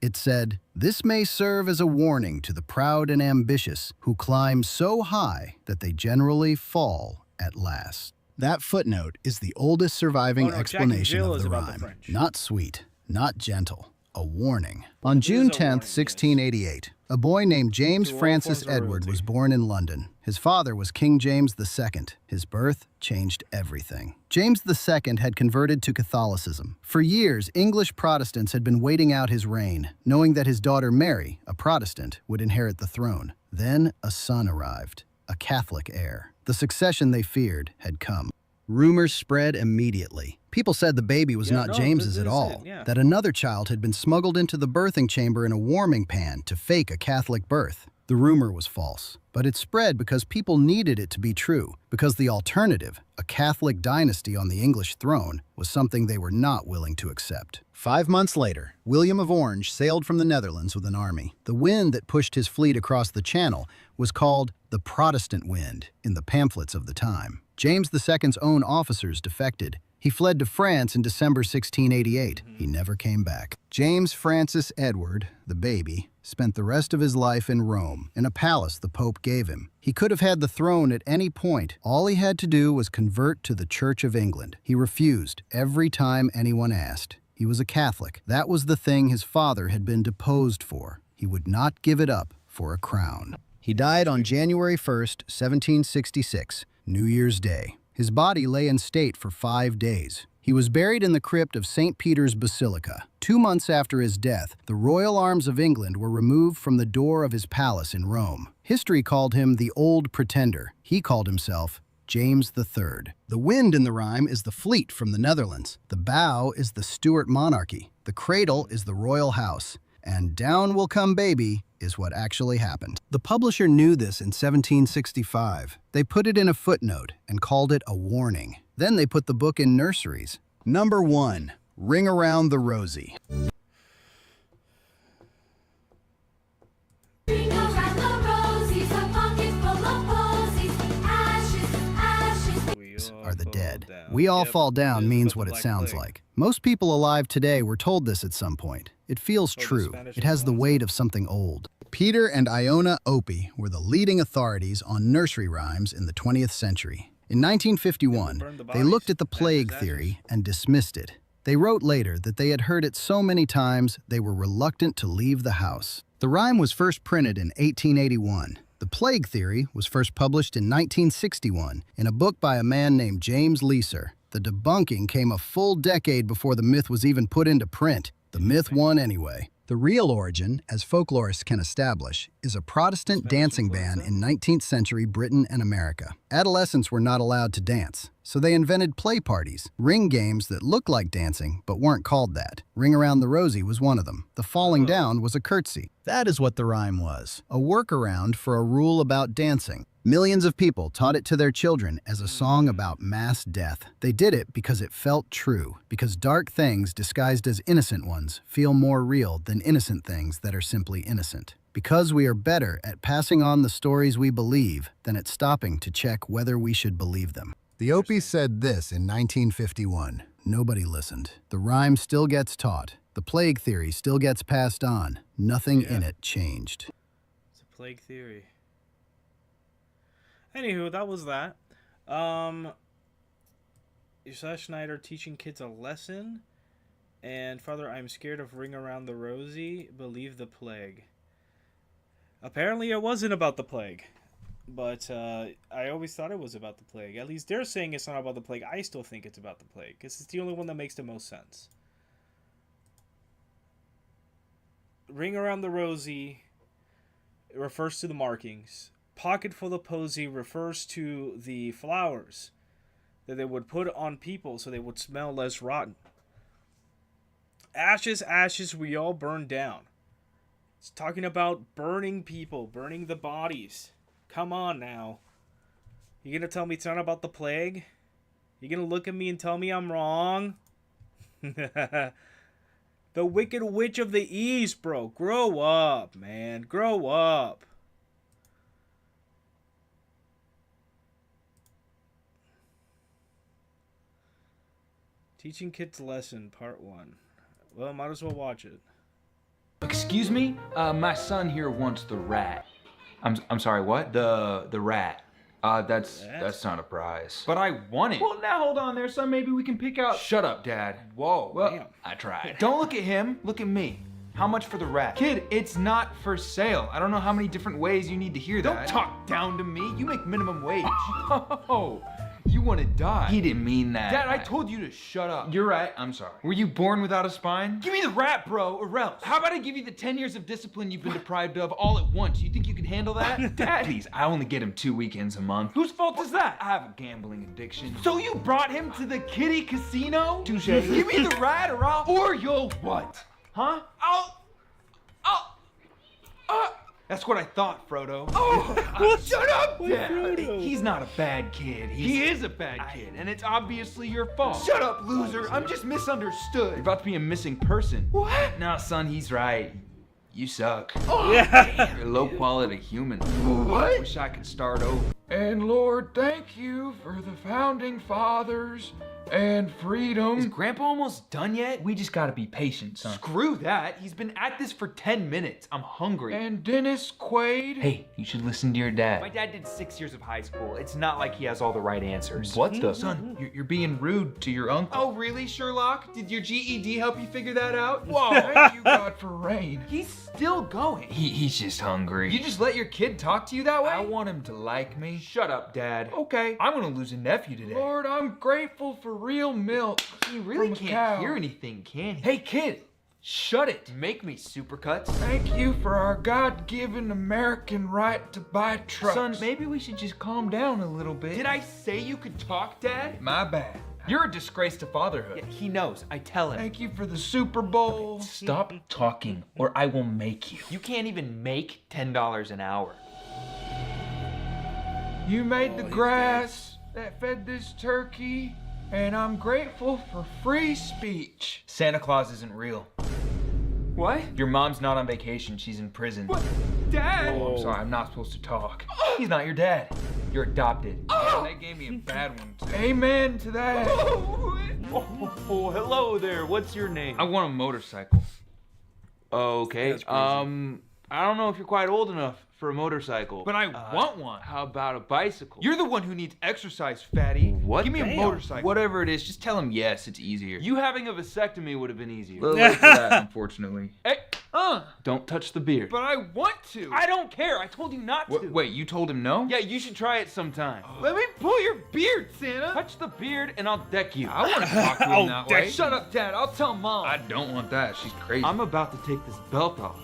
It said, "This may serve as a warning to the proud and ambitious who climb so high that they generally fall at last." That footnote is the oldest surviving explanation of the rhyme. Not sweet, not gentle, a warning. On June 10th, 1688, a boy named James Francis Edward was born in London. His father was King James II. His birth changed everything. James II had converted to Catholicism. For years, English Protestants had been waiting out his reign, knowing that his daughter Mary, a Protestant, would inherit the throne. Then a son arrived, a Catholic heir. The succession they feared had come. Rumors spread immediately. People said the baby was not James's at all, that another child had been smuggled into the birthing chamber in a warming pan to fake a Catholic birth. The rumor was false, but it spread because people needed it to be true, because the alternative, a Catholic dynasty on the English throne, was something they were not willing to accept. 5 months later, William of Orange sailed from the Netherlands with an army. The wind that pushed his fleet across the Channel was called the Protestant wind in the pamphlets of the time. James II's own officers defected. He fled to France in December 1688. He never came back. James Francis Edward, the baby, spent the rest of his life in Rome, in a palace the Pope gave him. He could have had the throne at any point. All he had to do was convert to the Church of England. He refused every time anyone asked. He was a Catholic. That was the thing his father had been deposed for. He would not give it up for a crown. He died on January 1st, 1766, New Year's Day. His body lay in state for 5 days. He was buried in the crypt of St. Peter's Basilica. 2 months after his death, the royal arms of England were removed from the door of his palace in Rome. History called him the Old Pretender. He called himself James III. The wind in the rhyme is the fleet from the Netherlands. The bow is the Stuart monarchy. The cradle is the royal house. And down will come baby is what actually happened. The publisher knew this in 1765. They put it in a footnote and called it a warning. Then they put the book in nurseries. Number 1, Ring Around the Rosie. Ring around the rosies, a pocket full of posies, ashes, ashes. Are the dead. We all fall down means what it sounds like. Most people alive today were told this at some point. It feels true. It has the weight of something old. Peter and Iona Opie were the leading authorities on nursery rhymes in the 20th century. In 1951, they looked at the plague theory and dismissed it. They wrote later that they had heard it so many times they were reluctant to leave the house. The rhyme was first printed in 1881. The plague theory was first published in 1961 in a book by a man named James Leeser. The debunking came a full decade before the myth was even put into print. The myth won anyway. The real origin, as folklorists can establish, is a Protestant dancing ban in 19th century Britain and America. Adolescents were not allowed to dance, so they invented play parties, ring games that looked like dancing but weren't called that. Ring Around the Rosie was one of them. The falling down was a curtsy. That is what the rhyme was, a workaround for a rule about dancing. Millions of people taught it to their children as a song about mass death. They did it because it felt true, because dark things disguised as innocent ones feel more real than innocent things that are simply innocent. Because we are better at passing on the stories we believe than at stopping to check whether we should believe them. The Opie said this in 1951. Nobody listened. The rhyme still gets taught. The plague theory still gets passed on. Nothing in it changed. It's a plague theory. Anywho, that was that. Josiah Schneider teaching kids a lesson. And Father, I'm scared of Ring Around the Rosie. Believe the plague. Apparently it wasn't about the plague. But I always thought it was about the plague. At least they're saying it's not about the plague. I still think it's about the plague. Because it's the only one that makes the most sense. Ring Around the Rosie refers to the markings. Pocket full of posy refers to the flowers that they would put on people so they would smell less rotten. Ashes, ashes, we all burn down. It's talking about burning people, burning the bodies. Come on now. You gonna tell me it's not about the plague? You gonna look at me and tell me I'm wrong? The Wicked Witch of the East, bro. Grow up, man. Grow up. Teaching Kids Lesson, Part 1. Well, might as well watch it. Excuse me? My son here wants the rat. I'm sorry, what? The rat. That's not a prize. But I want it. Well, now hold on there, son. Maybe we can pick out... Shut up, Dad. Whoa. Well, damn. I tried. Don't look at him. Look at me. How much for the rat? Kid, it's not for sale. I don't know how many different ways you need to hear that. Don't talk down to me. You make minimum wage. Oh, you want to die. He didn't mean that. Dad, I told you to shut up. You're right. I'm sorry. Were you born without a spine? Give me the rat, bro, or else. How about I give you the 10 years of discipline you've been deprived of all at once? You think you can handle that? Dad, please, I only get him 2 weekends a month. Whose fault is that? I have a gambling addiction. So you brought him to the kiddie casino? Touche. Give me the rat or you'll what? Huh? That's what I thought, Frodo. Oh, shut up, Dad. He's not a bad kid. He is a bad kid, and it's obviously your fault. Shut up, loser. I'm just misunderstood. You're about to be a missing person. What? No, son, he's right. You suck. Oh, yeah. You're a low-quality human. What? I wish I could start over. And Lord, thank you for the founding fathers and freedom. Is Grandpa almost done yet? We just gotta be patient, son. Screw that. He's been at this for 10 minutes. I'm hungry. And Dennis Quaid. Hey, you should listen to your dad. My dad did 6 years of high school. It's not like he has all the right answers. What the? Son, you're being rude to your uncle. Oh, really, Sherlock? Did your GED help you figure that out? Whoa, thank you, God, for rain. He's still going. He's just hungry. You just let your kid talk to you that way? I want him to like me. Shut up, Dad. Okay, I'm gonna lose a nephew today. Lord, I'm grateful for real milk. He really can't hear anything, can he? Hey, kid, shut it. Make me supercuts. Thank you for our God-given American right to buy trucks. Son, maybe we should just calm down a little bit. Did I say you could talk, Dad? My bad. You're a disgrace to fatherhood. Yeah, he knows. I tell him. Thank you for the Super Bowl. Stop talking, or I will make you. You can't even make $10 an hour. You made the grass that fed this turkey, and I'm grateful for free speech. Santa Claus isn't real. What? Your mom's not on vacation. She's in prison. What? Dad? Oh, I'm sorry. I'm not supposed to talk. He's not your dad. You're adopted. Oh, that gave me a bad one, too. Amen to that. Oh, hello there. What's your name? I want a motorcycle. Okay. I don't know if you're quite old enough for a motorcycle. But I want one. How about a bicycle? You're the one who needs exercise, fatty. What? Give me a motorcycle. Whatever it is, just tell him yes, it's easier. You having a vasectomy would have been easier. A little late for that, unfortunately. Hey, Don't touch the beard. But I want to. I don't care. I told you not to. Wait, you told him no? Yeah, you should try it sometime. Let me pull your beard, Santa. Touch the beard and I'll deck you. I want to talk to him that way. Shut up, Dad. I'll tell Mom. I don't want that. She's crazy. I'm about to take this belt off.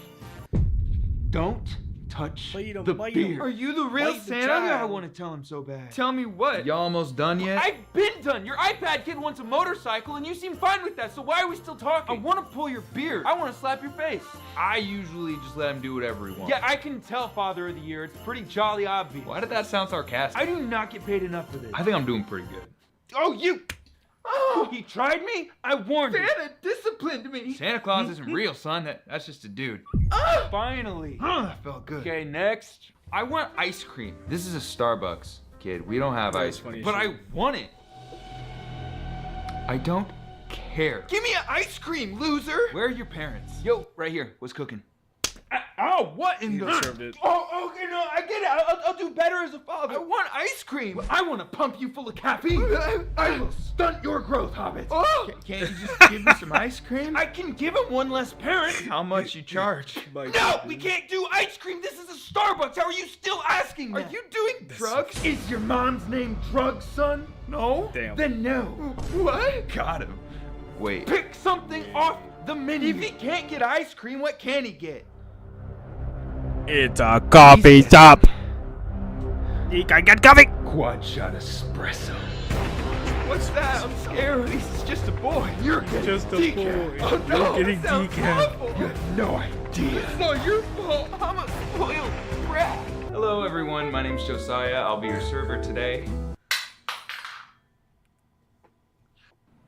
Don't touch the beard. Are you the real Santa? I want to tell him so bad. Tell me what? Y'all almost done yet? I've been done. Your iPad kid wants a motorcycle and you seem fine with that, so why are we still talking? I want to pull your beard. I want to slap your face. I usually just let him do whatever he wants. Yeah, I can tell, Father of the Year. It's pretty jolly obvious. Why did that sound sarcastic? I do not get paid enough for this. I think I'm doing pretty good. Oh, you! Oh, he tried me? I warned you. Santa disciplined me. Santa Claus isn't real, son. That's just a dude. Finally. That felt good. Okay, next. I want ice cream. This is a Starbucks, kid. We don't have ice cream. But I want it. I don't care. Give me an ice cream, loser. Where are your parents? Yo, right here. What's cooking? Oh, what in the... served it. Oh, okay, no, I get it. I'll do better as a father. I want ice cream. I want to pump you full of caffeine. I will stunt your growth, Hobbit. Oh! Can't you just give me some ice cream? I can give him one less parent. How much you charge? No, we can't do ice cream. This is a Starbucks. How are you still asking that? Are you doing drugs? Is your mom's name Drugs, son? No? Damn. Then no. What? Got him. Wait. Pick something off the menu. If he can't get ice cream, what can he get? It's a coffee shop. You can get coffee. Quad shot espresso. What's that? I'm scared. He's just a boy. You're getting Just a decaf. boy. Oh no, You're getting that sounds decaf. awful. You have no idea. It's not your fault. I'm a spoiled brat. Hello, everyone. My name's Josiah. I'll be your server today.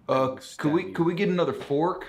Could we get another fork?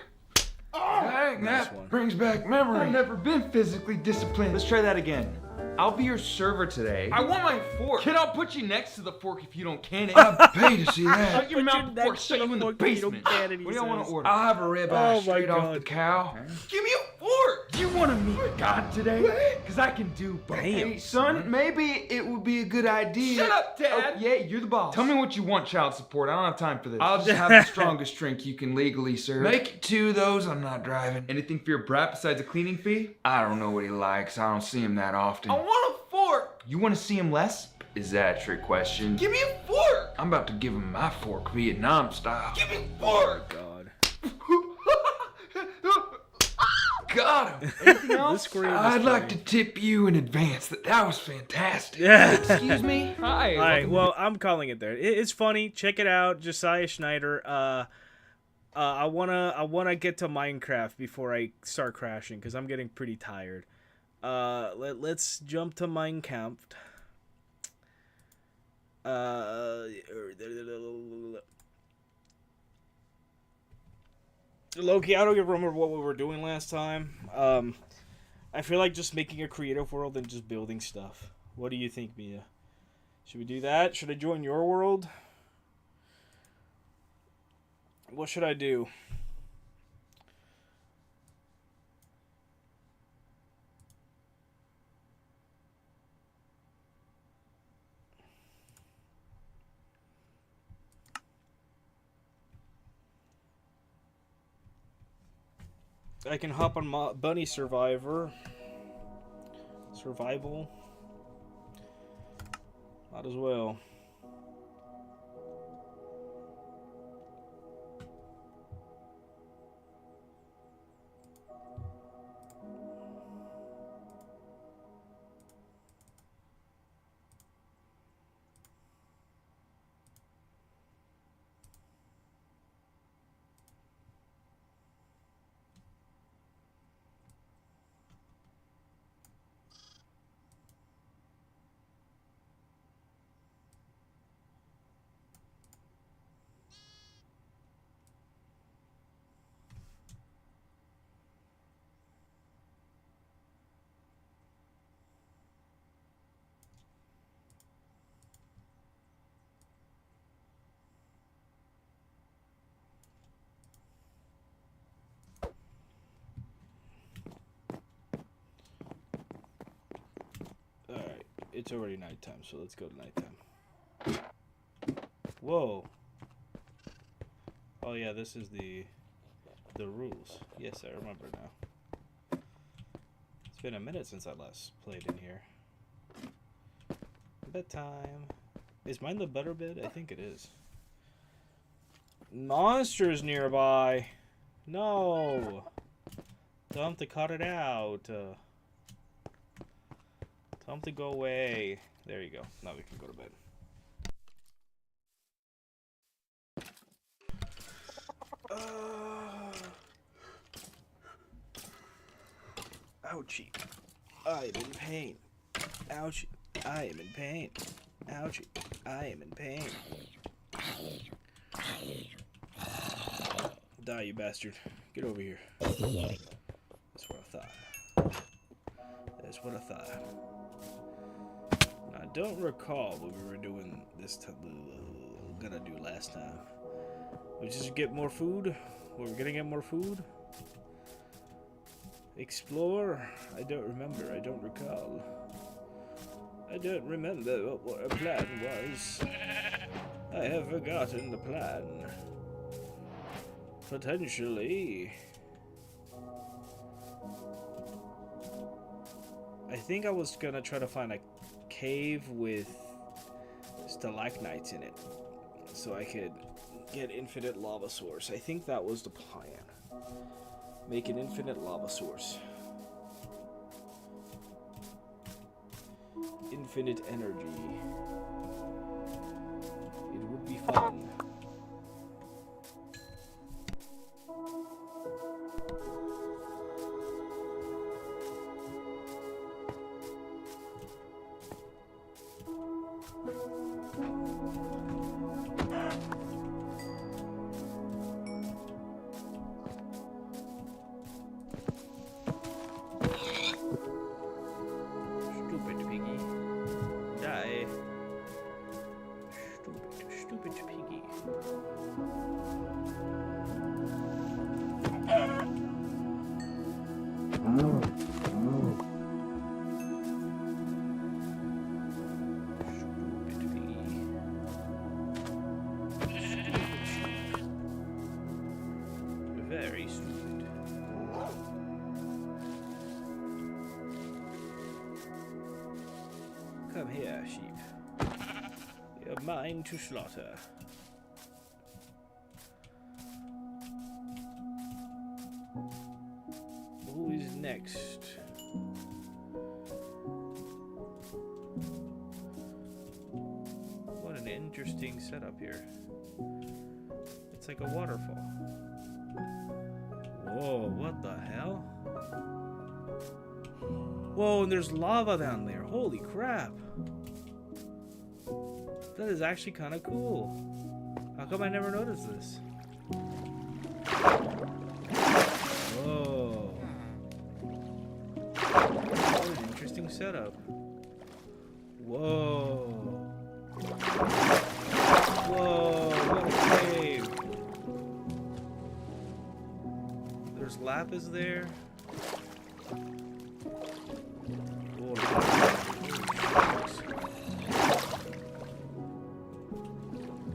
Dang, that brings back memory. I've never been physically disciplined. Let's try that again. I'll be your server today. I want my fork. Kid, I'll put you next to the fork if you don't can it. I'd pay to see that. Shut your mouth before I shut you in the basement. What do y'all want to order? I'll have a ribeye straight off the cow. Give me a fork. Do you want to meet God today? Because I can do both. Hey, son, maybe it would be a good idea. Shut up, Dad. Oh, yeah, you're the boss. Tell me what you want, child support. I don't have time for this. I'll just have the strongest drink you can legally serve. Make it 2 of those. I'm not driving. Anything for your brat besides a cleaning fee? I don't know what he likes. I don't see him that often. I want a fork. You want to see him less? Is that a trick question? Give me a fork. I'm about to give him my fork, Vietnam style. Give me a fork. God. Got him. Anything else? I'd like to tip you in advance. That was fantastic. Yeah. Excuse me. Hi. All right. Well, I'm calling it there. It's funny. Check it out, Josiah Schneider. I wanna get to Minecraft before I start crashing because I'm getting pretty tired. Let's jump to Minecraft. Loki, I don't even remember what we were doing last time. I feel like just making a creative world and just building stuff. What do you think, Mia? Should we do that? Should I join your world? What should I do? I can hop on my Bunny Survival. Might as well. Alright, it's already nighttime, so let's go to nighttime. Whoa. Oh yeah, this is the rules. Yes, I remember now. It's been a minute since I last played in here. Bedtime. Is mine the better bed? I think it is. Monsters nearby. No. Tell them to cut it out. Tell them to go away. There you go. Now we can go to bed. Ouchie. I am in pain. Ouchie. I am in pain. Ouchie. I am in pain. Die, you bastard. Get over here. That's what I thought. That's what I thought. Now, I don't recall what we were doing this time. Gonna do last time. We just get more food? We're gonna get more food? Explore? I don't remember. I don't recall. I don't remember what our plan was. I have forgotten the plan. Potentially. I think I was gonna try to find a cave with stalagmites in it, so I could get infinite lava source. I think that was the plan. Make an infinite lava source. Infinite energy. It would be fun. Very stupid. Come here, sheep. You're mine to slaughter. Who is next? What an interesting setup here. It's like a waterfall. Whoa, what the hell? Whoa, and there's lava down there. Holy crap. That is actually kind of cool. How come I never noticed this? Whoa. What an interesting setup. Whoa. Whoa, what a cave. There's lapis there. Oh,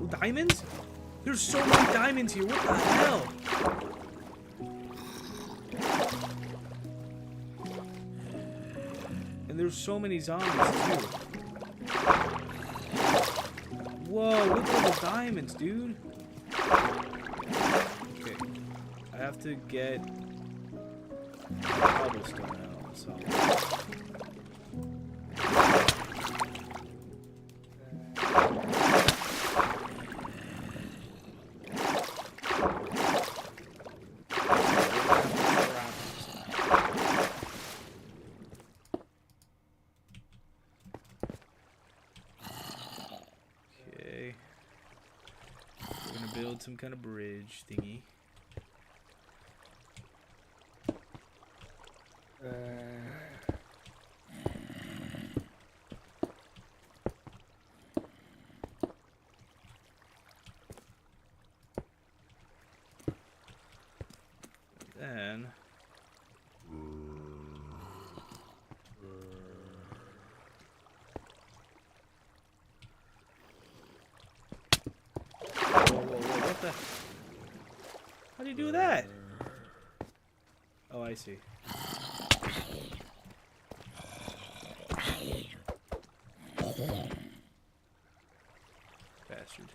diamonds? There's so many diamonds here. What the hell? And there's so many zombies too. Whoa, look at all the diamonds, dude. Okay. I have to get cobblestone out, so. Okay. We're gonna build some kind of bridge thingy. Then whoa, what the? How do you do that? Oh, I see. Bastard.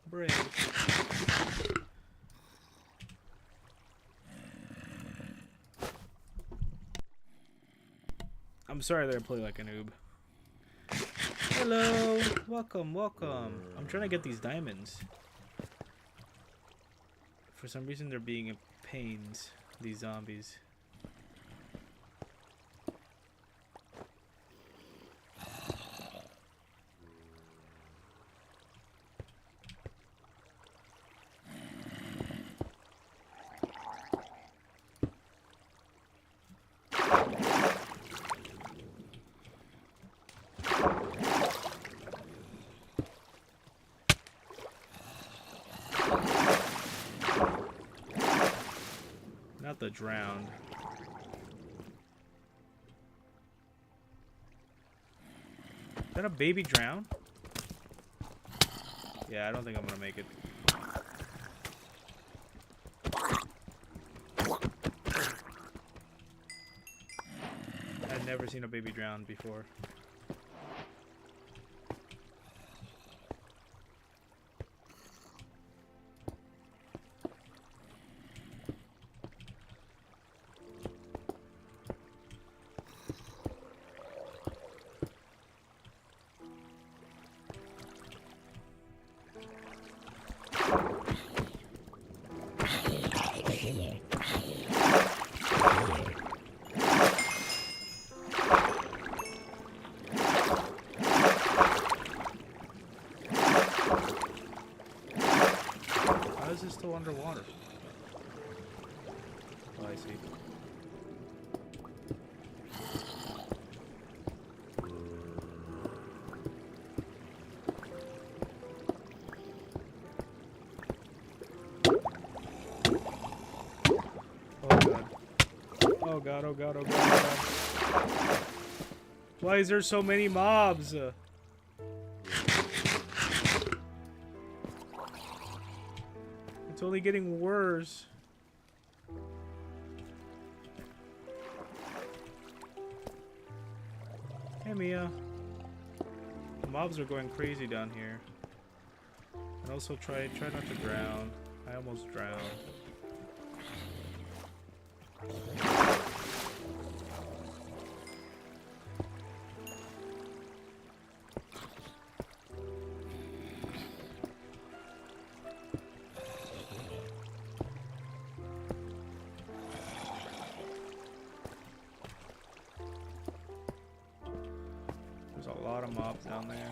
Break. I'm sorry that I play like a noob. Hello, welcome, welcome. I'm trying to get these diamonds. For some reason they're being in pains, these zombies. Not the drowned. Is that a baby drown? Yeah, I don't think I'm gonna make it. I've never seen a baby drown before. How is this still underwater? Oh, I see. Oh god, oh god, oh god, oh god. Why is there so many mobs? It's only getting worse. Hey Mia. The mobs are going crazy down here. And also try not to drown. I almost drowned. There's a lot of mobs down there.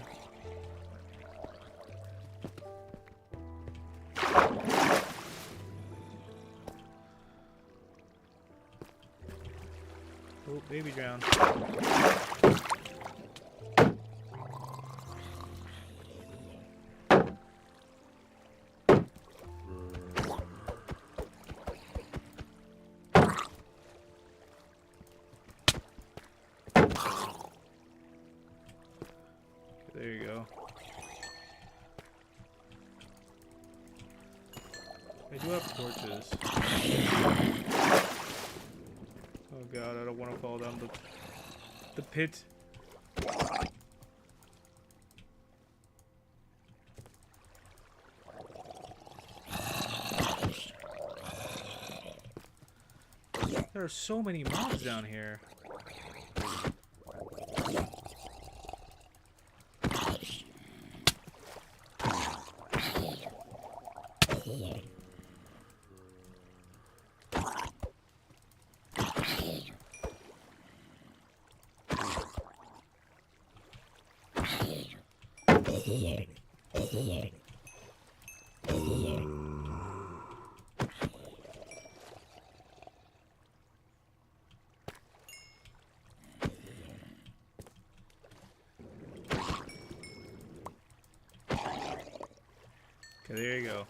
Oh, baby drown. There you go. I do have torches. Oh god, I don't want to fall down the pit. There are so many mobs down here. Okay, there you go.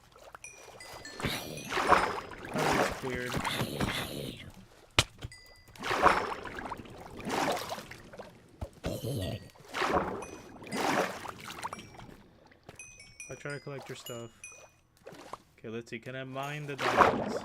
That was cleared. I'll try to collect your stuff. Okay, let's see. Can I mine the diamonds?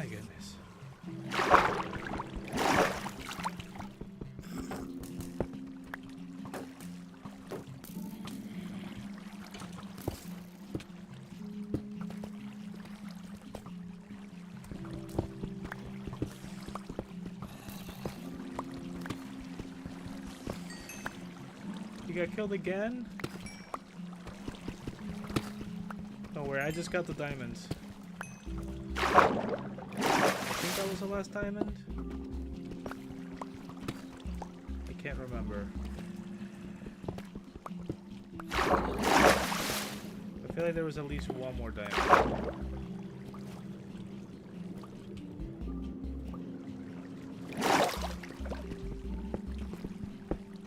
my goodness. You got killed again? Don't worry, I just got the diamonds. I think that was the last diamond. I can't remember. I feel like there was at least one more diamond.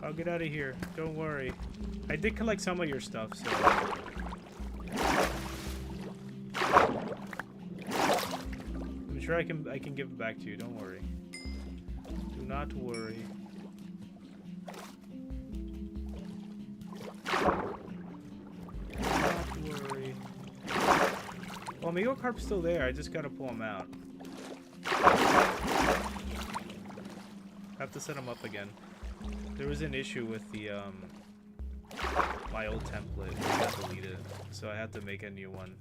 I'll get out of here. Don't worry. I did collect some of your stuff, so... I'm sure I can give it back to you. Don't worry. Do not worry. Do not worry. Well, Amigo Carp's still there. I just gotta pull him out. Have to set him up again. There was an issue with the my old template. I got deleted, so I had to make a new one.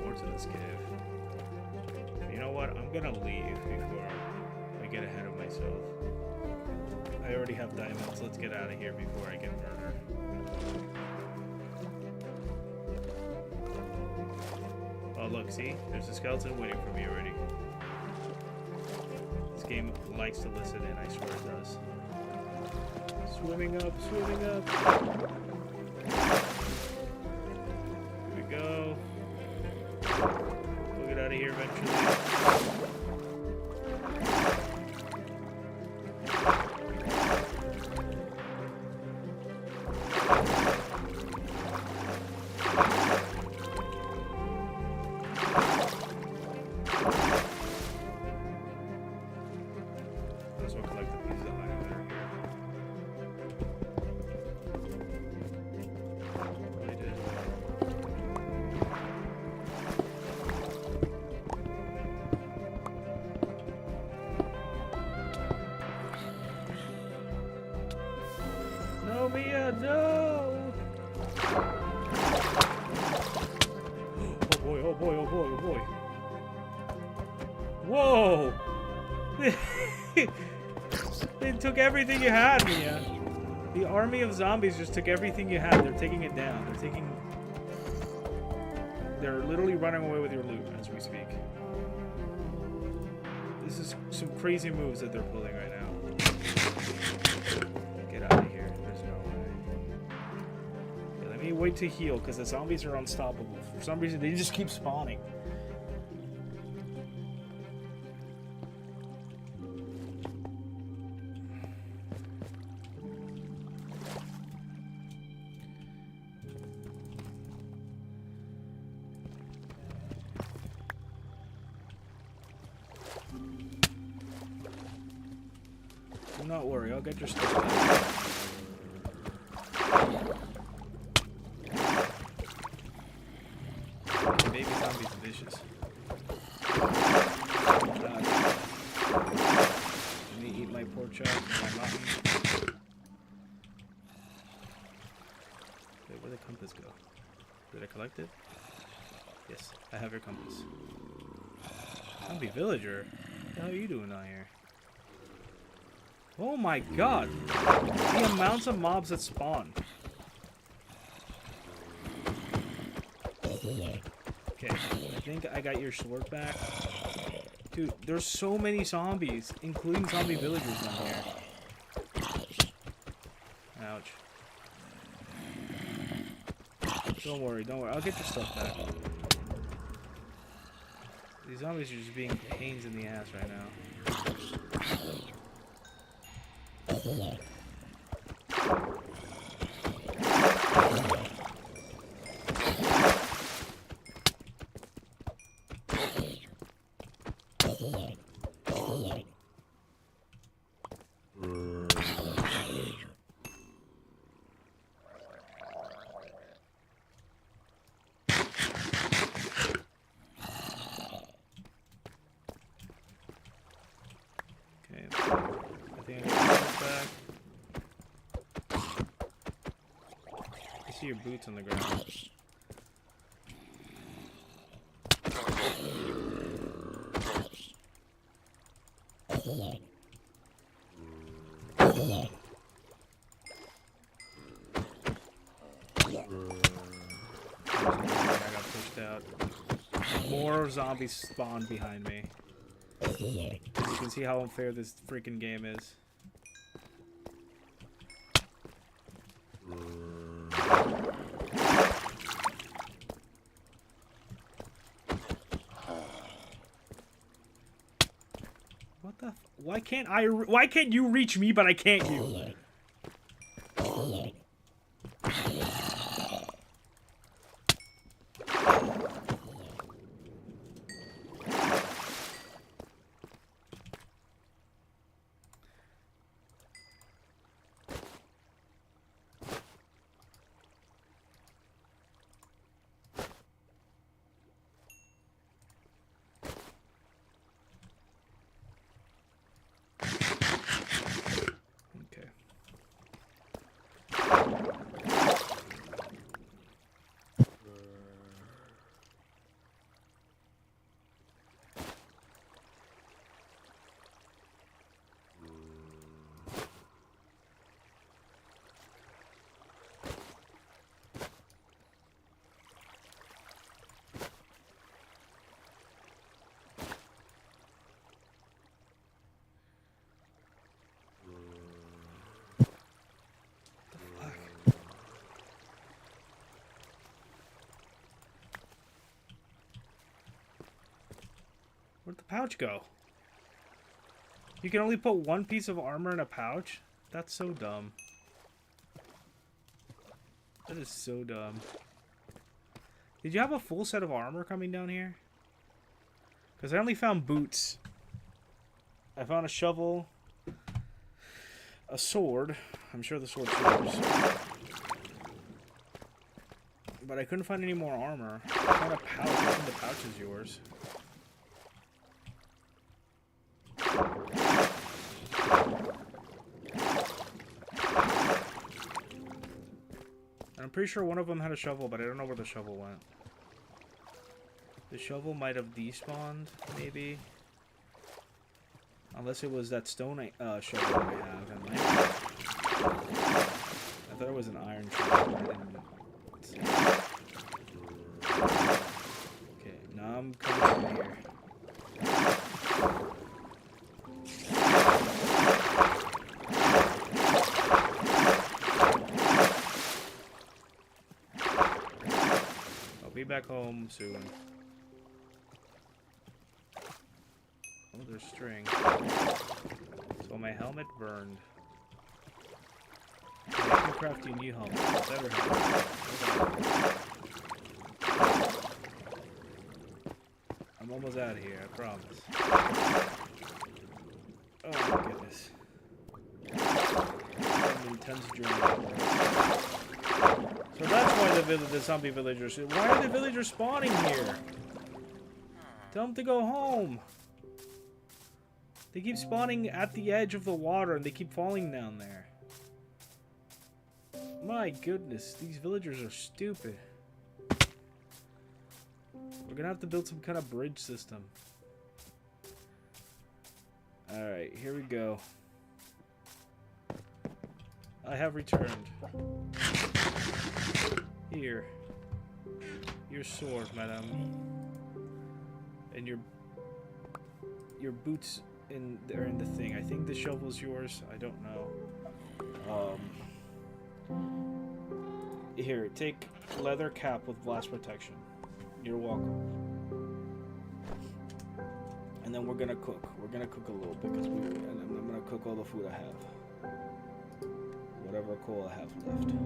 More to this cave. You know what? I'm gonna leave before I get ahead of myself. I already have diamonds. Let's get out of here before I get murdered. Oh look, see? There's a skeleton waiting for me already. This game likes to listen in, I swear it does. Swimming up, swimming up. Here we go. We'll get out of here eventually. Might as well collect the pieces of iron that are here. What I did. No, Mia, no! Oh boy, oh boy, oh boy, oh boy. Whoa! They took everything you had, Mia. The army of zombies just took everything you had. They're taking it down. They're literally running away with your loot as we speak. This is some crazy moves that they're pulling right now. Get out of here. There's no way. Okay, let me wait to heal, because the zombies are unstoppable. For some reason, they just keep spawning. Do not worry, I'll get your stuff back. The baby zombie's vicious. Let me eat my pork chop, my mutton. Wait, where'd the compass go? Did I collect it? Yes, I have your compass. Zombie villager? What the hell are you doing out here? Oh my god! The amounts of mobs that spawn. Okay, I think I got your sword back. Dude, there's so many zombies, including zombie villagers down here. Don't worry, don't worry. I'll get your stuff back. These zombies are just being pains in the ass right now. Your boots on the ground. I got pushed out. More zombies spawned behind me. You can see how unfair this freaking game is. What the? Why can't you reach me, but I can't you? Where'd the pouch go? You can only put one piece of armor in a pouch? That's so dumb. That is so dumb. Did you have a full set of armor coming down here? Because I only found boots. I found a shovel. A sword. I'm sure the sword's yours. But I couldn't find any more armor. I found a pouch. I think the pouch is yours. I'm pretty sure one of them had a shovel, but I don't know where the shovel went. The shovel might have despawned, maybe. Unless it was that stone shovel I have. It might have. I thought it was an iron shovel. I didn't see it. Okay, now I'm coming over here. Be back home soon. Oh, there's string. So my helmet burned. I can craft you a new helmet. Better helmet. I'm almost out of here, I promise. Oh my goodness. An intense journey. So that's why the zombie villagers... Why are the villagers spawning here? Tell them to go home. They keep spawning at the edge of the water and they keep falling down there. My goodness, these villagers are stupid. We're gonna have to build some kind of bridge system. Alright, here we go. I have returned. Here. Your sword, madam. And your boots are in the thing. I think the shovel's yours. I don't know. Here, take Leather cap with blast protection. You're welcome. And then we're gonna cook. We're gonna cook a little bit because and I'm gonna cook all the food I have. Whatever coal I have left.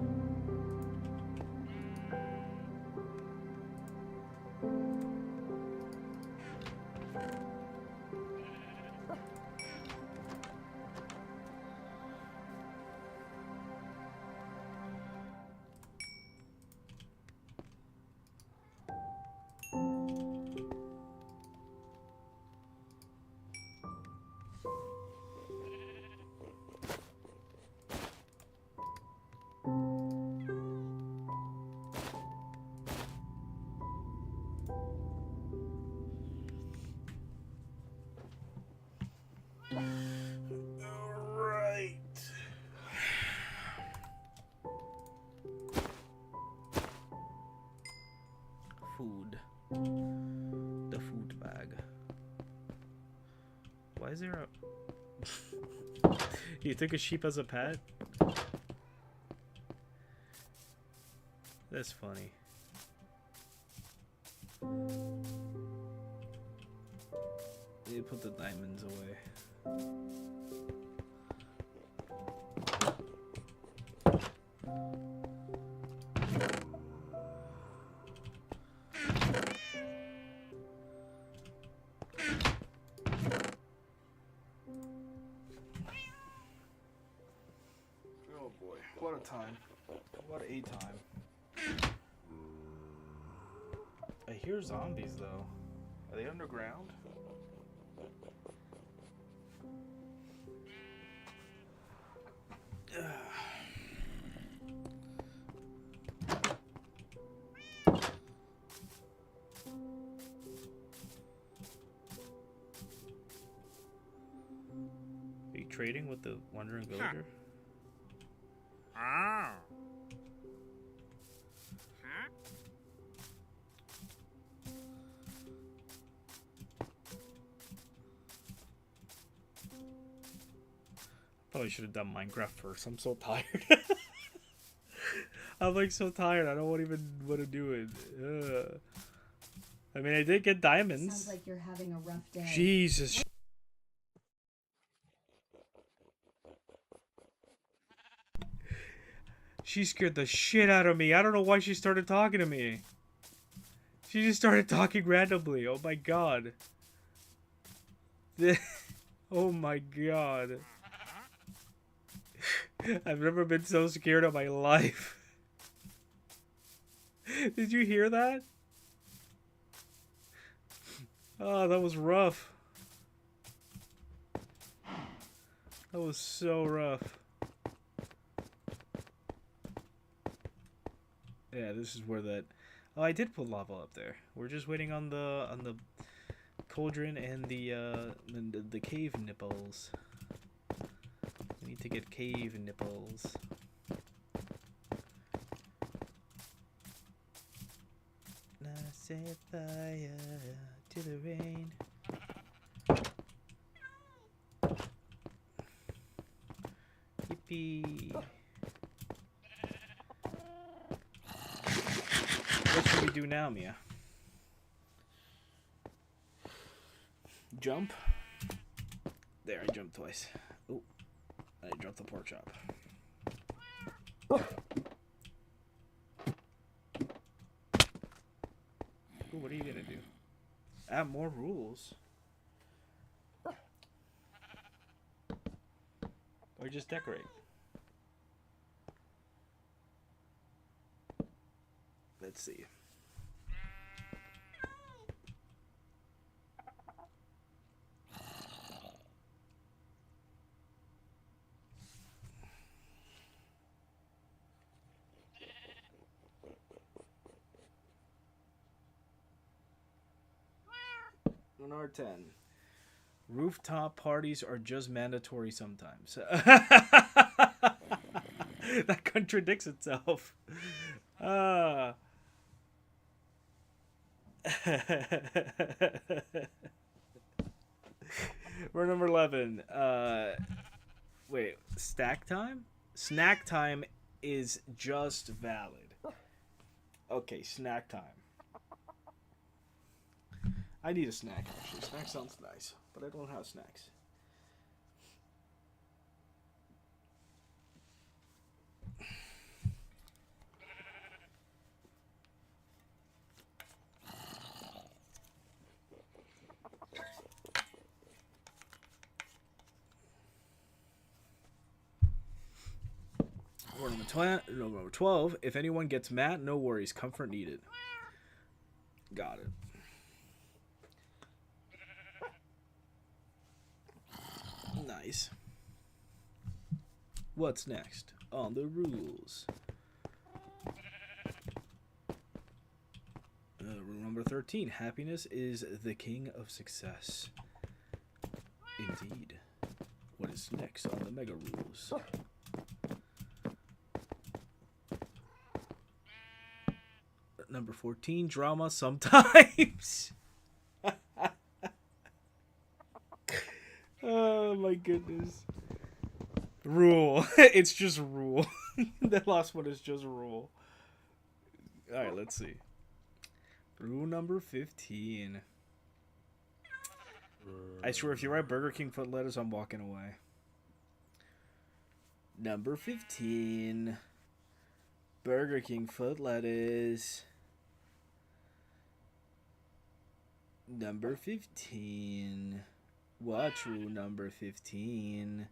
Alright. Food. The food bag. Why is there a... You took a sheep as a pet? That's funny. You put the diamonds away. Oh boy, what a time. What a time. I hear zombies though. Are they underground? Are you trading with the wandering villager? Probably should have done Minecraft first. I'm so tired. I'm like so tired. I don't even want to do it. Ugh. I mean, I did get diamonds. Sounds like you're having a rough day. Jesus. She scared the shit out of me. I don't know why she started talking to me. She just started talking randomly. Oh my god. Oh my god. I've never been so scared in my life. Did you hear that? Oh, that was rough. That was so rough. Yeah, this is where that... Oh, I did put lava up there. We're just waiting on the cauldron and the cave nipples. We need to get cave nipples. Now set fire to the rain. Yippee. What should we do now, Mia? Jump? There, I jumped twice. Ooh. I dropped the pork chop. Ooh, what are you gonna do? Add more rules? Or just decorate? Let's see. R10. Rooftop parties are just mandatory sometimes. That contradicts itself. We're number 11. Wait, stack time? Snack time is just valid. Okay, snack time. I need a snack, actually. Snack sounds nice, but I don't have snacks. Number 12. If anyone gets mad, no worries. Comfort needed. Got it. Nice. What's next on the rules? Rule number 13. Happiness is the king of success. Indeed. What is next on the mega rules? Number 14. Drama sometimes. Oh my goodness. Rule. It's just rule. The last one is just rule. Alright, let's see. Rule number 15. I swear, if you write Burger King foot lettuce, I'm walking away. Number 15. Burger King foot lettuce. Number 15. What's rule number 15?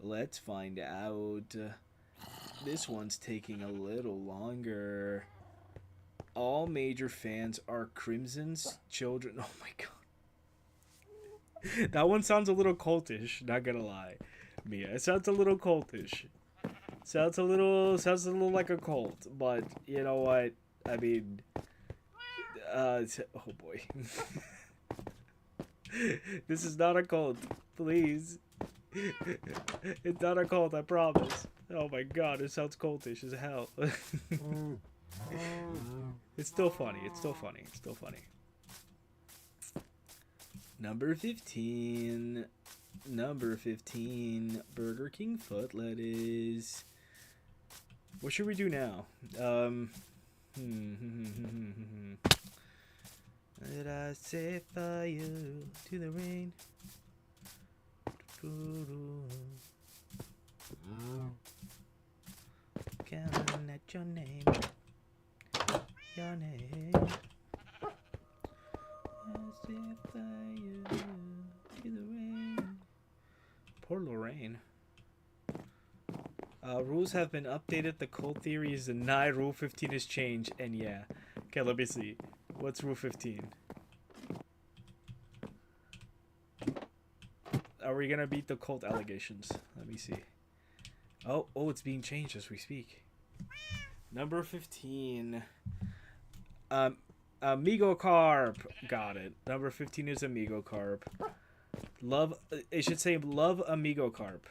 Let's find out. This one's taking a little longer. All major fans are Crimson's children. Oh my god. That one sounds a little cultish, not gonna lie. Mia, it sounds a little cultish. Sounds a little like a cult, but you know what? I mean, oh boy. This is not a cult, please. It's not a cult, I promise. Oh my god, it sounds cultish as hell. It's still funny, it's still funny, it's still funny. Number 15. Number 15. Burger King foot lettuce. What should we do now? Did I set fire to the rain? Counting at your name. Your name. I set fire to the rain. Poor Lorraine. Rules have been updated. The cult theory is denied. Rule 15 is changed. And yeah. Okay, let me see. What's rule 15? Are we gonna beat the cult allegations? Let me see. Oh, it's being changed as we speak. Number 15. Amigo Carp. Got it. Number 15 is Amigo Carp. Love. It should say love Amigo Carp.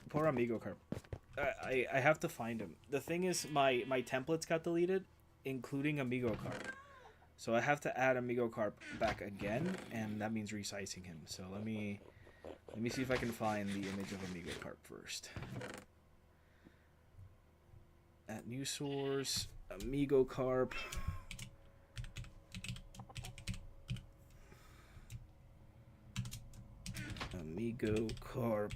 Poor Amigo Carp. I have to find him. The thing is, my templates got deleted, including Amigo Carp. So I have to add Amigo Carp back again, and that means resizing him. So let me see if I can find the image of Amigo Carp first. At new source, Amigo Carp. Amigo Carp.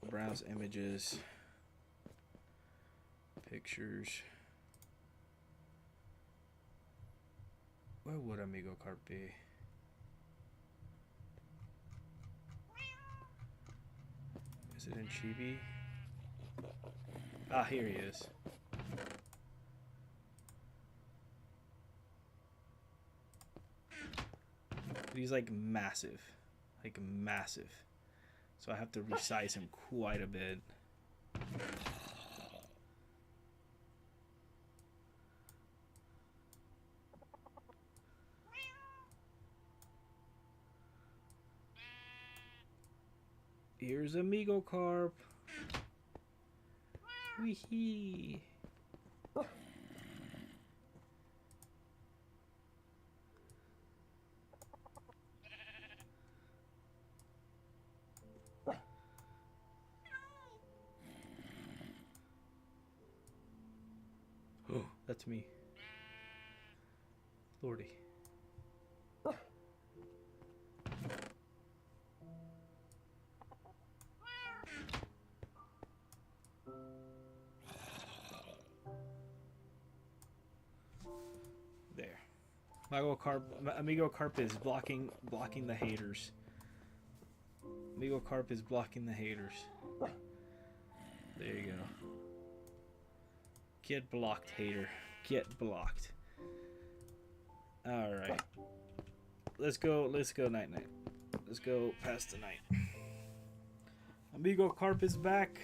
Browse images, pictures. Where would Amigo Carp be? Is it in Chibi? Ah, here he is. He's like massive. Like massive. So I have to resize him quite a bit. Here's Amigo Carp. Wee-hee. That's me. Lordy. There. Amigo Carp is blocking the haters. Amigo Carp is blocking the haters. There you go. Get blocked, hater. Get blocked. Alright. Let's go night night. Let's go past the night. Amigo Carp is back.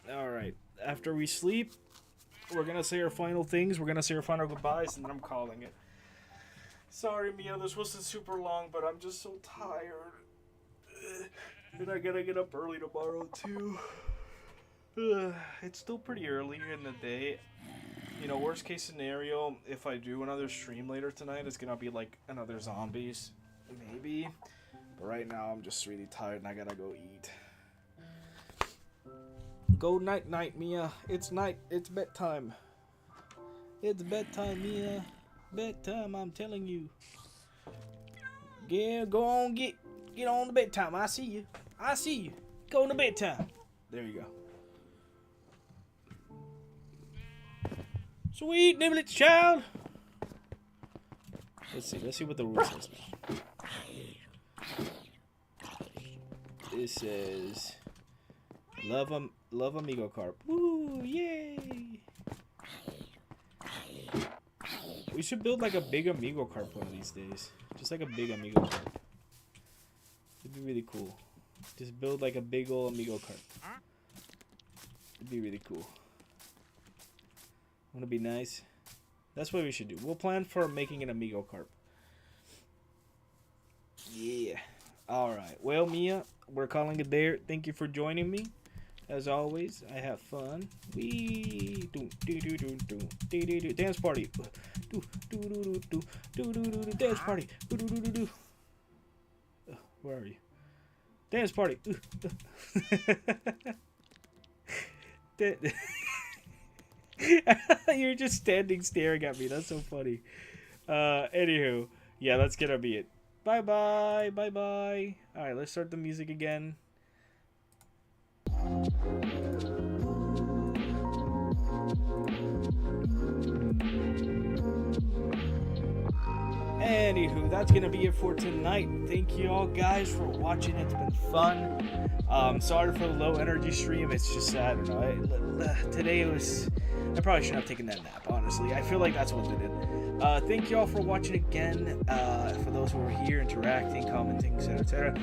Alright. After we sleep, we're gonna say our final things. We're gonna say our final goodbyes, and then I'm calling it. Sorry, Mia, this wasn't super long, but I'm just so tired. And I gotta get up early tomorrow, too. It's still pretty early in the day. You know, worst case scenario, if I do another stream later tonight, it's gonna be like another zombies. Maybe. But right now, I'm just really tired and I gotta go eat. Go night night, Mia. It's night. It's bedtime. It's bedtime, Mia. Bedtime, I'm telling you. Yeah, go on, get on to bedtime. I see you. I see you. Go on to bedtime. There you go. Sweet niblet child. Let's see what the rule says. It says love Amigo Carp. Woo, yay. We should build like a big Amigo Carp one of these days. Just like a big Amigo Carp. It'd be really cool. Just build like a big old Amigo Carp. It'd be really cool. Wanna be nice? That's what we should do. We'll plan for making an Amigo Carp. Yeah. Alright. Well, Mia, we're calling it there. Thank you for joining me. As always, I have fun. Wee dance party. Dance party. Where are you? Dance party. You're just standing staring at me. That's so funny. Anywho, yeah, that's gonna be it. Bye bye. Bye bye. Alright, let's start the music again. Anywho, that's gonna be it for tonight. Thank you all guys for watching. It's been fun. Sorry for the low energy stream. It's just I don't know. Today was. I probably shouldn't have taken that nap. Honestly, I feel like that's what they did. Thank you all for watching again. For those who are here, interacting, commenting, etc., etc.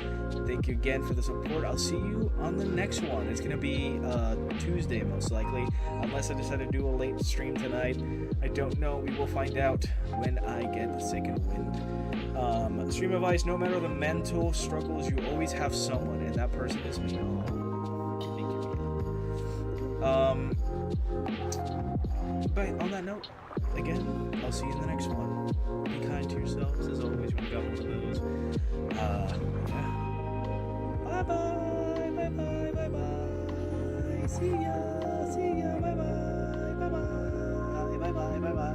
Thank you again for the support. I'll see you on the next one. It's gonna be Tuesday most likely, unless I decide to do a late stream tonight. I don't know. We will find out when I get the second wind. Stream advice: no matter the mental struggles, you always have someone, and that person is me. Oh, thank you, Mia. But on that note, again, I'll see you in the next one. Be kind to yourselves, as always, when you got one of those. Yeah. Bye-bye, bye-bye, bye-bye. See ya, bye-bye, bye-bye, bye-bye, bye-bye.